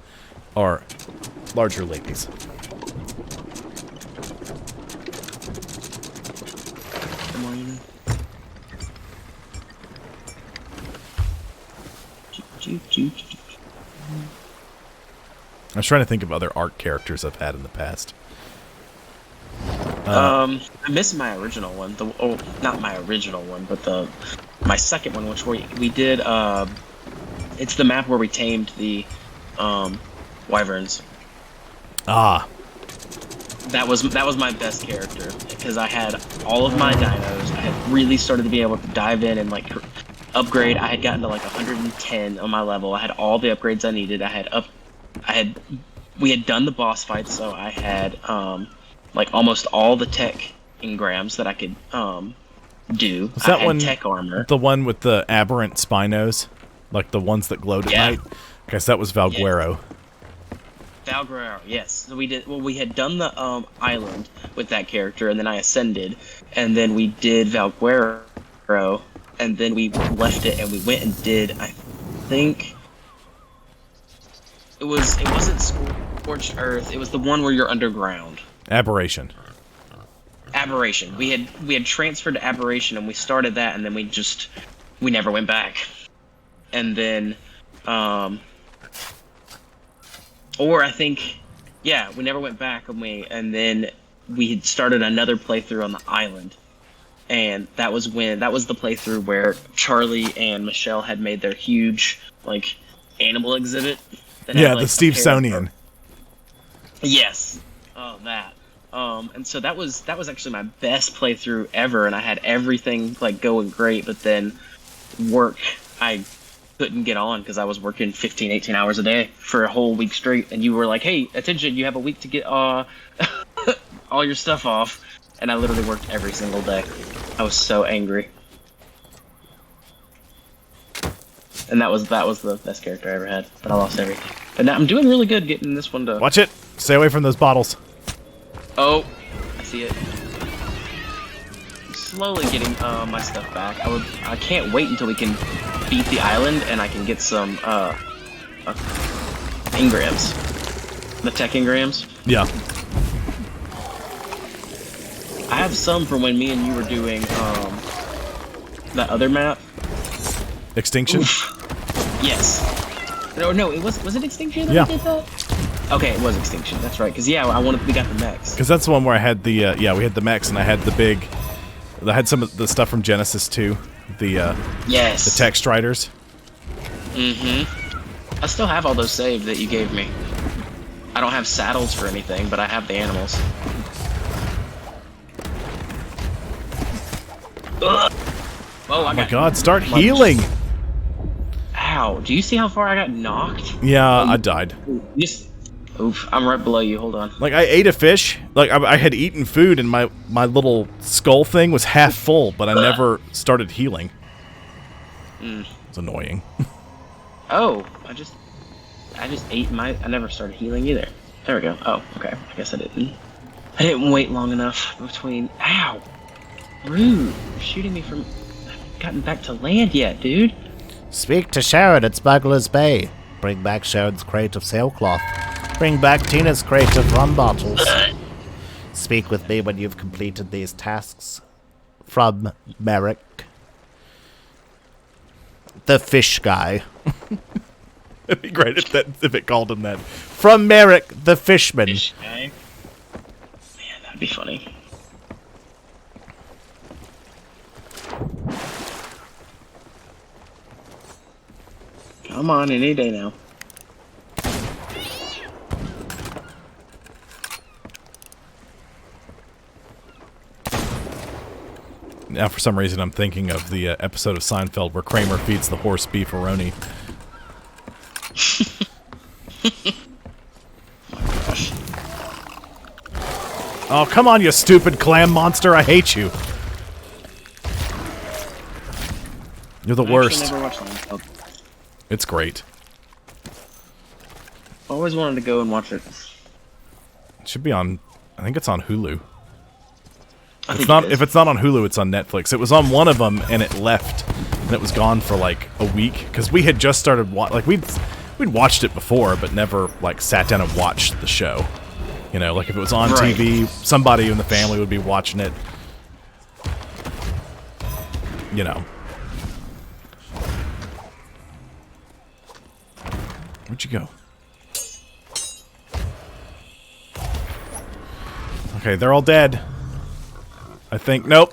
are larger ladies. Good morning. I was trying to think of other art characters I've had in the past. I missed my original one. Not my original one, but my second one, which we did. It's the map where we tamed the wyverns. Ah, That was my best character because I had all of my dinos. I had really started to be able to dive in and like upgrade. I had gotten to like 110 on my level. I had all the upgrades I needed. We had done the boss fight, so I had like almost all the tech engrams that I could do. was that I had one tech armor? the one with the aberrant Spinos, like the ones that glowed at Yeah. night? I guess that was Valguero. Valguero, yes. So we had done the island with that character, and then I ascended, and then we did Valguero, and then we left it, and we went and did, I think, it wasn't Scorched Earth, it was the one where you're underground. Aberration. Aberration. We had transferred to Aberration, and we started that, and then we never went back. And then, or I think, yeah, we never went back, and then we had started another playthrough on the island, and that was the playthrough where Charlie and Michelle had made their huge like animal exhibit. That had, Yeah, like, the a Stevesonian. Yes. Oh, that. And so that was actually my best playthrough ever, and I had everything like going great, but then work, I couldn't get on because I was working 15, 18 hours a day for a whole week straight, and you were like, hey, attention, you have a week to get all your stuff off, and I literally worked every single day. I was so angry. And that was the best character I ever had, but I lost everything. But now I'm doing really good getting this one to... Watch it. Stay away from those bottles. Oh, I see it. I'm slowly getting my stuff back. I can't wait until we can beat the island and I can get some engrams. The tech engrams. Yeah. I have some from when me and you were doing that other map. Extinction. Yes. No, it was it Extinction that Yeah. did that? Okay, it was Extinction. That's right. Cause we got the mechs. Because that's the one where I had the we had the mechs and I had I had some of the stuff from Genesis too. Yes. The text riders. I still have all those saved that you gave me. I don't have saddles for anything, but I have the animals. Ugh. Whoa, Oh my god, start healing! Ow, do you see how far I got knocked? Yeah, I died. Oof, I'm right below you, hold on. Like, I ate a fish, like, I had eaten food and my little skull thing was half full, but I never started healing. It's annoying. Oh, I just ate I never started healing either. There we go. Oh, okay, I guess I didn't wait long enough between, ow! Rude, you're shooting me from, I haven't gotten back to land yet, dude. Speak to Sharon at Smuggler's Bay. Bring back Sharon's crate of sailcloth. Bring back Tina's crate of rum bottles. Speak with me when you've completed these tasks. From Merrick. The fish guy. It'd be great if it called him that. From Merrick, the fishman. Fish guy. Man, that'd be funny. Come on, any day now. Now, for some reason, I'm thinking of the episode of Seinfeld where Kramer feeds the horse beefaroni. Oh, come on, you stupid clam monster! I hate you. You're the worst. Never watched Seinfeld. It's great. Always wanted to go and watch it. It should be on. I think it's on Hulu. I It's not. If it's not on Hulu, it's on Netflix. It was on one of them, and it left, and it was gone for like a week because we had just started. Like we'd watched it before, but never like sat down and watched the show. You know, like if it was on Right. TV, somebody in the family would be watching it. You know. Where'd you go? Okay, they're all dead. I think. Nope.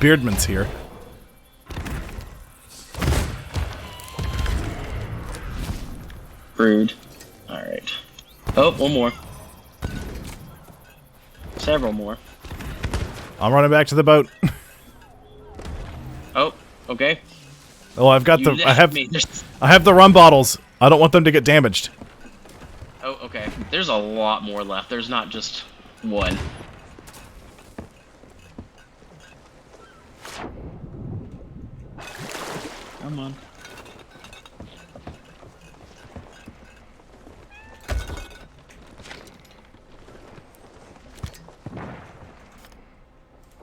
Beardman's here. Rude. Alright. Oh, one more. Several more. I'm running back to the boat. Oh, okay. Oh, I've got You the. I have. left me. I have the rum bottles. I don't want them to get damaged. Oh, okay. There's a lot more left. There's not just one. Come on.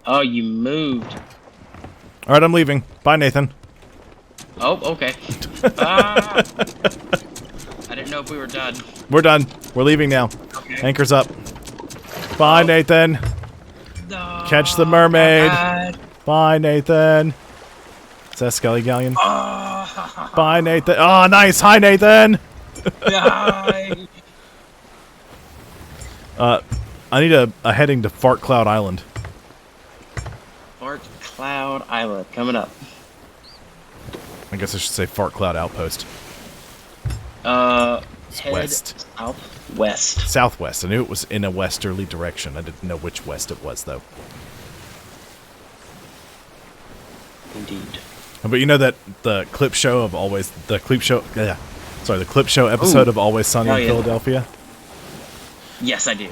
Oh, you moved. All right, I'm leaving. Bye, Nathan. Oh, okay. Ah! I didn't know if we were done. We're done. We're leaving now. Okay. Anchor's up. Bye, Nathan. No, Catch the mermaid. God. Bye, Nathan. Is that Skelly Galleon? Oh, Bye, Nathan. Oh, nice. Hi, Nathan. die. I need a heading to Fart Cloud Island. Fart Cloud Island coming up. I guess I should say Fart Cloud Outpost. Head west. southwest. Southwest. I knew it was in a westerly direction. I didn't know which west it was, though. Indeed. But you know that the clip show of Always... The clip show... Yeah. Sorry, the clip show episode of Always Sunny in Philadelphia? Yes, I do.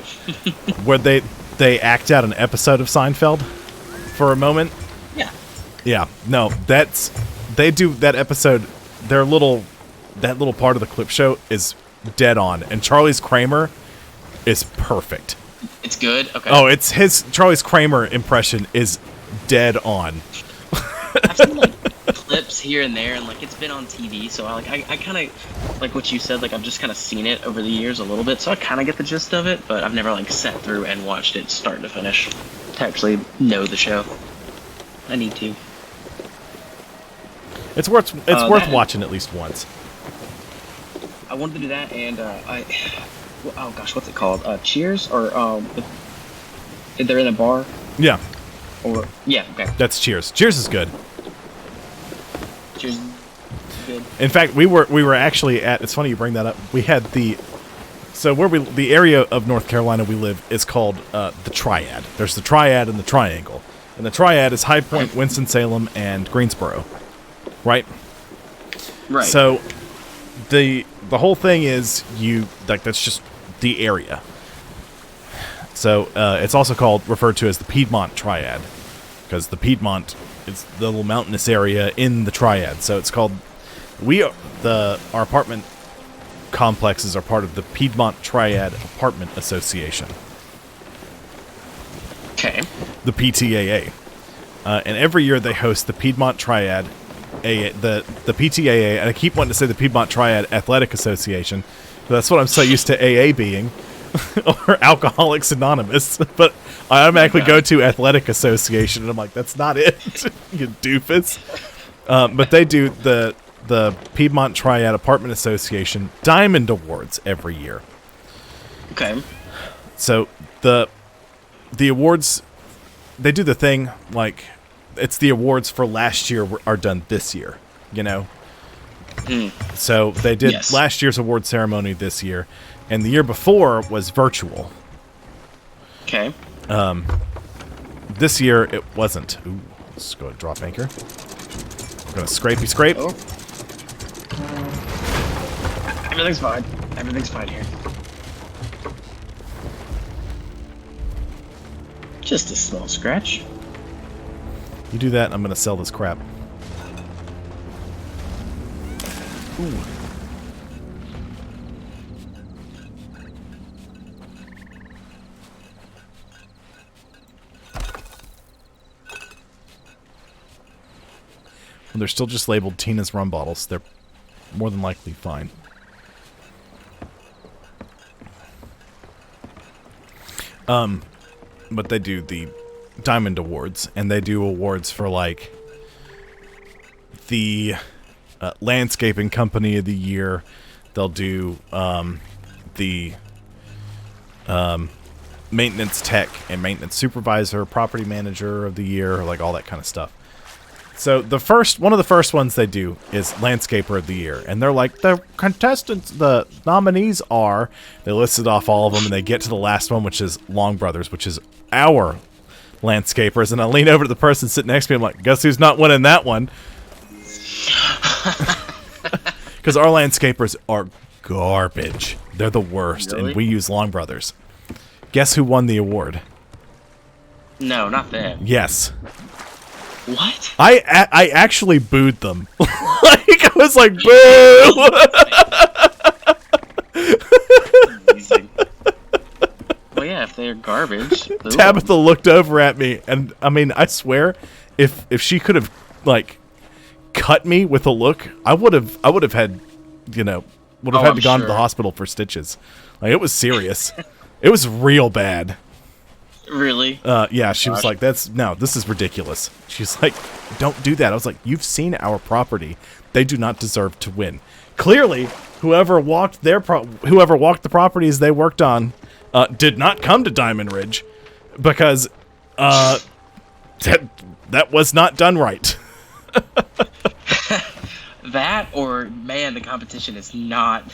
Where they act out an episode of Seinfeld for a moment. Yeah. Yeah. No, that's... They do that episode... That little part of the clip show is dead on. And Charlie's Kramer is perfect. It's good? Okay. Oh, it's Charlie's Kramer impression is dead on. I've seen like clips here and there, and like it's been on TV, so I kind of like what you said. Like I've just kind of seen it over the years a little bit, so I kind of get the gist of it. But I've never like sat through and watched it start to finish to actually know the show. I need to. It's worth watching at least once. I wanted to do that, and oh gosh, what's it called? Cheers, or they're in a bar. Yeah. Or yeah, okay. That's Cheers. Cheers is good. Cheers. Good. In fact, we were actually at. It's funny you bring that up. We had the area of North Carolina we live is called the Triad. There's the Triad and the Triangle, and the Triad is High Point, Winston-Salem, and Greensboro, right? Right. So the whole thing is that's just the area. So it's also referred to as the Piedmont Triad, because the Piedmont is the little mountainous area in the Triad. So it's called. Our apartment complexes are part of the Piedmont Triad Apartment Association. Okay. The PTAA. And every year they host the Piedmont Triad, the PTAA, and I keep wanting to say the Piedmont Triad Athletic Association. But that's what I'm so used to AA being, or Alcoholics Anonymous. But I automatically go to Athletic Association, and I'm like, that's not it, you doofus. But they do the Piedmont Triad Apartment Association Diamond Awards every year. Okay. So the awards, they do the thing like it's the awards for last year are done this year, you know? So they did last year's award ceremony this year, and the year before was virtual. Okay. This year it wasn't. Ooh, let's go to drop anchor. We're gonna scrapey scrape. Oh. Everything's fine. Everything's fine here. Just a small scratch. You do that, I'm gonna sell this crap. Ooh. When they're still just labeled Tina's rum bottles, they're more than likely fine. But they do the Diamond Awards, and they do awards for, like, the Landscaping Company of the Year. They'll do the Maintenance Tech and Maintenance Supervisor, Property Manager of the Year, like all that kind of stuff. So one of the first ones they do is Landscaper of the Year, and they're like, the contestants, the nominees are, they listed off all of them, and they get to the last one, which is Long Brothers, which is our landscapers, and I lean over to the person sitting next to me, I'm like, guess who's not winning that one? Because our landscapers are garbage. They're the worst, Really? and we use Long Brothers. Guess who won the award? No, not them. Yes. What? I actually booed them. Like, I was like, boo! Amazing. Well, yeah, if they're garbage. Tabitha looked over at me, and I mean, I swear, if she could have, like, cut me with a look, I would have had, you know, had to gone to the hospital for stitches. Like, it was serious. It was real bad. Really? Yeah, she was like, this is ridiculous. She's like, don't do that. I was like, you've seen our property. They do not deserve to win. Clearly, whoever walked the properties they worked on did not come to Diamond Ridge, because that was not done right. That, or man, the competition is not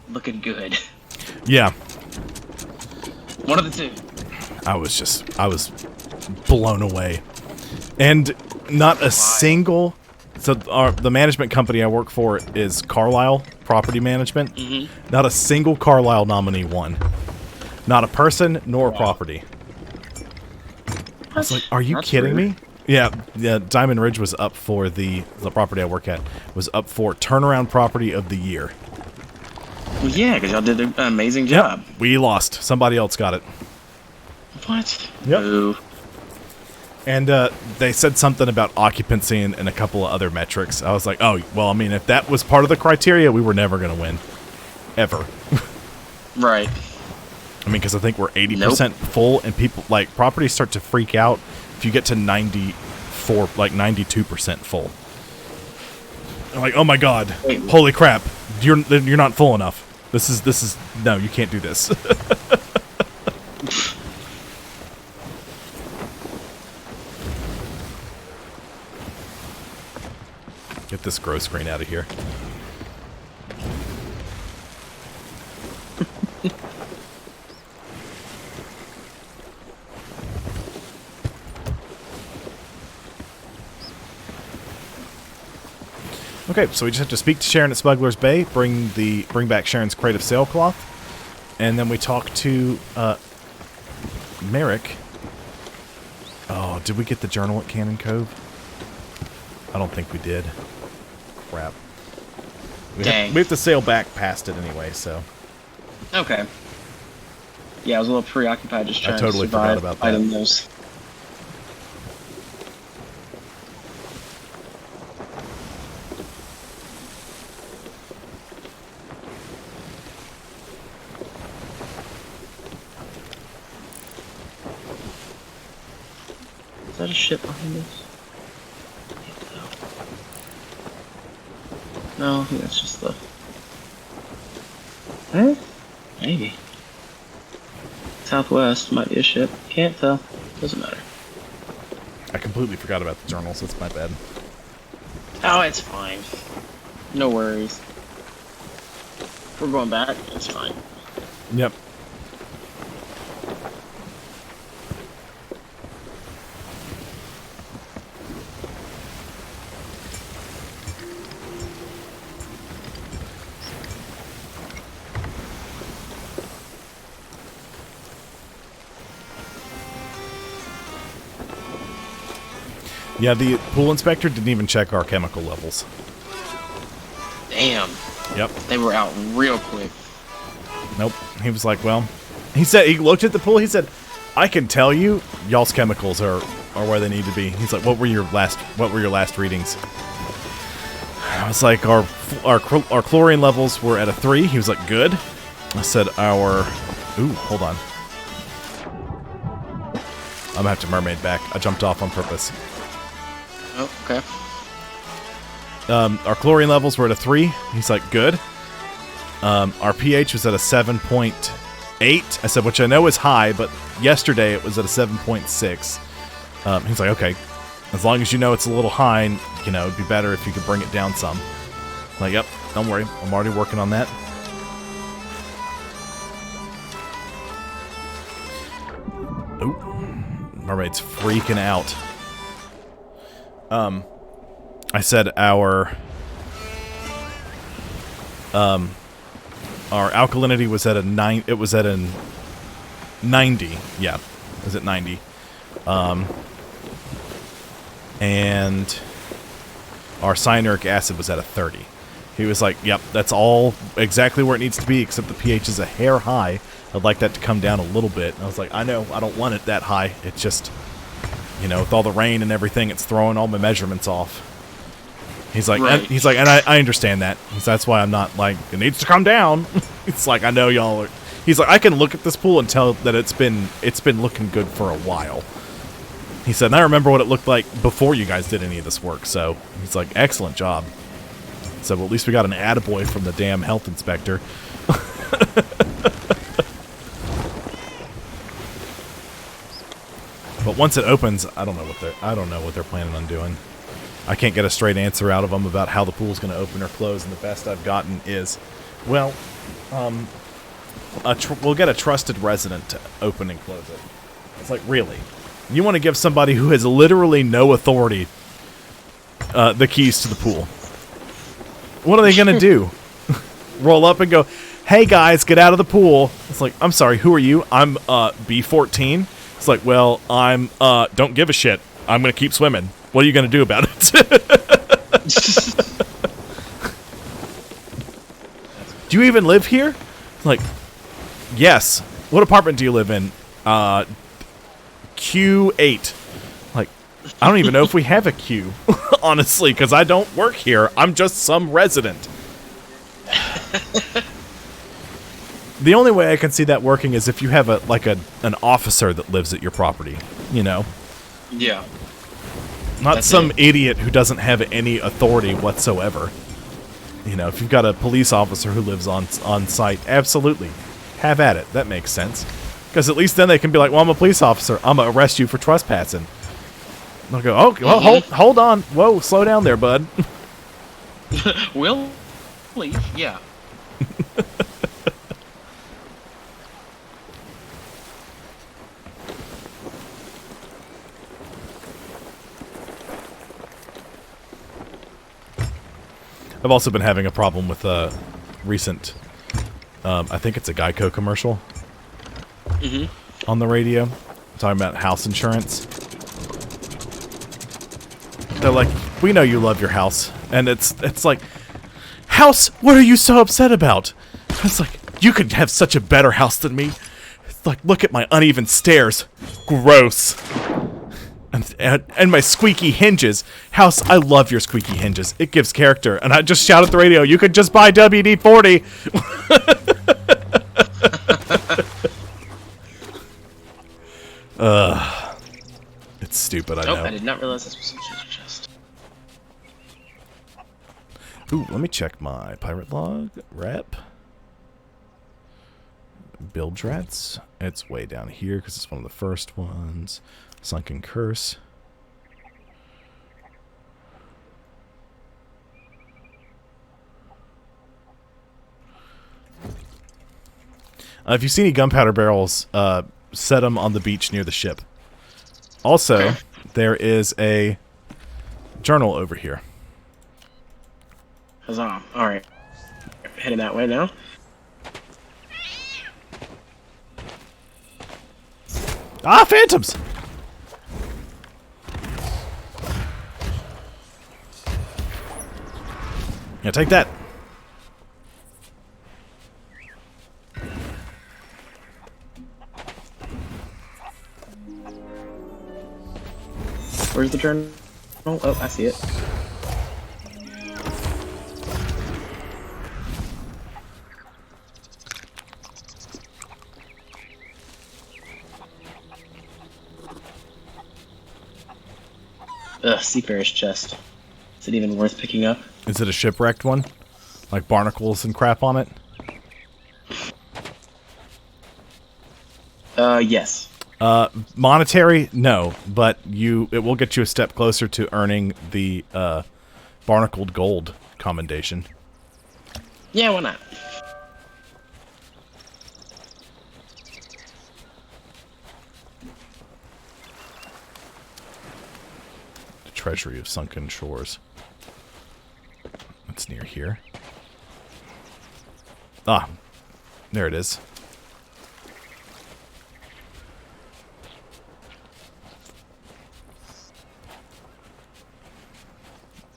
looking good. Yeah. One of the two. I was blown away. And not a single... So the management company I work for is Carlisle Property Management. Mm-hmm. Not a single Carlisle nominee won. Not a person nor a property. I was like, are you kidding me? Yeah, Diamond Ridge was up for the property I work at, was up for Turnaround Property of the Year. Well, yeah, because y'all did an amazing job. Yep, we lost. Somebody else got it. What? Yep. Ooh. And they said something about occupancy and a couple of other metrics. I was like, oh, well, I mean, if that was part of the criteria, we were never going to win. Ever. Right. I mean, because I think we're 80% full, and people, like, properties start to freak out if you get to 92% full. I'm like, oh my god, Wait. holy crap, you're not full enough. This is no, you can't do this. Get this grow screen out of here. Okay, so we just have to speak to Sharon at Smuggler's Bay, bring back Sharon's crate of sailcloth, and then we talk to Merrick. Oh, did we get the journal at Cannon Cove? I don't think we did. Crap. We have to sail back past it anyway, so. Okay. Yeah, I was a little preoccupied just trying to totally survive forgot about fighting that. those. Is that a ship behind us? No, I think that's just the... Huh? Maybe. Southwest might be a ship. Can't tell. Doesn't matter. I completely forgot about the journals. That's my bad. Oh, it's fine. No worries. If we're going back, it's fine. Yep. Yeah, the pool inspector didn't even check our chemical levels. Damn. Yep. They were out real quick. Nope. He was like, well, he looked at the pool, he said, I can tell you y'all's chemicals are where they need to be. He's like, what were your last readings? I was like, our chlorine levels were at a 3. He was like, good. I said ooh, hold on. I'm gonna have to mermaid back. I jumped off on purpose. Oh, okay. Our chlorine levels were at a 3. He's like, good. Our pH was at a 7.8. I said, which I know is high, but yesterday it was at a 7.6. He's like, okay, as long as you know it's a little high, you know, it'd be better if you could bring it down some. I'm like, yep, don't worry. I'm already working on that. Ooh, mermaid's freaking out. I said our alkalinity was at a 9. It was at a 90. Yeah, it was at 90. And our cyanuric acid was at a 30. He was like, yep, that's all exactly where it needs to be, except the pH is a hair high. I'd like that to come down a little bit. And I was like, I know, I don't want it that high. It's just, you know, with all the rain and everything, it's throwing all my measurements off. He's like, right. and I understand that. That's why I'm not like, it needs to come down. It's like, I know y'all are. He's like, I can look at this pool and tell that it's been looking good for a while. He said, and I remember what it looked like before you guys did any of this work. So he's like, excellent job. So well, at least we got an attaboy from the damn health inspector. But once it opens, I don't know what they're planning on doing. I can't get a straight answer out of them about how the pool's going to open or close, and the best I've gotten is, well, we'll get a trusted resident to open and close it. It's like, really? You want to give somebody who has literally no authority the keys to the pool? What are they going to do? Roll up and go, hey guys, get out of the pool. It's like, I'm sorry, who are you? I'm B14. It's like, well, I'm don't give a shit. I'm going to keep swimming. What are you going to do about it? Do you even live here? Like, yes. What apartment do you live in? Q8. Like, I don't even know if we have a Q, honestly, because I don't work here. I'm just some resident. The only way I can see that working is if you have an officer that lives at your property, you know? Yeah. Not some idiot who doesn't have any authority whatsoever. You know, if you've got a police officer who lives on site, absolutely, have at it. That makes sense. Because at least then they can be like, well, I'm a police officer. I'm going to arrest you for trespassing. They'll go, oh, well, hold on. Whoa, slow down there, bud. Will, please, yeah. I've also been having a problem with a recent, I think it's a Geico commercial on the radio, talking about house insurance. They're like, we know you love your house. And it's like, house, what are you so upset about? It's like, you could have such a better house than me. It's like, look at my uneven stairs. Gross. And my squeaky hinges. House, I love your squeaky hinges. It gives character. And I just shout at the radio, you could just buy WD-40. It's stupid, I know. I did not realize this was some treasure chest. Ooh, let me check my pirate log. Rep. Bilge rats. It's way down here because it's one of the first ones. Sunken curse. If you see any gunpowder barrels, set them on the beach near the ship. Also, there is a journal over here. Huzzah. Alright. Heading that way now. Ah, phantoms! Yeah, take that. Where's the journal? Oh, I see it. Ugh, seafarer's chest. Is it even worth picking up? Is it a shipwrecked one? Like barnacles and crap on it? Yes. Monetary? No, but it will get you a step closer to earning the barnacled gold commendation. Yeah, why not? The Treasury of Sunken Shores. It's near here. Ah, there it is.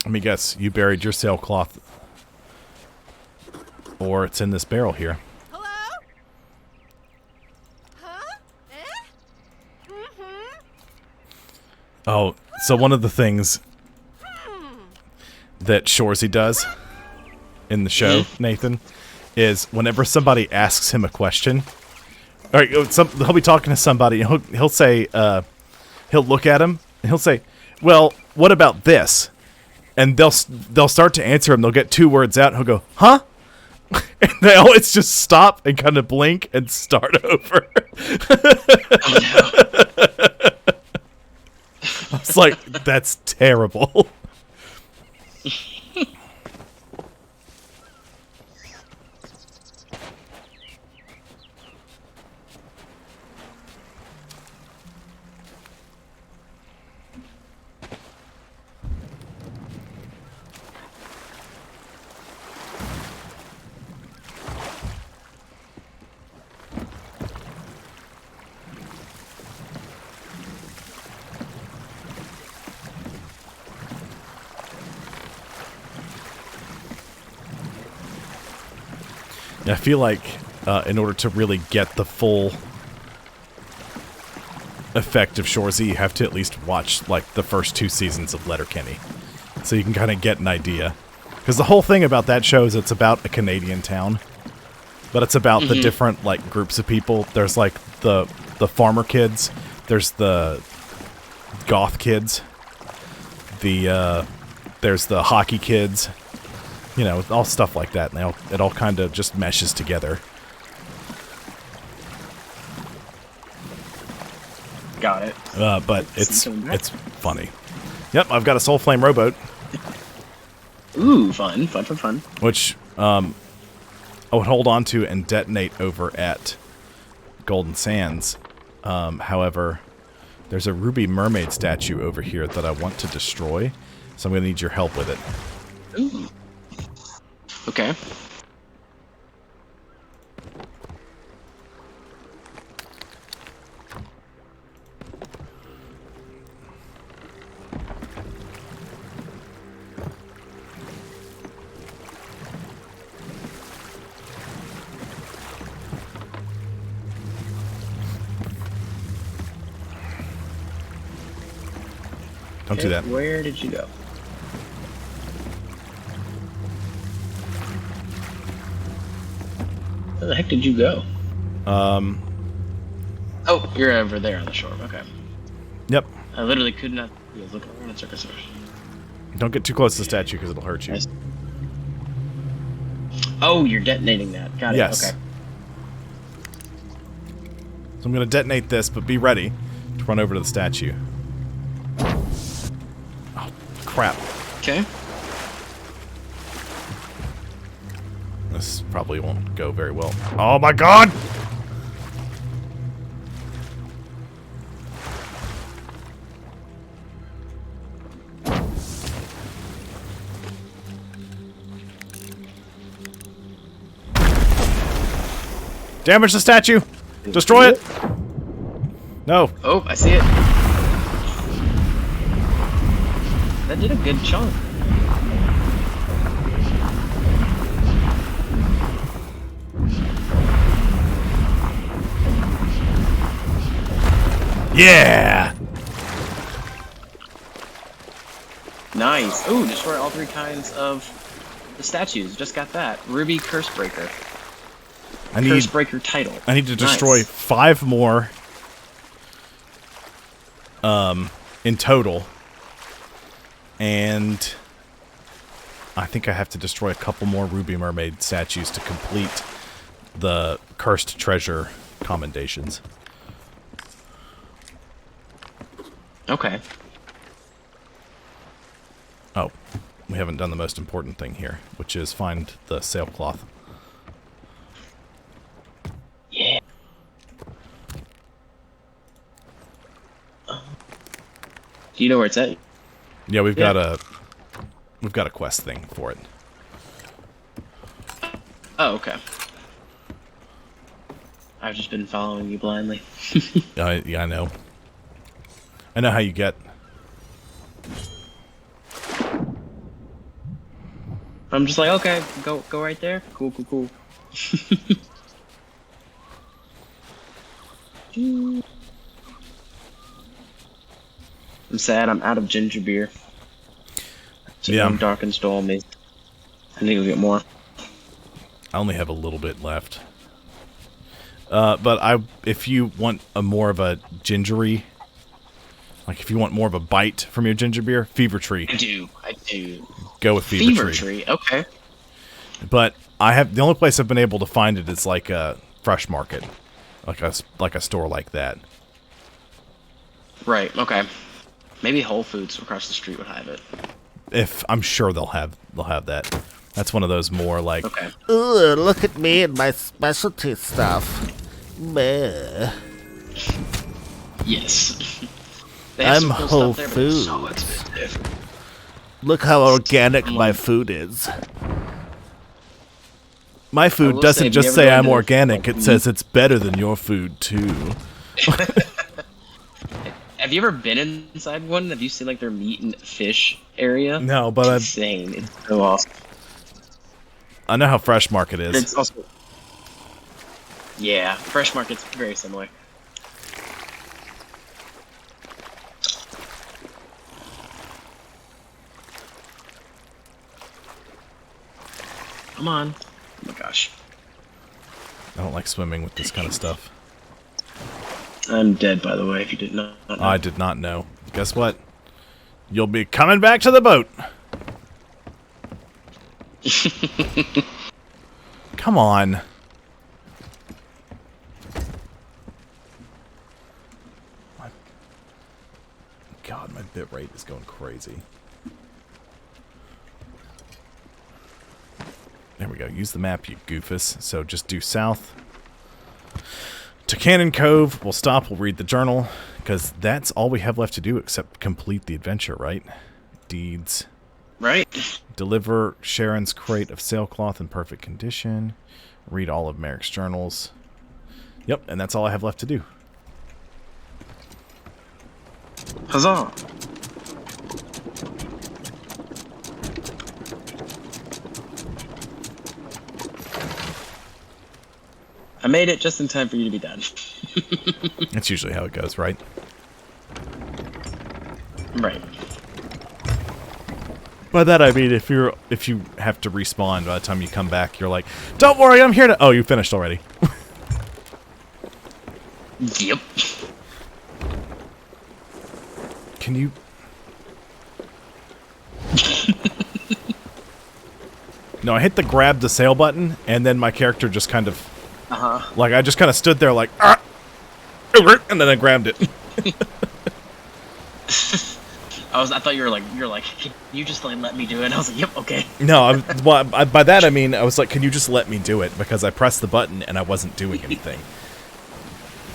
Let me guess, you buried your sailcloth. Or it's in this barrel here. Hello? Huh? Eh? Mm-hmm. Oh, so one of the things that Shorzy does in the show, Nathan, is whenever somebody asks him a question, or he'll be talking to somebody, and he'll say, he'll look at him, and he'll say, well, what about this? And they'll start to answer him. They'll get 2 words out, and he'll go, huh? And they always just stop and kind of blink and start over. Oh, no. I was like, that's terrible. I feel like in order to really get the full effect of Shorzy, you have to at least watch like the first 2 seasons of Letterkenny, so you can kind of get an idea. Because the whole thing about that show is it's about a Canadian town, but it's about the different like groups of people. There's like the farmer kids, there's the goth kids, there's the hockey kids. You know, all stuff like that, and it all kind of just meshes together. Got it. But it's funny. Yep, I've got a Soul Flame rowboat. Ooh, fun. Which I would hold on to and detonate over at Golden Sands. However, there's a Ruby Mermaid statue over here that I want to destroy, so I'm going to need your help with it. Ooh. Okay. Don't do that. Where did you go? Where the heck did you go? Oh, you're over there on the shore. Okay. Yep. I literally could not. Yeah, look at the circus. Don't get too close to the statue because it'll hurt you. Nice. Oh, you're detonating that. Got it. Yes. Okay. So I'm going to detonate this, but be ready to run over to the statue. Oh, crap. Okay. This probably won't go very well. Oh my god! Damage the statue! Destroy it! No. Oh, I see it. That did a good chunk. Yeah! Nice. Ooh, destroy all 3 kinds of the statues. Just got that. Ruby Cursebreaker. Cursebreaker title. I need to destroy Nice. 5 more in total. And I think I have to destroy a couple more Ruby Mermaid statues to complete the Cursed Treasure commendations. Okay. Oh, we haven't done the most important thing here, which is find the sailcloth. Yeah. Do you know where it's at? Yeah, we've got a quest thing for it. Oh, okay. I've just been following you blindly. Yeah, I know. I know how you get. I'm just like, okay, go right there. Cool. I'm sad I'm out of ginger beer. So Yeah. dark and stormy. I need to get more. I only have a little bit left. But if you want a more of a gingery, like if you want more of a bite from your ginger beer, Fever Tree. I do. Go with Fever Tree. Tree, okay. But the only place I've been able to find it is like a fresh market, like a store like that. Right, okay. Maybe Whole Foods across the street would have it. If I'm sure they'll have that. That's one of those more like. Okay. Ooh, look at me and my specialty stuff. Meh. Yes. They have I'm some cool Whole stuff there, but it's so Foods. expensive. Look how organic my food is. My I food will doesn't say, just have you say ever I'm gone to, organic; like, it says it's better than your food too. Have you ever been inside one? Have you seen like their meat and fish area? No, but It's insane. It's so awesome. I know how Fresh Market is. It's also, yeah, Fresh Market's very similar. Come on. Oh my gosh. I don't like swimming with this kind of stuff. I'm dead, by the way, if you did not know. I did not know. Guess what? You'll be coming back to the boat. Come on. God, my bit rate is going crazy. There we go. Use the map, you goofus. So just due south to Cannon Cove. We'll stop. We'll read the journal. Because that's all we have left to do except complete the adventure, right? Deeds. Right. Deliver Sharon's crate of sailcloth in perfect condition. Read all of Merrick's journals. Yep, and that's all I have left to do. Huzzah! I made it just in time for you to be done. That's usually how it goes, right? Right. By that I mean if you have to respawn by the time you come back, you're like, don't worry, I'm here to. Oh, you finished already. Yep. Can you? No, I hit the grab the sail button, and then my character just kind of, like I just kind of stood there like, ah! And then I grabbed it. I thought you were like, can you just like let me do it? And I was like, yep, okay. No, by that I mean I was like, can you just let me do it? Because I pressed the button and I wasn't doing anything.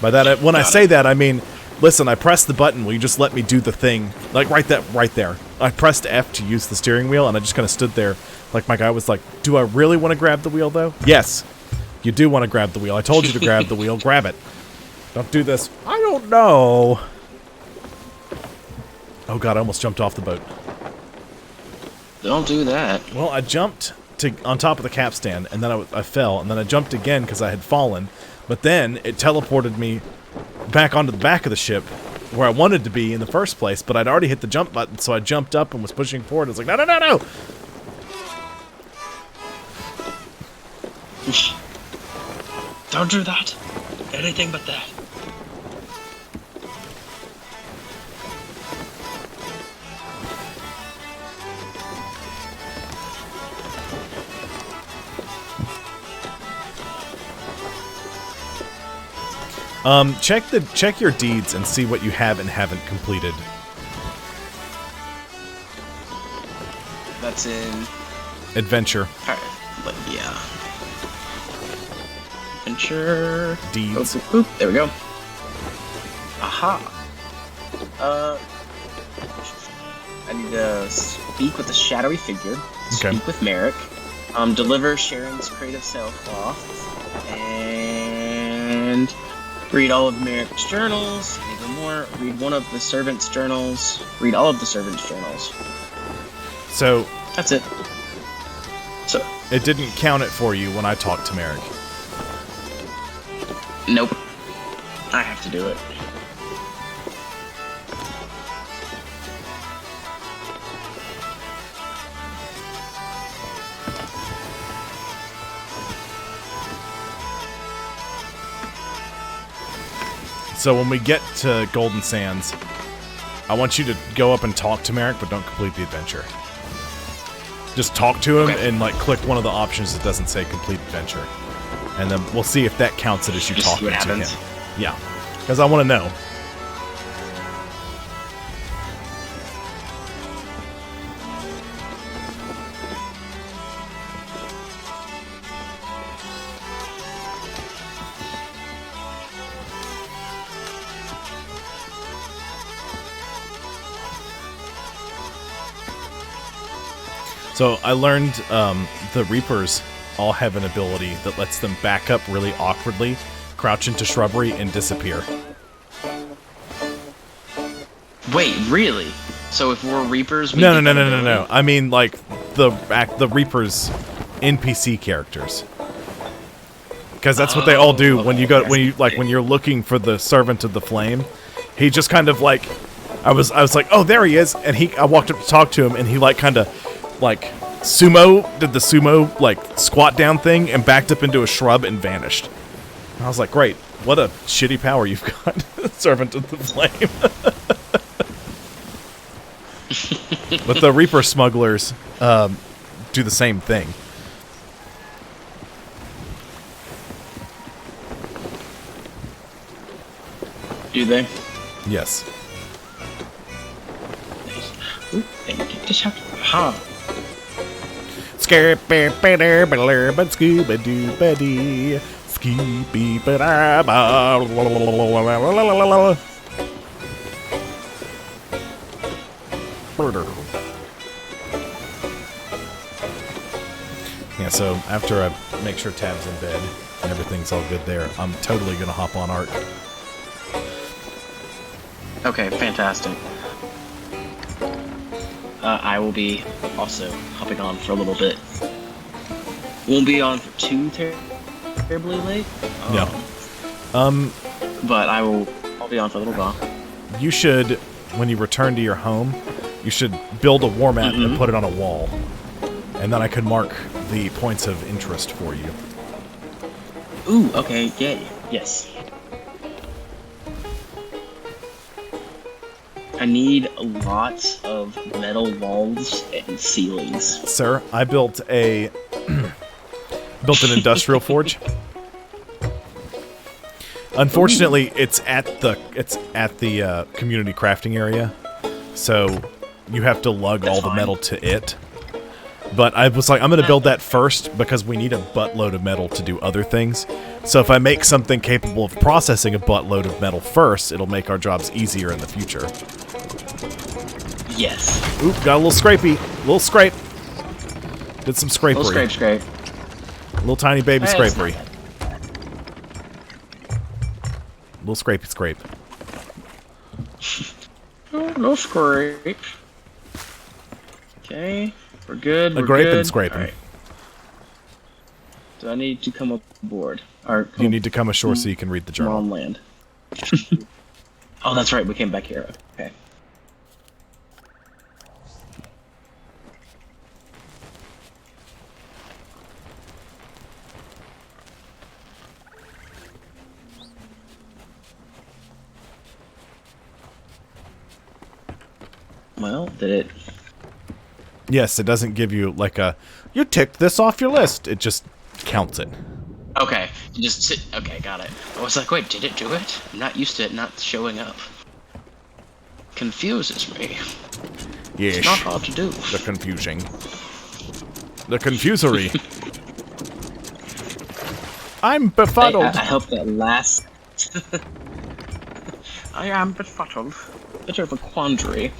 By that, when I say that, I mean, listen, I pressed the button. Will you just let me do the thing? Like right there. I pressed F to use the steering wheel, and I just kind of stood there. Like my guy was like, do I really want to grab the wheel though? Yes, you do want to grab the wheel. I told you to grab the wheel. Grab it. Don't do this. I don't know. Oh god, I almost jumped off the boat. Don't do that. Well, I jumped on top of the capstan, and then I fell, and then I jumped again because I had fallen. But then it teleported me back onto the back of the ship where I wanted to be in the first place, but I'd already hit the jump button, so I jumped up and was pushing forward. I was like, no, no, no, no! Don't do that. Anything but that. Check your deeds and see what you have and haven't completed. That's in Adventure. Alright, but yeah. Adventure. Deeds. Oop, oop, there we go. Aha. I need to speak with the shadowy figure. Okay. Speak with Merrick. Deliver Sharon's crate of sailcloth. And read all of Merrick's journals. Even more. Read one of the servants' journals. Read all of the servants' journals. So That's it. So it didn't count it for you when I talked to Merrick. nope. I have to do it. So when we get to Golden Sands, I want you to go up and talk to Merrick, but don't complete the adventure. Just talk to him and like click one of the options that doesn't say complete adventure. And then we'll see if that counts it as you Just talking see what to happens. him. Yeah. Because I want to know. So I learned the Reapers all have an ability that lets them back up really awkwardly, crouch into shrubbery, and disappear. Wait, really? So if we're Reapers, we No. get that ability? I mean, like the Reapers NPC characters, because that's what they all do when you go when you're looking for the Servant of the Flame. He just kind of like, I was like, oh, there he is, and I walked up to talk to him, and he like kind of like did the sumo like squat down thing and backed up into a shrub and vanished. And I was like, great, what a shitty power you've got, Servant of the Flame. But the Reaper smugglers do the same thing. Do they? Yes. Ooh, they get to shout. Huh. Skip-a-ba-da-ba-da-ba-scooba-doo-ba-dee. Skee-bee-ba-da-ba. Murder. Yeah, so after I make sure Tab's in bed and everything's all good there, I'm totally gonna hop on Art. Okay, fantastic. I will be also hopping on for a little bit. Won't be on for too terribly late. No. But I'll be on for a little while. You should, when you return to your home, you should build a war map and put it on a wall. And then I could mark the points of interest for you. Ooh, okay, yay. Yes. I need lots of metal walls and ceilings. Sir, I built an industrial forge. Unfortunately, it's at the community crafting area, so you have to lug all the metal to it. But I was like, I'm going to build that first because we need a buttload of metal to do other things. So if I make something capable of processing a buttload of metal first, it'll make our jobs easier in the future. Yes. Oop, got a little scrapey. Little scrape. Did some scrapery. Little scrape. Little tiny baby Hey, scrapery. Little scrapey scrape. Oh, no scrape. Okay, we're good. A grape and scraping. Right. Do I need to come aboard? Or You need to come ashore so you can read the journal. on land. Oh, that's right. We came back here. Okay. Well, did it? Yes, it doesn't give you like a, you ticked this off your list. It just counts it. Okay, you just sit. Okay, got it. I was like, wait, did it do it? I'm not used to it not showing up. Confuses me. Yes. It's not hard to do. The confusing. The confusery. I'm befuddled. I hope that last. I am befuddled. Bit of a quandary.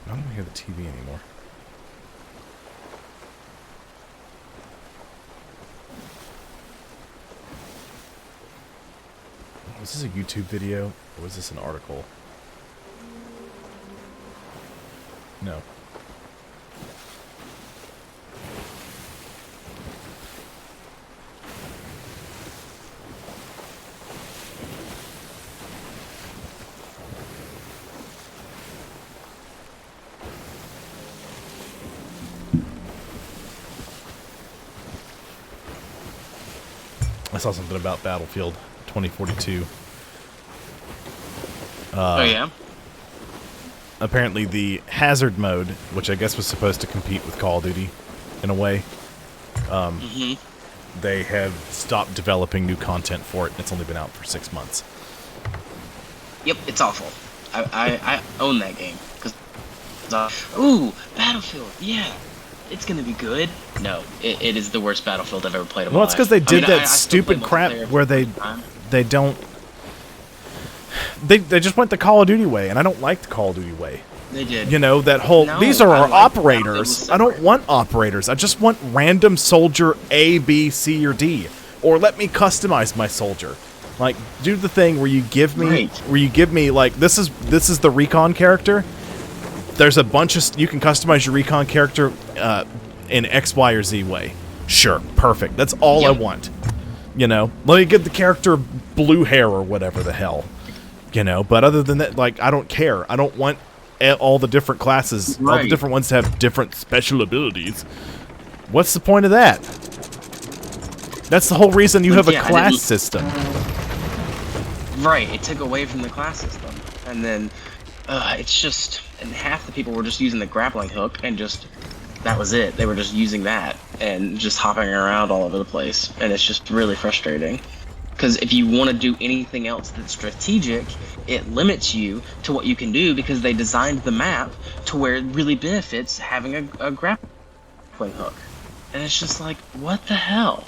I don't hear the TV anymore. Was this a YouTube video or was this an article? No. I saw something about Battlefield 2042. Oh yeah? Apparently the hazard mode, which I guess was supposed to compete with Call of Duty in a way, they have stopped developing new content for it. It's only been out for 6 months. Yep, it's awful. I own that game. Ooh, Battlefield, yeah. It's gonna be good. No, it is the worst Battlefield I've ever played in my Well, life. it's because they did that I still play stupid crap multiplayer where from time to time. they don't... They just went the Call of Duty way, and I don't like the Call of Duty way. They did. You know, that whole, No, these are I our like operators. Battlefield I don't separate. want operators. I just want random soldier A, B, C, or D. Or let me customize my soldier. Like, do the thing where you give me, like, this is the recon character. There's a bunch of, you can customize your recon character in X, Y, or Z way. Sure, perfect. That's all I want. You know, let me get the character blue hair or whatever the hell. You know, but other than that, like, I don't care. I don't want all the different classes, all the different ones to have different special abilities. What's the point of that? That's the whole reason you have a class system. Right, it took away from the class system. And then, it's just, and half the people were just using the grappling hook and just that was it. They were just using that and just hopping around all over the place, and it's just really frustrating. Because if you want to do anything else that's strategic, it limits you to what you can do because they designed the map to where it really benefits having a grappling hook. And it's just like, what the hell?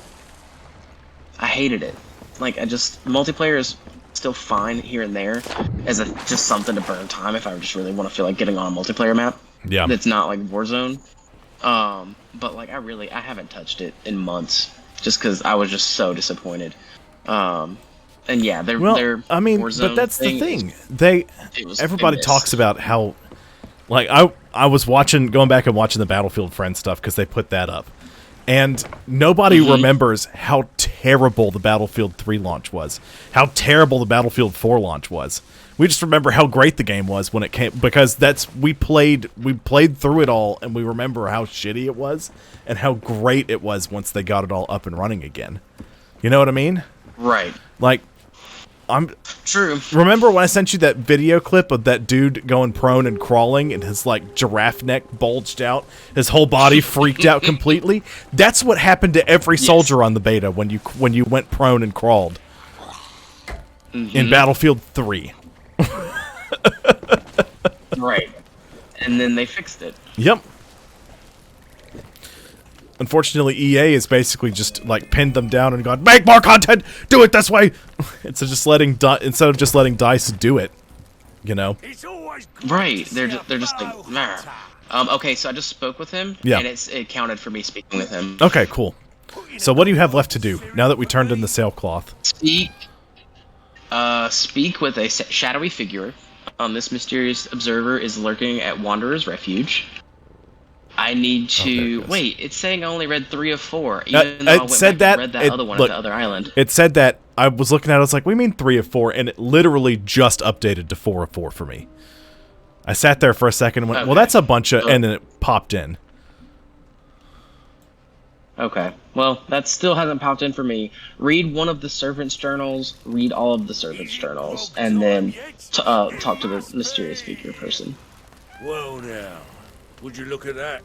I hated it. Like, multiplayer is still fine here and there as just something to burn time if I just really want to feel like getting on a multiplayer map. Yeah. That's not like Warzone. But like I haven't touched it in months just because I was just so disappointed. And yeah, they're I mean, Warzone but that's the thing. thing. Everybody talks about how, like, I was going back and watching the Battlefield Friends stuff because they put that up, and nobody remembers how terrible the Battlefield 3 launch was, how terrible the Battlefield 4 launch was. We just remember how great the game was when it came, because we played through it all, and we remember how shitty it was and how great it was once they got it all up and running again. You know what I mean? Right. Like, True. Remember when I sent you that video clip of that dude going prone and crawling and his, like, giraffe neck bulged out? His whole body freaked out completely? That's what happened to every soldier on the beta when you went prone and crawled. In Battlefield 3. Right. And then they fixed it. Yep. Unfortunately, EA is basically just like pinned them down and gone, make more content, do it this way, instead of just letting DICE do it, you know. Right. They're just like, nah. Okay, so I just spoke with him, and it counted for me speaking with him. Okay, cool. So what do you have left to do now that we turned in the sailcloth? Speak with a shadowy figure. This mysterious observer is lurking at Wanderer's Refuge. I need to wait. It's saying I only read 3 of 4. Even though I went back and read that other one at the other island. It said that. I was looking at it. I was like, "We mean 3 of 4," and it literally just updated to 4 of 4 for me. I sat there for a second and went, "Well, that's a bunch of," and then it popped in. Okay. Well, that still hasn't popped in for me. Read one of the servants' journals. Read all of the servants' journals, and then talk to the mysterious figure person. Well, now. Would you look at that?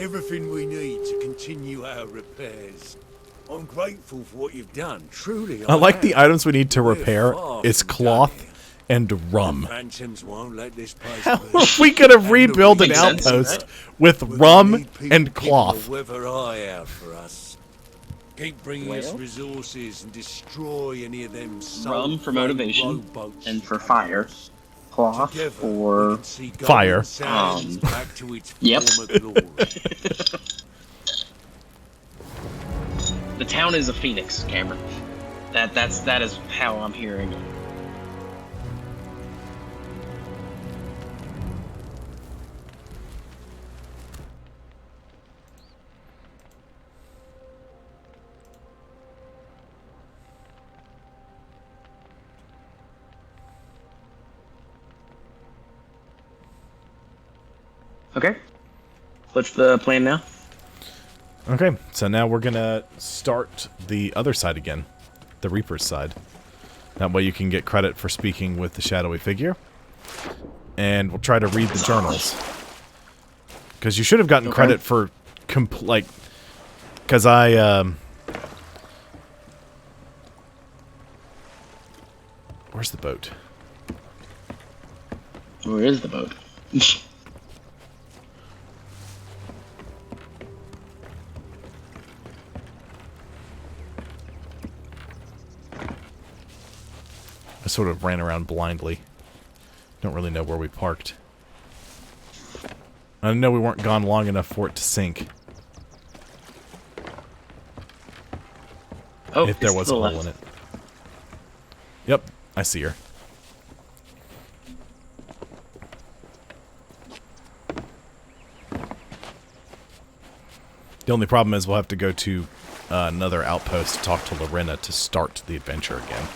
Everything we need to continue our repairs. I'm grateful for what you've done, truly. I like the items we need to repair is cloth and rum. Phantoms won't let this place How are we gonna rebuild an outpost with rum and cloth? Weather eye out for us. Keep bringing us resources and destroy any of them. Rum for motivation and for fire. Cloth for fire. Yep. The town is a phoenix, Cameron. That is how I'm hearing it. Okay. What's the plan now? Okay, so now we're gonna start the other side again, the Reaper's side. That way you can get credit for speaking with the shadowy figure. And we'll try to read the journals. Because you should have gotten credit for, because I, where's the boat? Where is the boat? I sort of ran around blindly. Don't really know where we parked. I know we weren't gone long enough for it to sink. Oh, if there was a hole in it. Yep, I see her. The only problem is we'll have to go to another outpost to talk to Lorena to start the adventure again.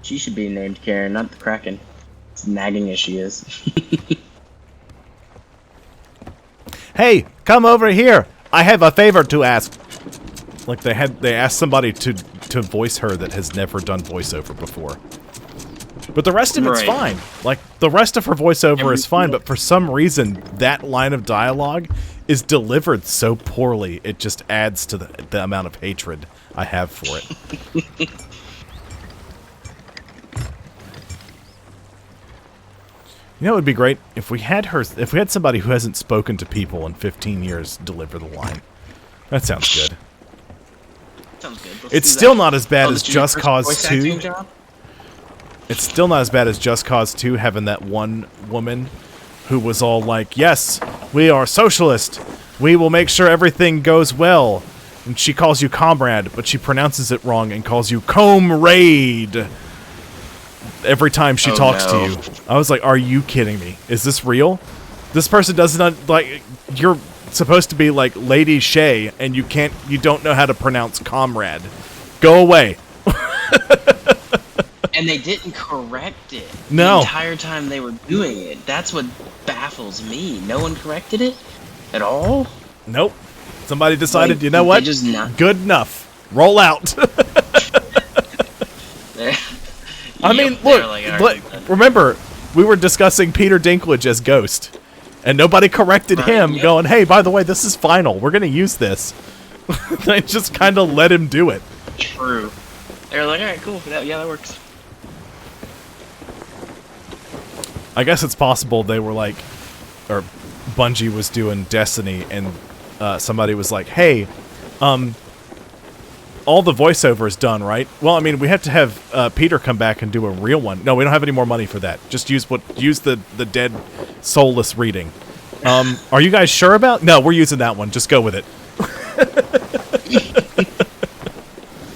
She should be named Karen, not the Kraken. As nagging as she is. Hey, come over here. I have a favor to ask. Like they asked somebody to voice her that has never done voiceover before. But the rest of it's fine. Like, the rest of her voiceover is fine, but for some reason, that line of dialogue is delivered so poorly, it just adds to the amount of hatred I have for it. You know, it would be great if we had somebody who hasn't spoken to people in 15 years deliver the line. That sounds good. Sounds good. It's still not as bad as Just Cause 2. It's still not as bad as Just Cause 2 having that one woman who was all like, yes, we are socialist. We will make sure everything goes well. And she calls you comrade, but she pronounces it wrong and calls you comrade every time she talks to you. I was like, are you kidding me? Is this real? This person doesn't, like, you're supposed to be like Lady Shay, and you don't know how to pronounce comrade. Go away. And they didn't correct it No. the entire time they were doing it. That's what baffles me. No one corrected it at all? Nope. Somebody decided, Like, you know what? just not... Good enough. Roll out. I mean, look, like, remember, we were discussing Peter Dinklage as Ghost, and nobody corrected him, going, hey, by the way, this is final. We're going to use this. They just kind of let him do it. True. They were like, alright, cool. Yeah, that works. I guess it's possible they were like, or Bungie was doing Destiny, and somebody was like, hey, all the voiceover is done, right? Well, I mean, we have to have Peter come back and do a real one. No, we don't have any more money for that. Just use the dead, soulless reading. Are you guys sure about? No, we're using that one. Just go with it.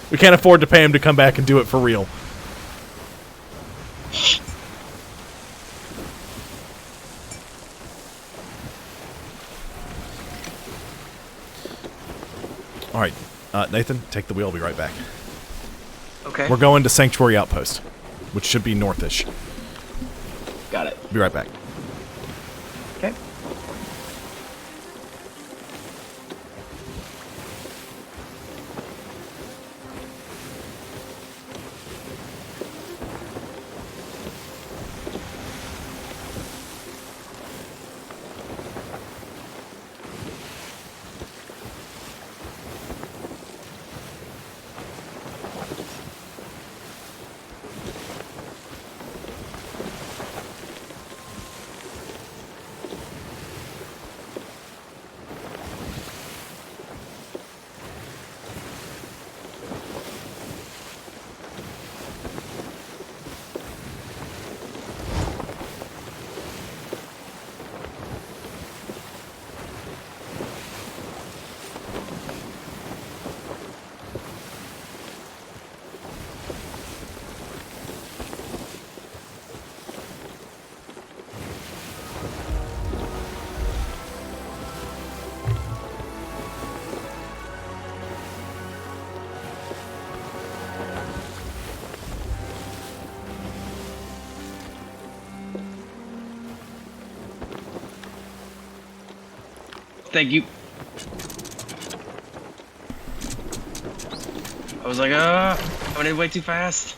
We can't afford to pay him to come back and do it for real. All right, Nathan, take the wheel. I'll be right back. Okay. We're going to Sanctuary Outpost, which should be northish. Got it. Be right back. Okay. Thank you. I was like, I went in way too fast.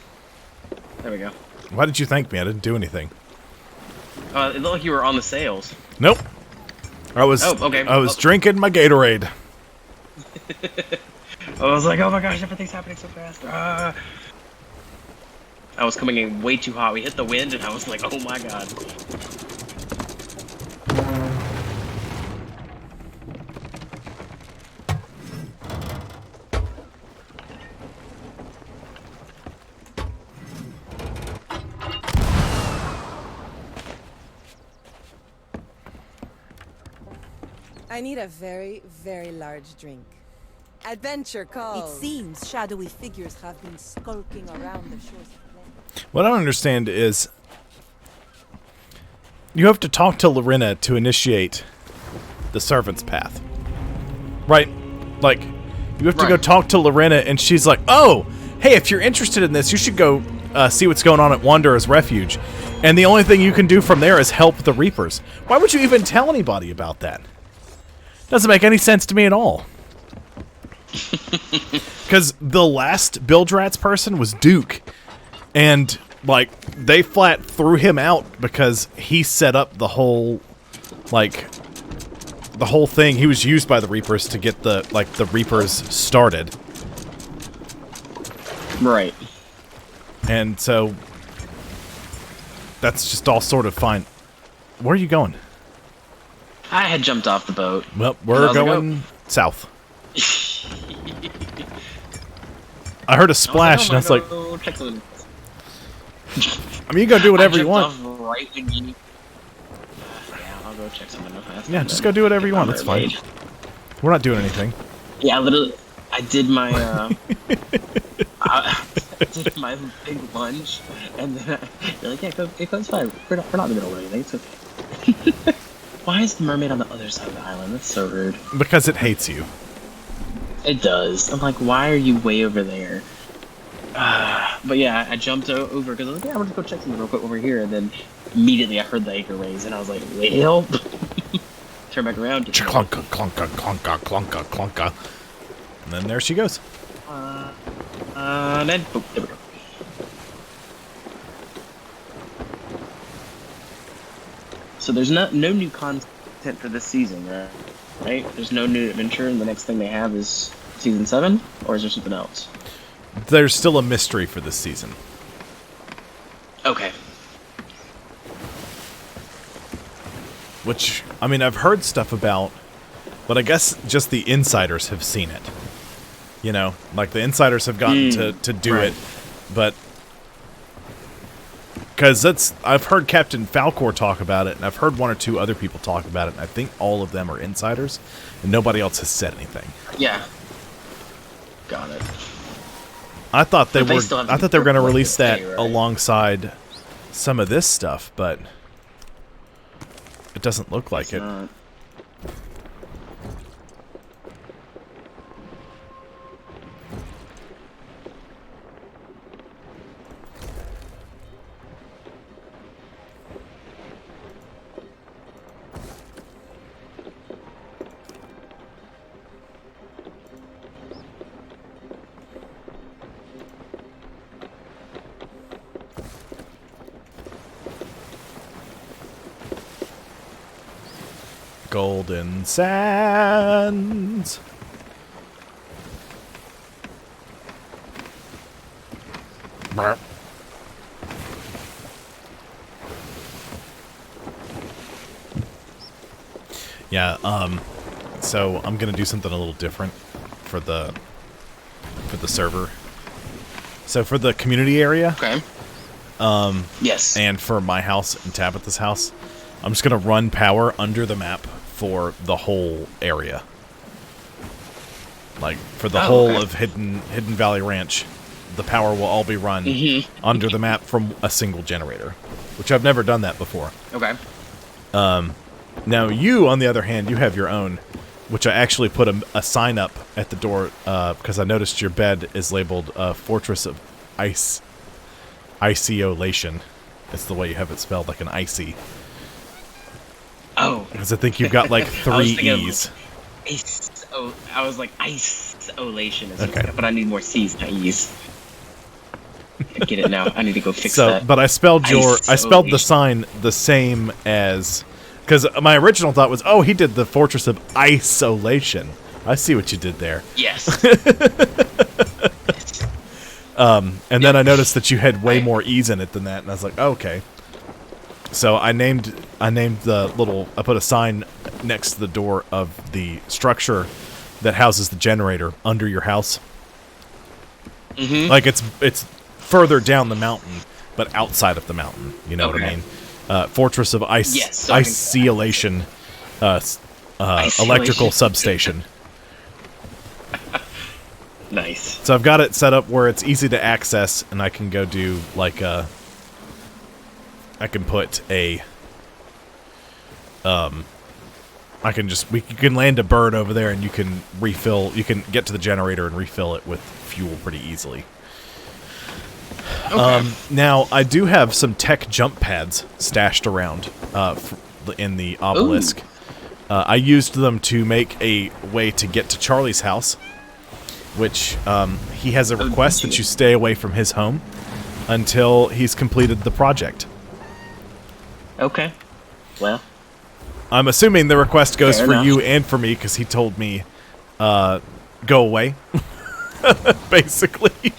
There we go. Why did you thank me? I didn't do anything. It looked like you were on the sails. Nope. I was. Oh, okay. I was drinking my Gatorade. I was like, oh my gosh, everything's happening so fast. I was coming in way too hot. We hit the wind, and I was like, oh my god. I need a very, very large drink. Adventure calls. It seems shadowy figures have been skulking around the shores of Glen. What I don't understand is you have to talk to Lorena to initiate the servant's path. Right? Like, you have to go talk to Lorena, and she's like, oh, hey, if you're interested in this, you should go see what's going on at Wanderer's Refuge. And the only thing you can do from there is help the Reapers. Why would you even tell anybody about that? Doesn't make any sense to me at all. Because the last Bilge Rats person was Duke. And, like, they flat threw him out because he set up the whole, like, the whole thing. He was used by the Reapers to get the, like, the Reapers started. Right. And so, that's just all sort of fine. Where are you going? I had jumped off the boat. Well, we're going south. I heard a splash, and I was like, I mean, you go do whatever you want. Right when you... yeah, I'll go check something else. Yeah, just go do whatever you want. That's fine. We're not doing anything. Yeah, literally, I did my, I did my big lunge, and then you're like, yeah, it goes fine. We're not in the middle of anything. It's okay. Why is the mermaid on the other side of the island? That's so rude. Because it hates you. It does. I'm like, why are you way over there? But yeah, I jumped over because I was like, yeah, I'm gonna go check something real quick over here, and then immediately I heard the anchor raise, and I was like, well, turn back around. Clonka, clonka, clonka, clonka, clonka. And then there she goes. Then, oh, there we go. So there's no new content for this season, right? There's no new adventure, and the next thing they have is season 7, or is there something else? There's still a mystery for this season. Okay. Which, I mean, I've heard stuff about, but I guess just the insiders have seen it. You know, like the insiders have gotten to do it, but... Because I've heard Captain Falcor talk about it, and I've heard one or two other people talk about it, and I think all of them are insiders, and nobody else has said anything. Yeah. Got it. I thought they were going to release that right? alongside some of this stuff, but it doesn't look like it. Not. Golden Sands. Burp. Yeah, so I'm gonna do something a little different for the server. So for the community area, Okay. Yes. and for my house and Tabitha's house, I'm just gonna run power under the map for the whole area. Like for the whole of Hidden Valley Ranch, the power will all be run under the map from a single generator, which I've never done that before. Okay. Now you, on the other hand, you have your own, which I actually put a sign up at the door because I noticed your bed is labeled Fortress of Isolation. It's the way you have it spelled, like an icy. Oh. Because I think you've got like 3 E's. I was like isolation, Okay. but I need more C's, not E's. I get it now. I need to go fix So, that. but I spelled the sign the same as, because my original thought was, oh, he did the Fortress of Isolation. I see what you did there. Yes. And then I noticed that you had way more E's in it than that, and I was like, oh, okay. So I named the little, I put a sign next to the door of the structure that houses the generator under your house. Like it's further down the mountain, but outside of the mountain. You know what I mean? Fortress of Isolation, electrical substation. Nice. So I've got it set up where it's easy to access, and I can go do like a. I can put a. You can land a bird over there, and you can refill. You can get to the generator and refill it with fuel pretty easily. Okay. Now I do have some tech jump pads stashed around in the obelisk. I used them to make a way to get to Charlie's house, which he has a request that you stay away from his home until he's completed the project. Okay. Well. I'm assuming the request goes Fair for enough. you and for me, because he told me, go away, basically.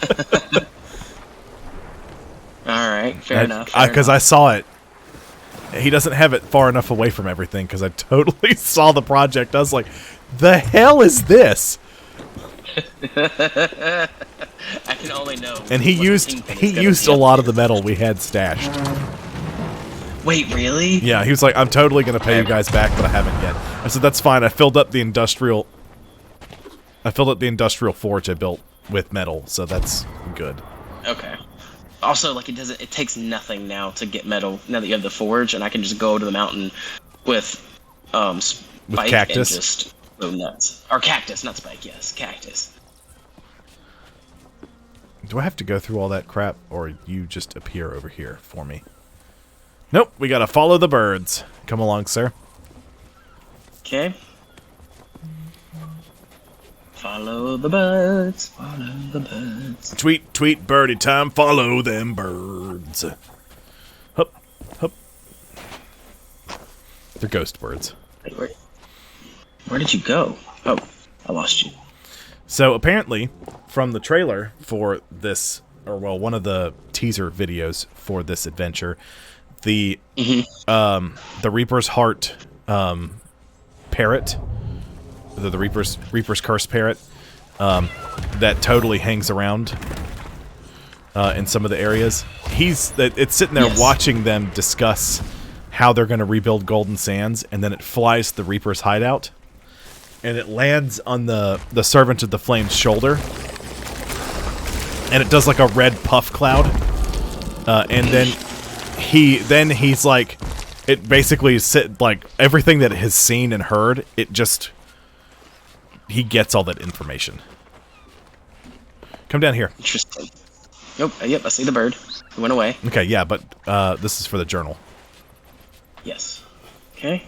All right. Fair enough. Because I saw it. He doesn't have it far enough away from everything, because I totally saw the project. I was like, the hell is this? I can only know. And he used a lot of the metal we had stashed. Wait, really? Yeah, he was like, I'm totally going to pay you guys back, but I haven't yet. I said, that's fine. I filled up the industrial forge I built with metal, so that's good. Okay. Also, like, it takes nothing now to get metal, now that you have the forge, and I can just go to the mountain with Spike cactus? and just go nuts. Or cactus, not Spike, yes, cactus. Do I have to go through all that crap, or you just appear over here for me? Nope, we gotta follow the birds. Come along, sir. Okay. Follow the birds, follow the birds. Tweet, tweet, birdie time, follow them birds. Hup, hup. They're ghost birds. Wait, where did you go? Oh, I lost you. So apparently, from the trailer for this, or well, one of the teaser videos for this adventure, the Reaper's Heart parrot, the Reaper's Curse parrot, that totally hangs around in some of the areas. It's sitting there watching them discuss how they're going to rebuild Golden Sands, and then it flies to the Reaper's hideout, and it lands on the Servant of the Flame's shoulder, and it does like a red puff cloud, and then he's like, it basically like everything that it has seen and heard, he gets all that information. Come down here. Interesting. Yep, I see the bird. It went away. Okay, yeah, but this is for the journal. Yes. Okay.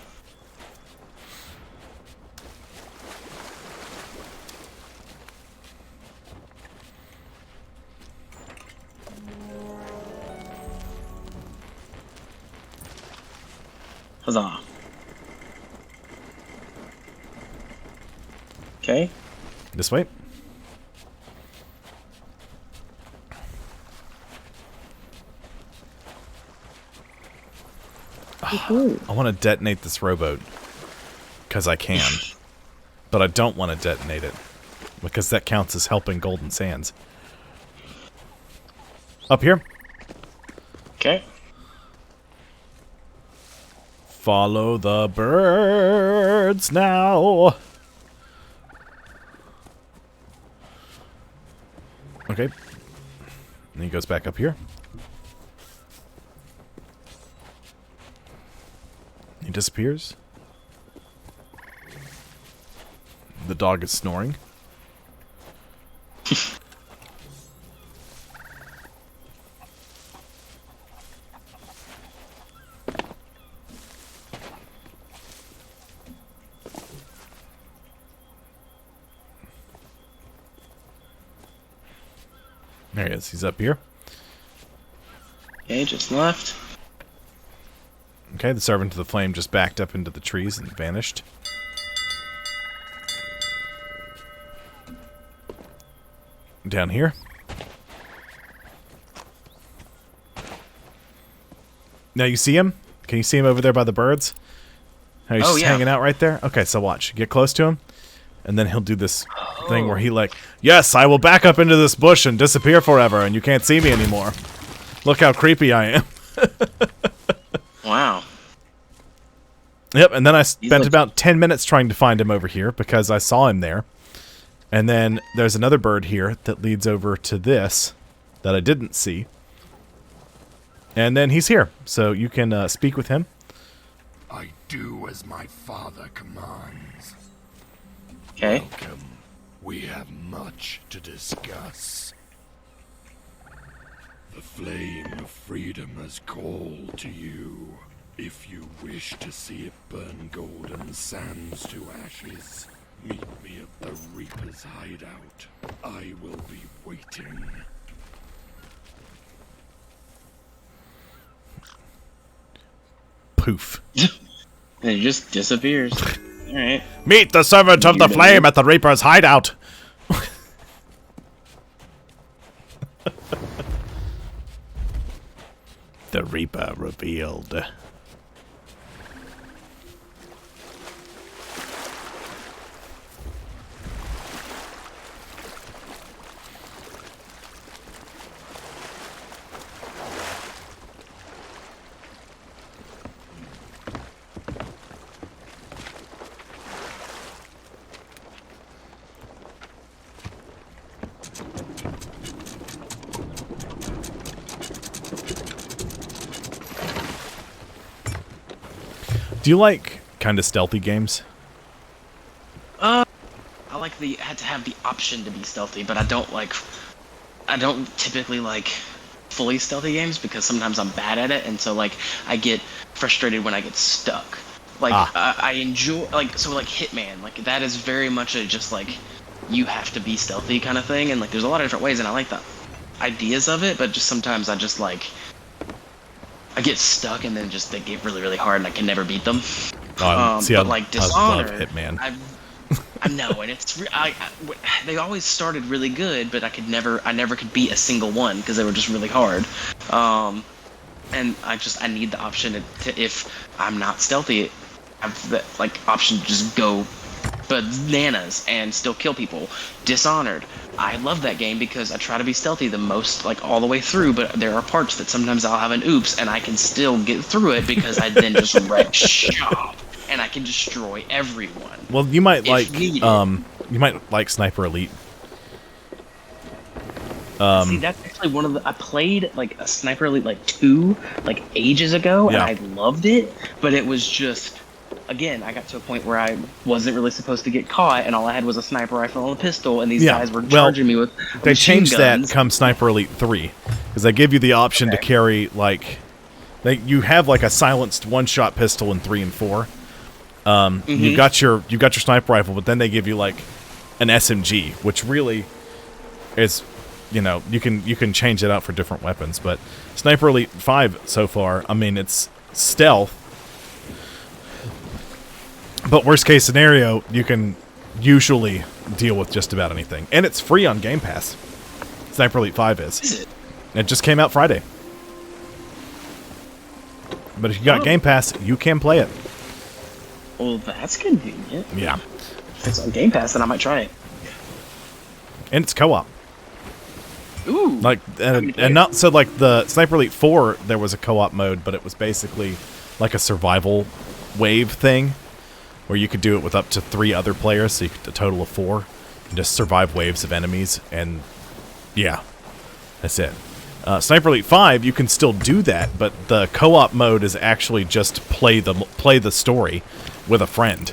Huzzah. Okay. This way. I want to detonate this rowboat because I can, but I don't want to detonate it because that counts as helping Golden Sands. Up here. Okay. Follow the birds now. Okay. And he goes back up here. He disappears. The dog is snoring. There he is. He's up here. Okay, just left. Okay, the Servant of the Flame just backed up into the trees and vanished. Down here. Now you see him? Can you see him over there by the birds? How he's just hanging out right there? Okay, so watch. Get close to him, and then he'll do this thing where he like, yes, I will back up into this bush and disappear forever, and you can't see me anymore. Look how creepy I am. Wow. Yep, and then I spent about 10 minutes trying to find him over here because I saw him there. And then there's another bird here that leads over to this that I didn't see. And then he's here, so you can speak with him. I do as my father commands. Okay. Welcome. We have much to discuss. The flame of freedom has called to you. If you wish to see it burn golden sands to ashes, meet me at the Reaper's hideout. I will be waiting. Poof. And it just disappears. Alright. Meet the servant of the flame at the Reaper's hideout. The Reaper revealed. Do you like kind of stealthy games? I like had to have the option to be stealthy, but I don't typically like fully stealthy games because sometimes I'm bad at it, and so like I get frustrated when I get stuck. Like I enjoy like Hitman, like that is very much a just like you have to be stealthy kind of thing, and like there's a lot of different ways, and I like the ideas of it, but just sometimes I just like I get stuck, and then just they get really, really hard, and I can never beat them. But like Dishonored, I love Hitman. I know, and it's they always started really good, but I never could beat a single one because they were just really hard. And I need the option to if I'm not stealthy, I have the option to just go bananas and still kill people. Dishonored, I love that game because I try to be stealthy the most, all the way through, but there are parts that sometimes I'll have an oops and I can still get through it because I then just wreck shop and I can destroy everyone. Well, you might like Sniper Elite. See, that's actually one of the I played a Sniper Elite 2 ages ago, and I loved it, but it was just again, I got to a point where I wasn't really supposed to get caught, and all I had was a sniper rifle and a pistol, and these guys were charging me with They changed guns. that come Sniper Elite 3, because they give you the option to carry, you have, a silenced one-shot pistol in 3 and 4. You got your sniper rifle, but then they give you, an SMG, which really is, you can change it out for different weapons, but Sniper Elite 5 so far, I mean, it's stealth, but worst case scenario, you can usually deal with just about anything. And it's free on Game Pass. Sniper Elite 5 is. Is it? It just came out Friday. But if you got Game Pass, you can play it. Well, that's convenient. Yeah. If it's on Game Pass, then I might try it. And it's co-op. Ooh. And not so the Sniper Elite 4, there was a co-op mode, but it was basically a survival wave thing, where you could do it with up to 3 other players, so you could a total of 4, and just survive waves of enemies, and yeah, that's it. Sniper Elite 5, you can still do that, but the co-op mode is actually just play the story with a friend,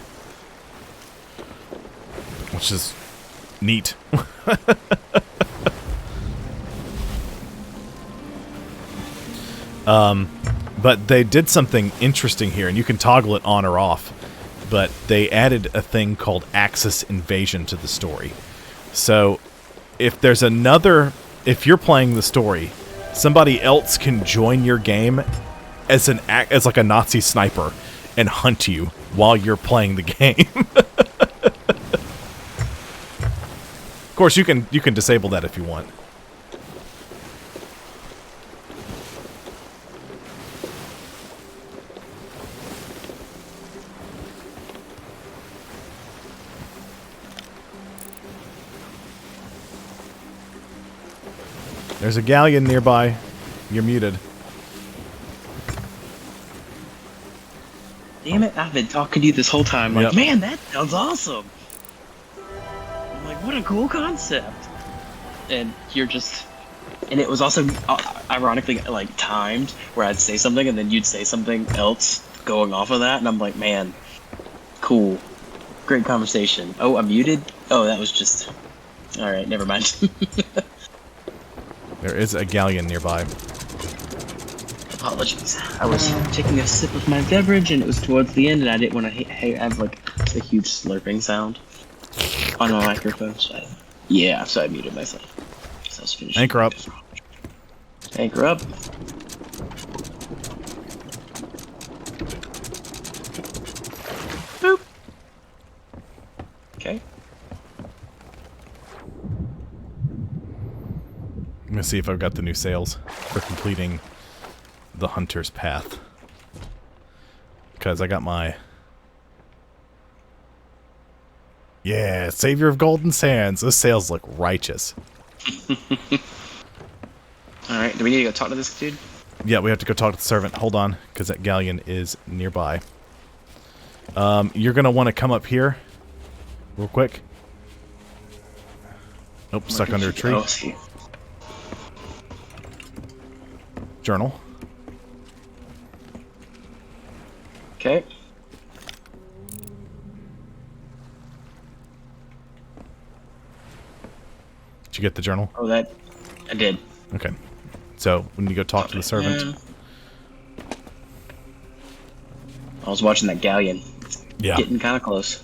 which is neat. But they did something interesting here, and you can toggle it on or off. But they added a thing called Axis Invasion to the story. So, if you're playing the story, somebody else can join your game as a Nazi sniper and hunt you while you're playing the game. Of course, you can disable that if you want. There's a galleon nearby. You're muted. Damn it, I've been talking to you this whole time. Man, that sounds awesome. I'm like, what a cool concept. And you're just... And it was also, ironically, timed, where I'd say something and then you'd say something else going off of that. And I'm like, man, cool. Great conversation. Oh, I'm muted? Oh, that was just... Alright, never mind. There is a galleon nearby. Apologies. I was taking a sip of my beverage, and it was towards the end, and I didn't want to have like a huge slurping sound on my microphone. So I muted myself. So I was finishing. Anchor up. Anchor up. Boop. Okay. I'm gonna see if I've got the new sails for completing the Hunter's Path. Because I got my... Yeah, Savior of Golden Sands. Those sails look righteous. Alright, do we need to go talk to this dude? Yeah, we have to go talk to the servant. Hold on, because that galleon is nearby. You're going to want to come up here real quick. Nope, stuck under a tree. Oh, see. Journal. Okay. Did you get the journal? Oh, that... I did. Okay. So, when you go talk to the servant... I was watching that galleon. Yeah. Getting kind of close.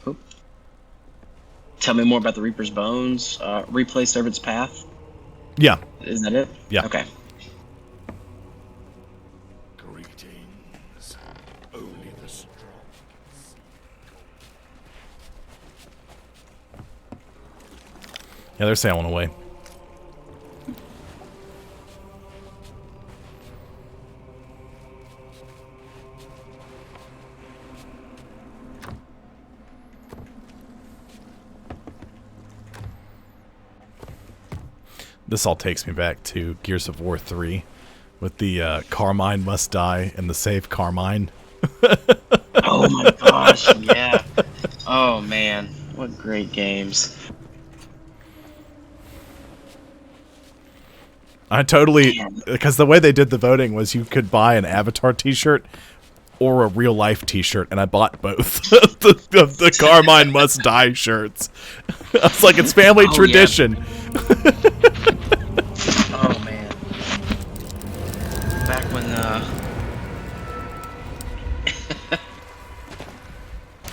Oop. Tell me more about the Reaper's Bones. Replay Servant's Path. Yeah. Is that it? Yeah. Okay. Greetings. Only the strong. Yeah, they're sailing away. This all takes me back to Gears of War 3 with the Carmine must die and the save Carmine. Oh my gosh, yeah. Oh man, what great games. I totally... Because the way they did the voting was you could buy an Avatar t-shirt or a real-life t-shirt, and I bought both of the Carmine must die shirts. I was like, it's family tradition. Yeah. Oh man. Back when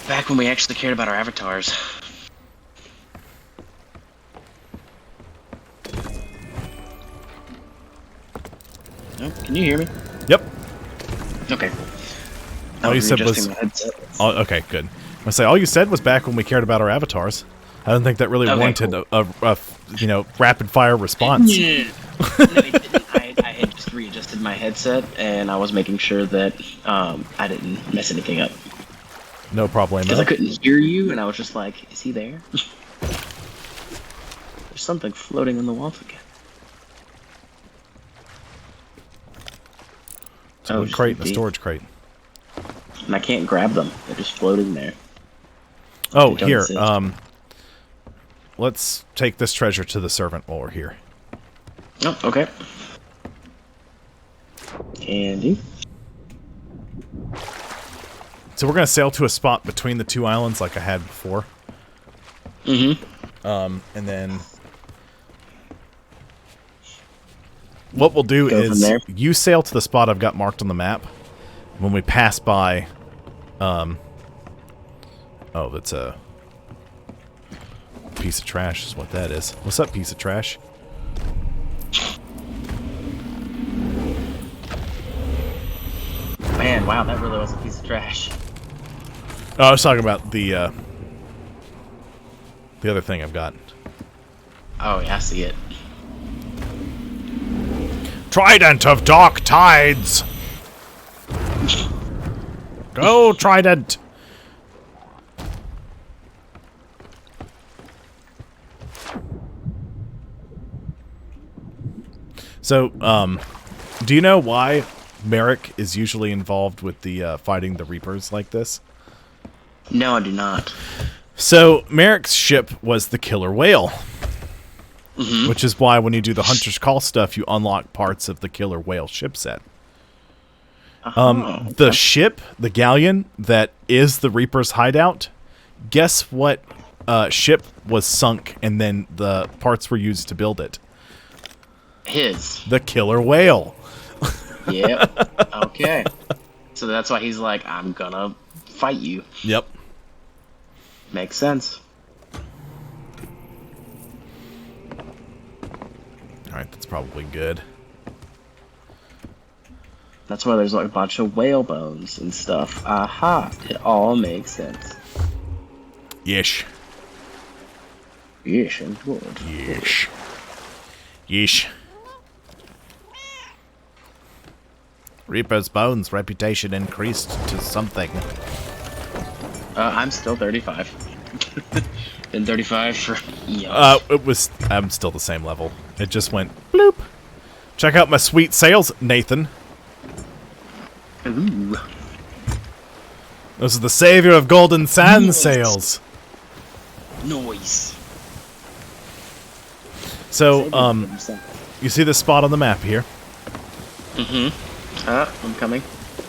back when we actually cared about our avatars. Oh, can you hear me? Yep. Okay. All you said was... okay, good. I say all you said was back when we cared about our avatars. I don't think that really warranted cool. a rapid fire response. Yeah. No, it didn't. I had just readjusted my headset, and I was making sure that I didn't mess anything up. No problem. Because I couldn't hear you, and I was just like, is he there? There's something floating on the walls again. So a crate, a storage crate. And I can't grab them. They're just floating there. Oh, here. Let's take this treasure to the servant while we're here. Oh, okay. Candy. So we're gonna sail to a spot between the two islands, like I had before. Mm-hmm. And then what we'll do is you sail to the spot I've got marked on the map. When we pass by, oh, that's a piece of trash is what that is. What's up, piece of trash? Man, wow, that really was a piece of trash. Oh, I was talking about the other thing I've got. Oh, yeah, I see it. Trident of Dark Tides! Go, Trident! So, do you know why Merrick is usually involved with the fighting the Reapers like this? No, I do not. So, Merrick's ship was the killer whale. Mm-hmm. Which is why when you do the Hunter's Call stuff, you unlock parts of the killer whale ship set. The ship, the galleon, that is the Reaper's hideout, guess what ship was sunk and then the parts were used to build it? His. The killer whale. Yep. Okay. So that's why he's like, I'm gonna fight you. Yep. Makes sense. Alright, that's probably good. That's why there's like a bunch of whale bones and stuff. Aha. It all makes sense. Yesh. Yes, and good. Yesh. Yesh. Reaper's Bones' reputation increased to something. I'm still 35. Been 35 for eons. I'm still the same level. It just went bloop. Check out my sweet sails, Nathan. Ooh. Those are the savior of Golden Sand Nice. sails. Noise. So, you see this spot on the map here? I'm coming.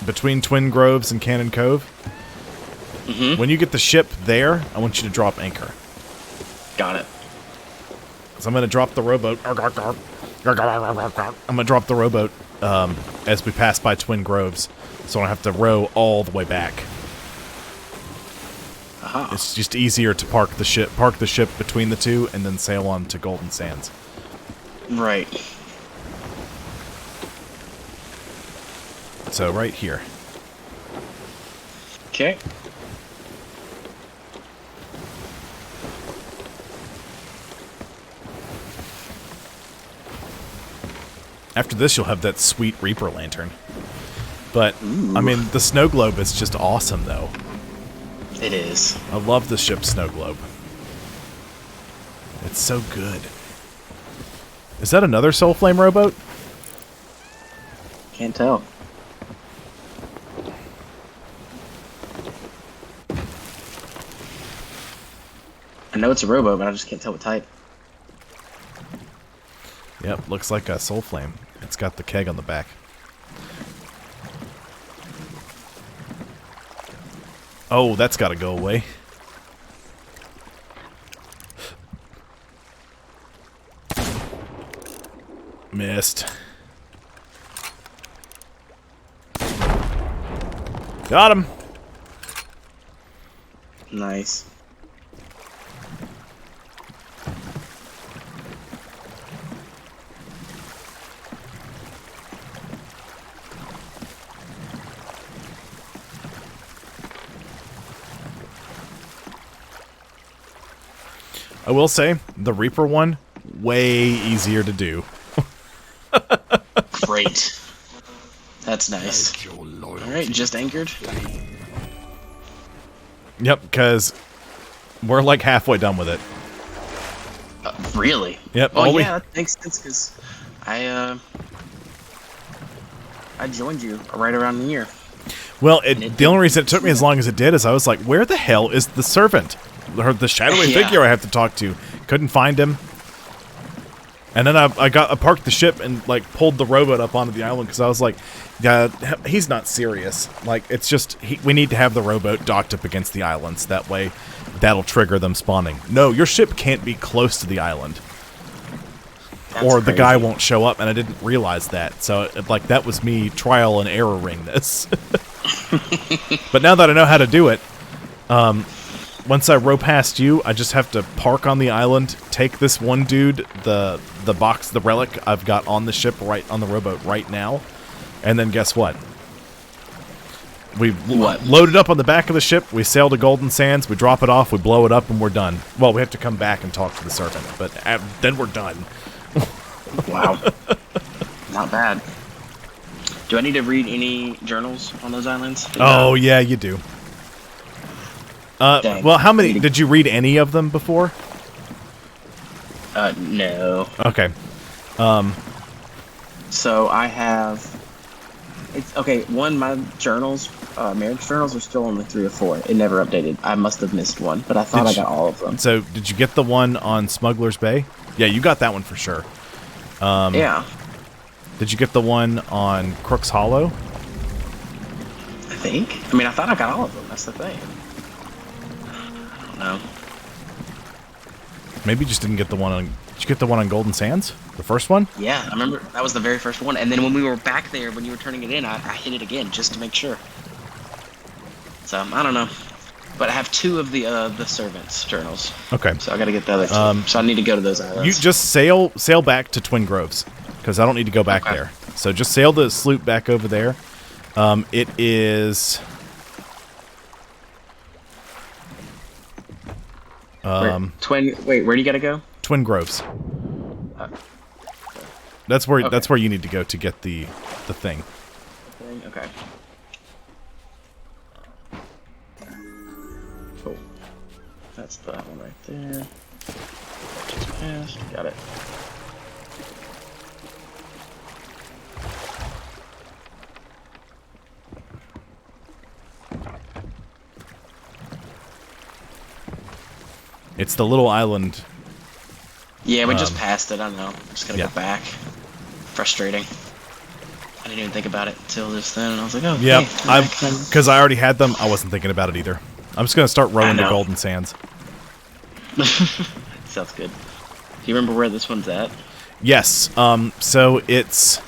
Between Twin Groves and Cannon Cove? When you get the ship there, I want you to drop anchor. Got it. So I'm going to drop the rowboat. I'm going to drop the rowboat as we pass by Twin Groves, so I don't have to row all the way back. Aha. It's just easier to park the ship between the two, and then sail on to Golden Sands. Right. So right here. Okay. After this, you'll have that sweet Reaper lantern. But, Ooh. I mean, the snow globe is just awesome, though. It is. I love the ship snow globe. It's so good. Is that another Soul Flame rowboat? Can't tell. I know it's a rowboat, but I just can't tell what type. Yep, looks like a Soul Flame. It's got the keg on the back. Oh, that's got to go away. Missed. Got him. Nice. I will say, the Reaper one, way easier to do. Great. That's nice. Alright, just anchored. Yep, because we're like halfway done with it. Really? Yep. Oh all we- yeah, that makes sense because I joined you right around the year. Well, the only reason it took me as long as it did is I was like, where the hell is the servant? Or the shadowy Yeah. figure I have to talk to. Couldn't find him. And then I parked the ship and like pulled the rowboat up onto the island because I was like, yeah, he's not serious. Like, it's just, we need to have the rowboat docked up against the islands. That way, that'll trigger them spawning. No, your ship can't be close to the island. That's or the crazy. guy won't show up, and I didn't realize that. So, like, that was me trial and erroring this. But now that I know how to do it, once I row past you, I just have to park on the island, take this one dude, the box, the relic I've got on the ship right on the rowboat right now, and then guess what? We load it up on the back of the ship, we sail to Golden Sands, we drop it off, we blow it up, and we're done. Well, we have to come back and talk to the servant, but then we're done. Wow. Not bad. Do I need to read any journals on those islands? Oh, yeah, you do. Dang. Well, how many? Did you read any of them before? No. Okay. So I have... It's okay, my journals, marriage journals are still only 3 or 4. It never updated. I must have missed one, but I thought I got all of them. So, did you get the one on Smuggler's Bay? Yeah, you got that one for sure. Yeah. Did you get the one on Crook's Hollow? I think. I mean, I thought I got all of them. That's the thing. I don't know. Maybe you just didn't get the one on Did you get the one on Golden Sands? The first one? Yeah, I remember that was the very first one. And then when we were back there, when you were turning it in, I hit it again just to make sure. So I don't know, but I have 2 of the servants journals. Okay. So I got to get the other 2. So I need to go to those islands. You just sail back to Twin Groves, because I don't need to go back there. So just sail the sloop back over there. It is. Wait, where do you gotta go? Twin Groves. That's where you need to go to get the thing. Okay. Cool. That's the one right there. Just passed. Got it. It's the little island. Yeah, we just passed it. I don't know. I'm just gonna yeah. go back. Frustrating. I didn't even think about it until just then, and I was like, oh, yeah, hey, because I already had them. I wasn't thinking about it either. I'm just gonna start rowing to Golden Sands. Sounds good. Do you remember where this one's at? Yes. So it's.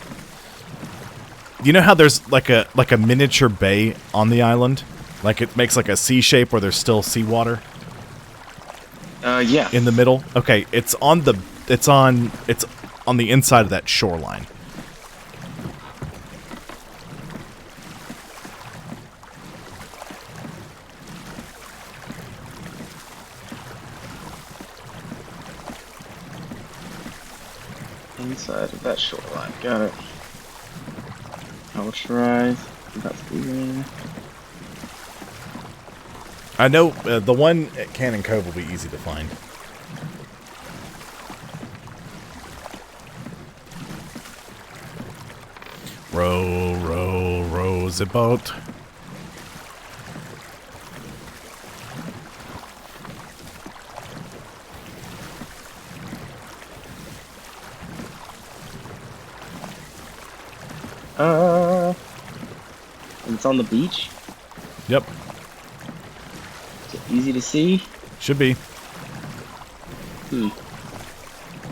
You know how there's like a miniature bay on the island, like it makes like a C shape where there's still seawater. Yeah. In the middle. Okay, it's on the inside of that shoreline. Inside of that shoreline. Got it. I will try. That's the. I know the one at Cannon Cove will be easy to find. Row, row, row the boat. And it's on the beach. Yep. Easy to see. Should be. I'm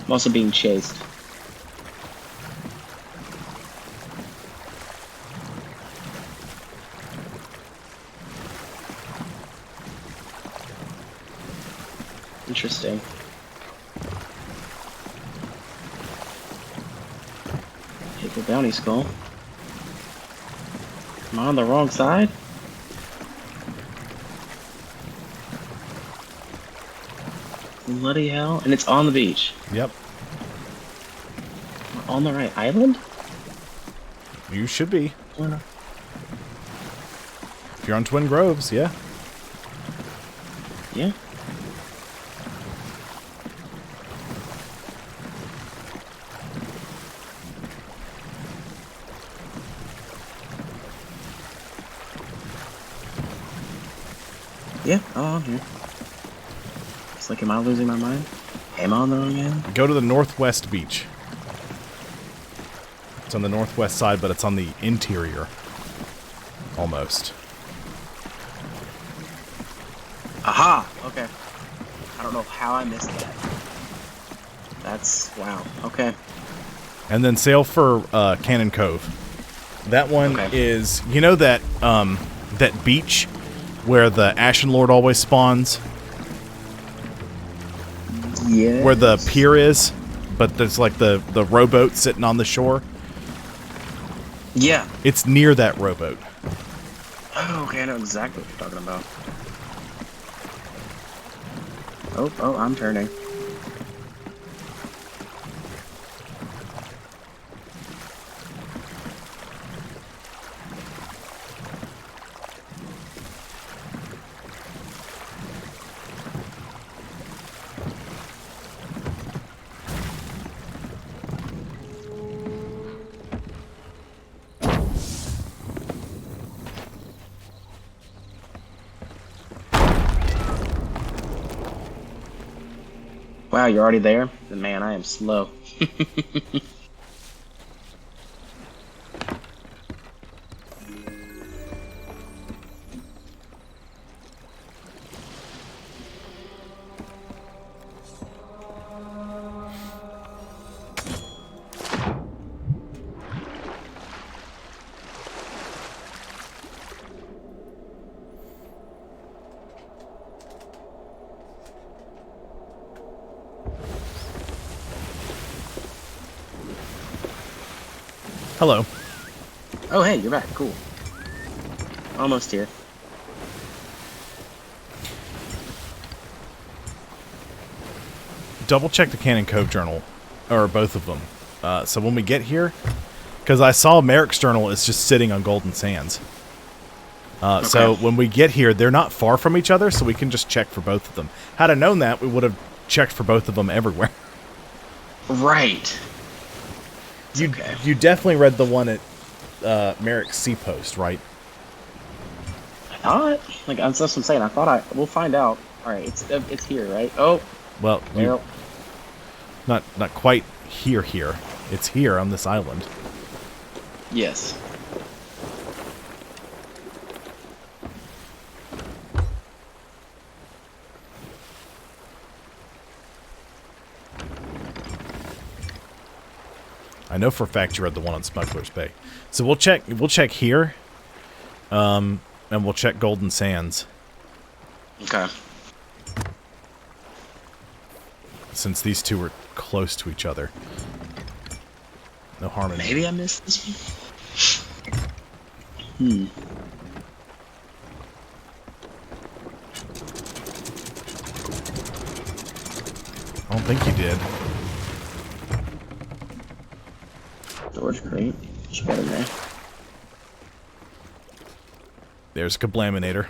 also being chased. Interesting. Hit the bounty skull. Am I on the wrong side? Bloody hell. And it's on the beach. Yep. We're on the right island? You should be. Or If you're on Twin Groves, yeah. yeah. Yeah, I'm here. It's like, am I losing my mind? Am I on the wrong end? Go to the northwest beach. It's on the northwest side, but it's on the interior. Almost. Aha! Okay. I don't know how I missed that. That's... wow. Okay. And then sail for Cannon Cove. That one is... You know that that beach where the Ashen Lord always spawns? Yeah. Where the pier is, but there's like the rowboat sitting on the shore? Yeah. It's near that rowboat. Oh, okay, I know exactly what you're talking about. Oh, I'm turning. Wow, you're already there? Man, I am slow. Hello. Oh, hey, you're back. Cool. Almost here. Double check the Cannon Cove journal, or both of them. So when we get here, because I saw Merrick's journal is just sitting on Golden Sands. So when we get here, they're not far from each other, so we can just check for both of them. Had I known that, we would have checked for both of them everywhere. Right. You definitely read the one at Merrick's Sea Post, right? I thought, like, that's what I'm saying. I thought we'll find out. All right, it's here, right? Oh. Well, not quite here. It's here on this island. Yes. I know for a fact you read the one on Smuggler's Bay. So we'll check here. And we'll check Golden Sands. Okay. Since these two were close to each other. No harm in Maybe I missed this one. I don't think you did. Storage crate. Just got in there. There's a kablaminator.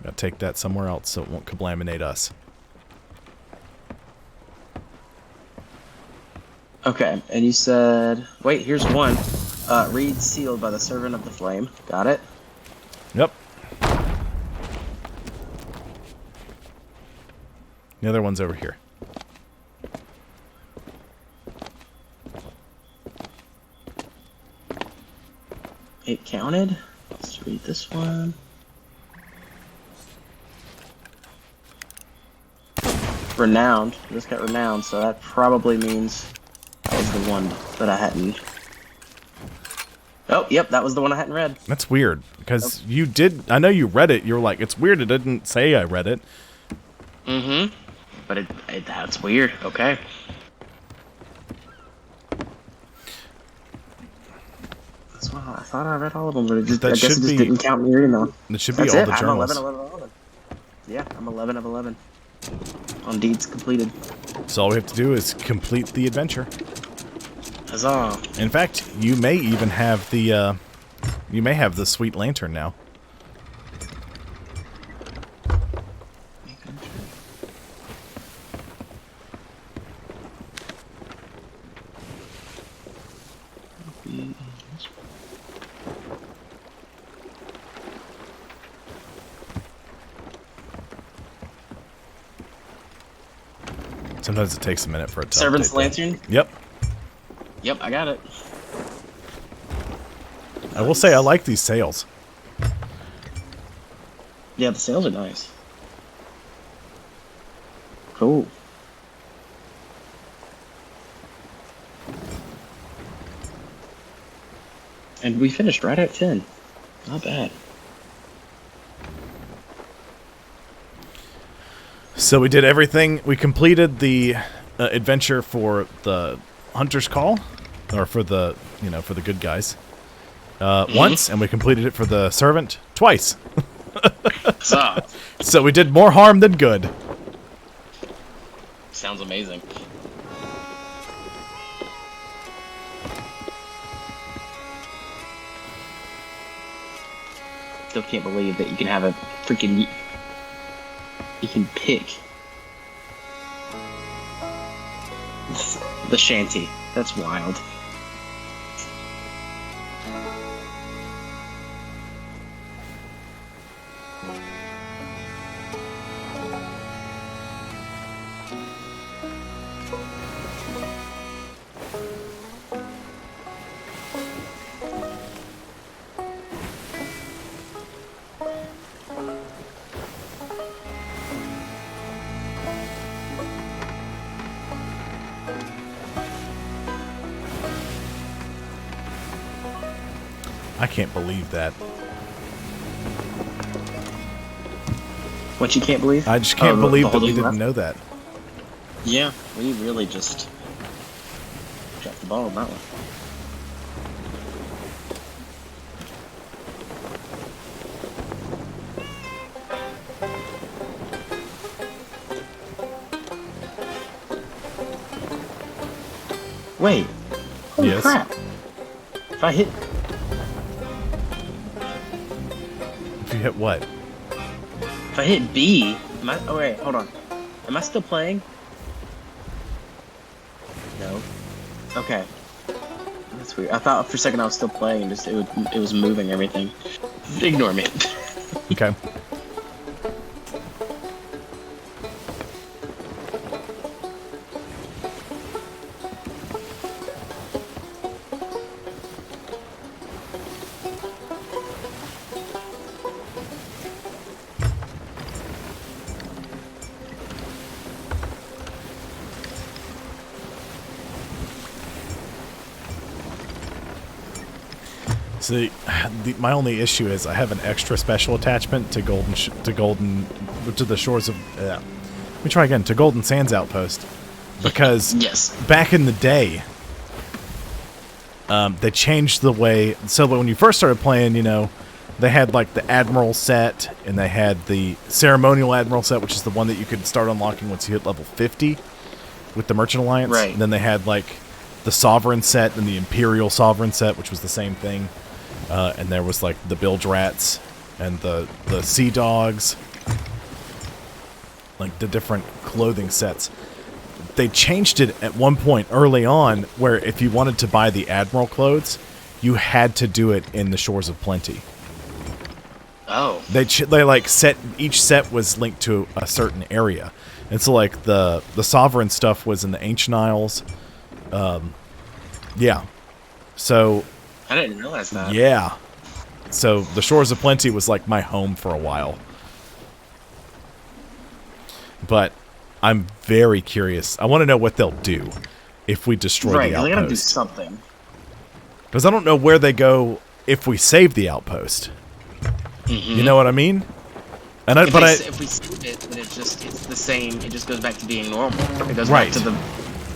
Gotta take that somewhere else so it won't kablaminate us. Okay, and you said... Wait, here's one. Read sealed by the servant of the flame. Got it? Yep. The other one's over here. It counted. Let's read this one. Renowned. This got renowned, so that probably means that was the one that I hadn't. Oh, yep, that was the one I hadn't read. That's weird, because you did... I know you read it. You were like, it's weird it didn't say I read it. Mm-hmm. But that's weird. Okay. That's why I thought I read all of them, but it just, I guess it just didn't count me reading them. It should be all the journals. I'm 11. Yeah, I'm 11 of 11. On deeds completed. So all we have to do is complete the adventure. Huzzah. In fact, you may even have the sweet lantern now. Sometimes it takes a minute for it to Servant's update lantern? Yep. Yep, I got it. I will say I like these sails. Yeah, the sails are nice. Cool. And we finished right at 10. Not bad. So we did everything. We completed the adventure for the Hunter's Call, or for the, for the good guys, once, and we completed it for the Servant twice. So we did more harm than good. Sounds amazing. Still can't believe that you can have a freaking... You can pick the shanty. That's wild. I can't believe that. What you can't believe? I just can't believe that we didn't know that. Yeah, we really just dropped the ball on that one. Wait. Holy Yes. crap. If I hit... If you hit what? If I hit B... Am I... Oh, wait. Hold on. Am I still playing? No. Okay. That's weird. I thought for a second I was still playing and just it was moving everything. Ignore me. Okay. See, my only issue is I have an extra special attachment to Golden to the shores of. Let me try again, to Golden Sands Outpost, because Yes. back in the day, they changed the way. So when you first started playing, you know, they had like the Admiral set, and they had the Ceremonial Admiral set, which is the one that you could start unlocking once you hit level 50 with the Merchant Alliance. Right. And then they had like the Sovereign set and the Imperial Sovereign set, which was the same thing. And there was like the bilge rats and the sea dogs, like the different clothing sets. They changed it at one point early on where if you wanted to buy the Admiral clothes, you had to do it in the Shores of Plenty. Oh. They like set, each set was linked to a certain area. And so like the Sovereign stuff was in the Ancient Isles. Yeah. So I didn't realize that. yeah. So the Shores of Plenty was like my home for a while. But I'm very curious. I want to know what they'll do if we destroy Right, the they gotta do outpost. something. Because I don't know where they go if we save the outpost. You know what I mean? And If we save it, then it's the same. It just goes back to being normal. It goes Right. back to the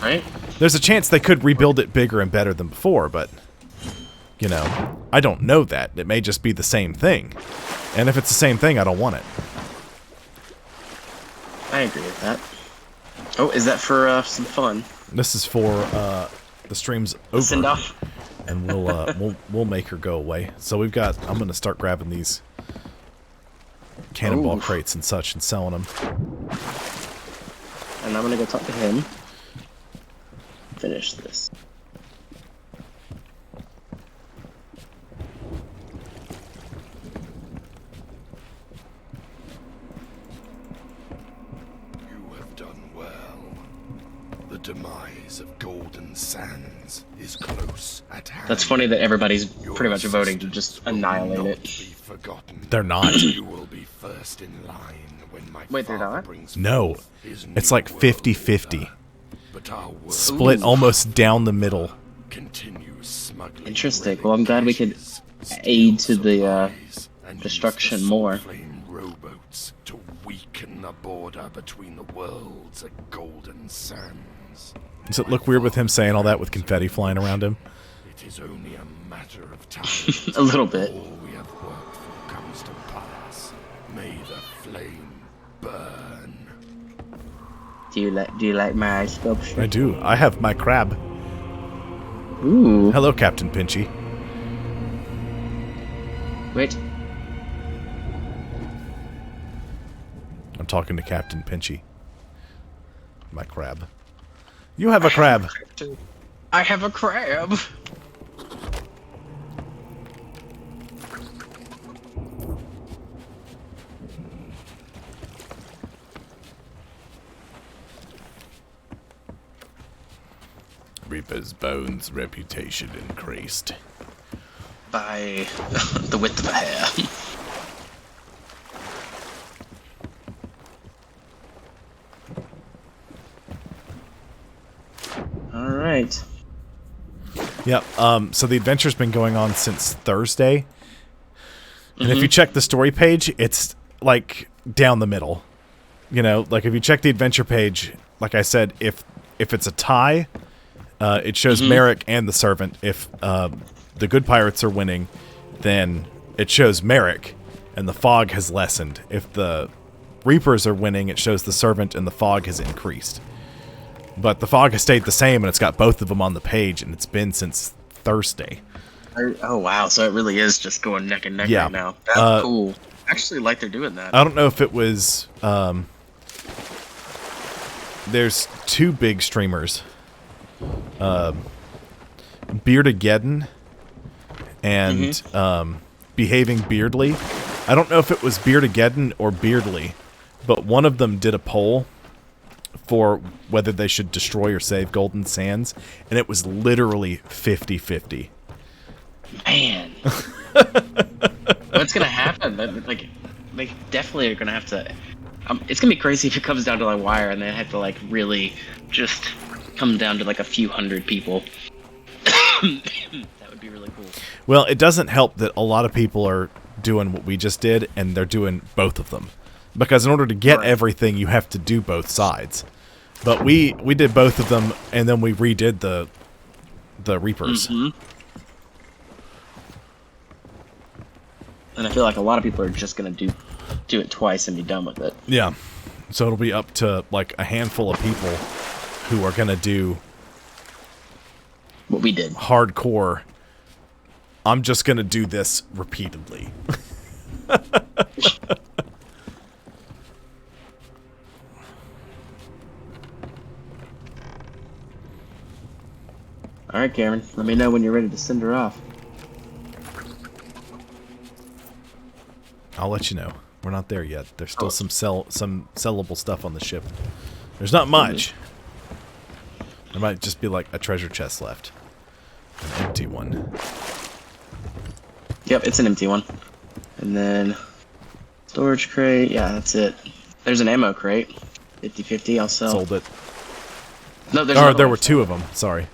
right. There's a chance they could rebuild it bigger and better than before, but you know, I don't know that. It may just be the same thing. And if it's the same thing, I don't want it. I agree with that. Oh, is that for some fun? This is for the stream's over. Send off. And we'll make her go away. So we've got. I'm gonna start grabbing these cannonball crates and such and selling them. And I'm gonna go talk to him. Finish this. You have done well. The demise of Golden Sands is close at hand. That's funny that everybody's Your pretty much voting to just assistance will annihilate not it. be forgotten. They're not. You will be first in line when my Wait, they're father not? brings No. forth his It's new like world 50-50. order. But our world Split almost down the middle. continues smuggling Interesting. relic Well, I'm glad we could caches, aid steal to the supplies, and use destruction the more. flame rowboats to weaken the border between the worlds at Golden Sands. Does it look weird with him saying all that with confetti flying around him? It is only a matter of time. A little bit. All we have worked for comes to pass. May the flame burn. Do you like my sculpture? I do. I have my crab. Ooh. Hello, Captain Pinchy. Wait. I'm talking to Captain Pinchy. My crab. You have a crab. I have a crab. Reaper's Bones' reputation increased. By the width of a hair. Alright. Yeah, so the adventure's been going on since Thursday. And if you check the story page, it's like down the middle. You know, like if you check the adventure page, like I said, if it's a tie, it shows Merrick and the Servant. If the good pirates are winning, then it shows Merrick and the fog has lessened. If the Reapers are winning, it shows the Servant and the fog has increased. But the fog has stayed the same, and it's got both of them on the page, and it's been since Thursday. Oh wow, so it really is just going neck and neck Yeah. right now. That's cool. I actually like they're doing that. I don't know if it was... there's two big streamers. Beardageddon and Behaving Beardly. I don't know if it was Beardageddon or Beardly, but one of them did a poll for whether they should destroy or save Golden Sands, and it was literally 50-50. Man. What's gonna happen? Like, they definitely are gonna have to... it's gonna be crazy if it comes down to the wire and they have to, like, really just come down to, like, a few hundred people. That would be really cool. Well, it doesn't help that a lot of people are doing what we just did, and they're doing both of them. Because in order to get everything, you have to do both sides. But we did both of them, and then we redid the Reapers. And I feel like a lot of people are just gonna do it twice and be done with it. Yeah. So it'll be up to, like, a handful of people who are gonna do what we did. Hardcore. I'm just gonna do this repeatedly. Alright, Cameron. Let me know when you're ready to send her off. I'll let you know. We're not there yet. There's still some sellable stuff on the ship. There's not much. There might just be like a treasure chest left. An empty one. Yep, it's an empty one. And then storage crate. Yeah, that's it. There's an ammo crate. 50-50. I'll sell. Sold it. No, there's or there were two of them. Sorry.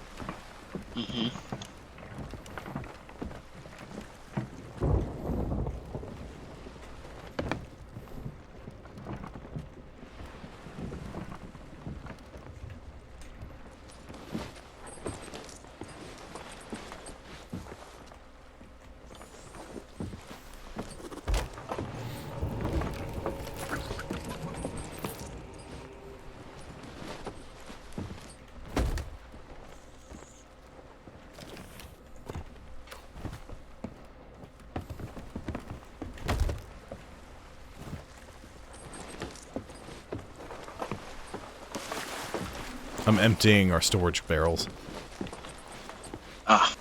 I'm emptying our storage barrels. Ah.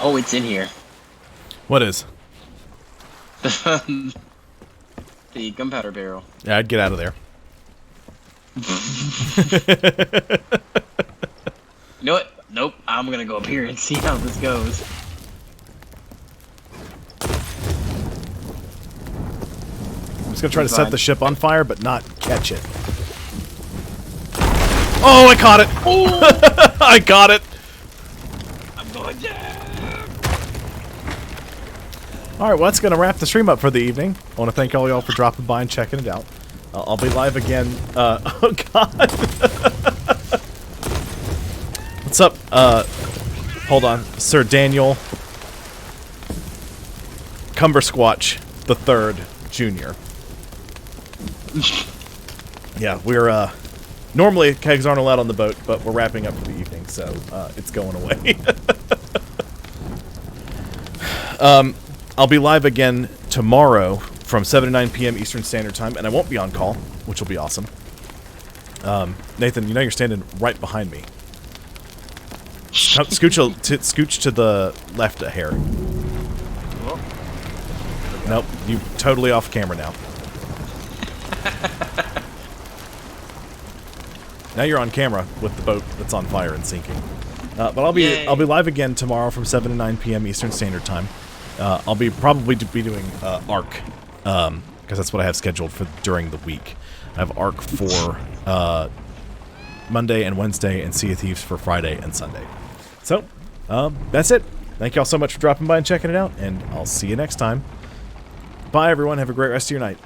Oh, it's in here. What is? The gunpowder barrel. Yeah, I'd get out of there. You know what? Nope. I'm gonna go up here and see how this goes. I'm just gonna try to set the ship on fire, but not catch it. Oh, I caught it! Oh! I got it! I'm going down! Alright, well, that's going to wrap the stream up for the evening. I want to thank all y'all for dropping by and checking it out. I'll be live again. Oh, God. What's up? Hold on. Sir Daniel Cumbersquatch the Third Jr. Yeah, we're, normally kegs aren't allowed on the boat, but we're wrapping up for the evening, so, it's going away. I'll be live again tomorrow from 7 to 9 p.m. Eastern Standard Time, and I won't be on call, which will be awesome. Nathan, you know you're standing right behind me. Scooch to the left a hair. Nope, you totally off camera now. Now you're on camera with the boat that's on fire and sinking. But I'll be live again tomorrow from 7 to 9 p.m. Eastern Standard Time. I'll be probably doing ARC because that's what I have scheduled for during the week. I have ARC for Monday and Wednesday, and Sea of Thieves for Friday and Sunday. So that's it. Thank y'all so much for dropping by and checking it out, and I'll see you next time. Bye, everyone. Have a great rest of your night.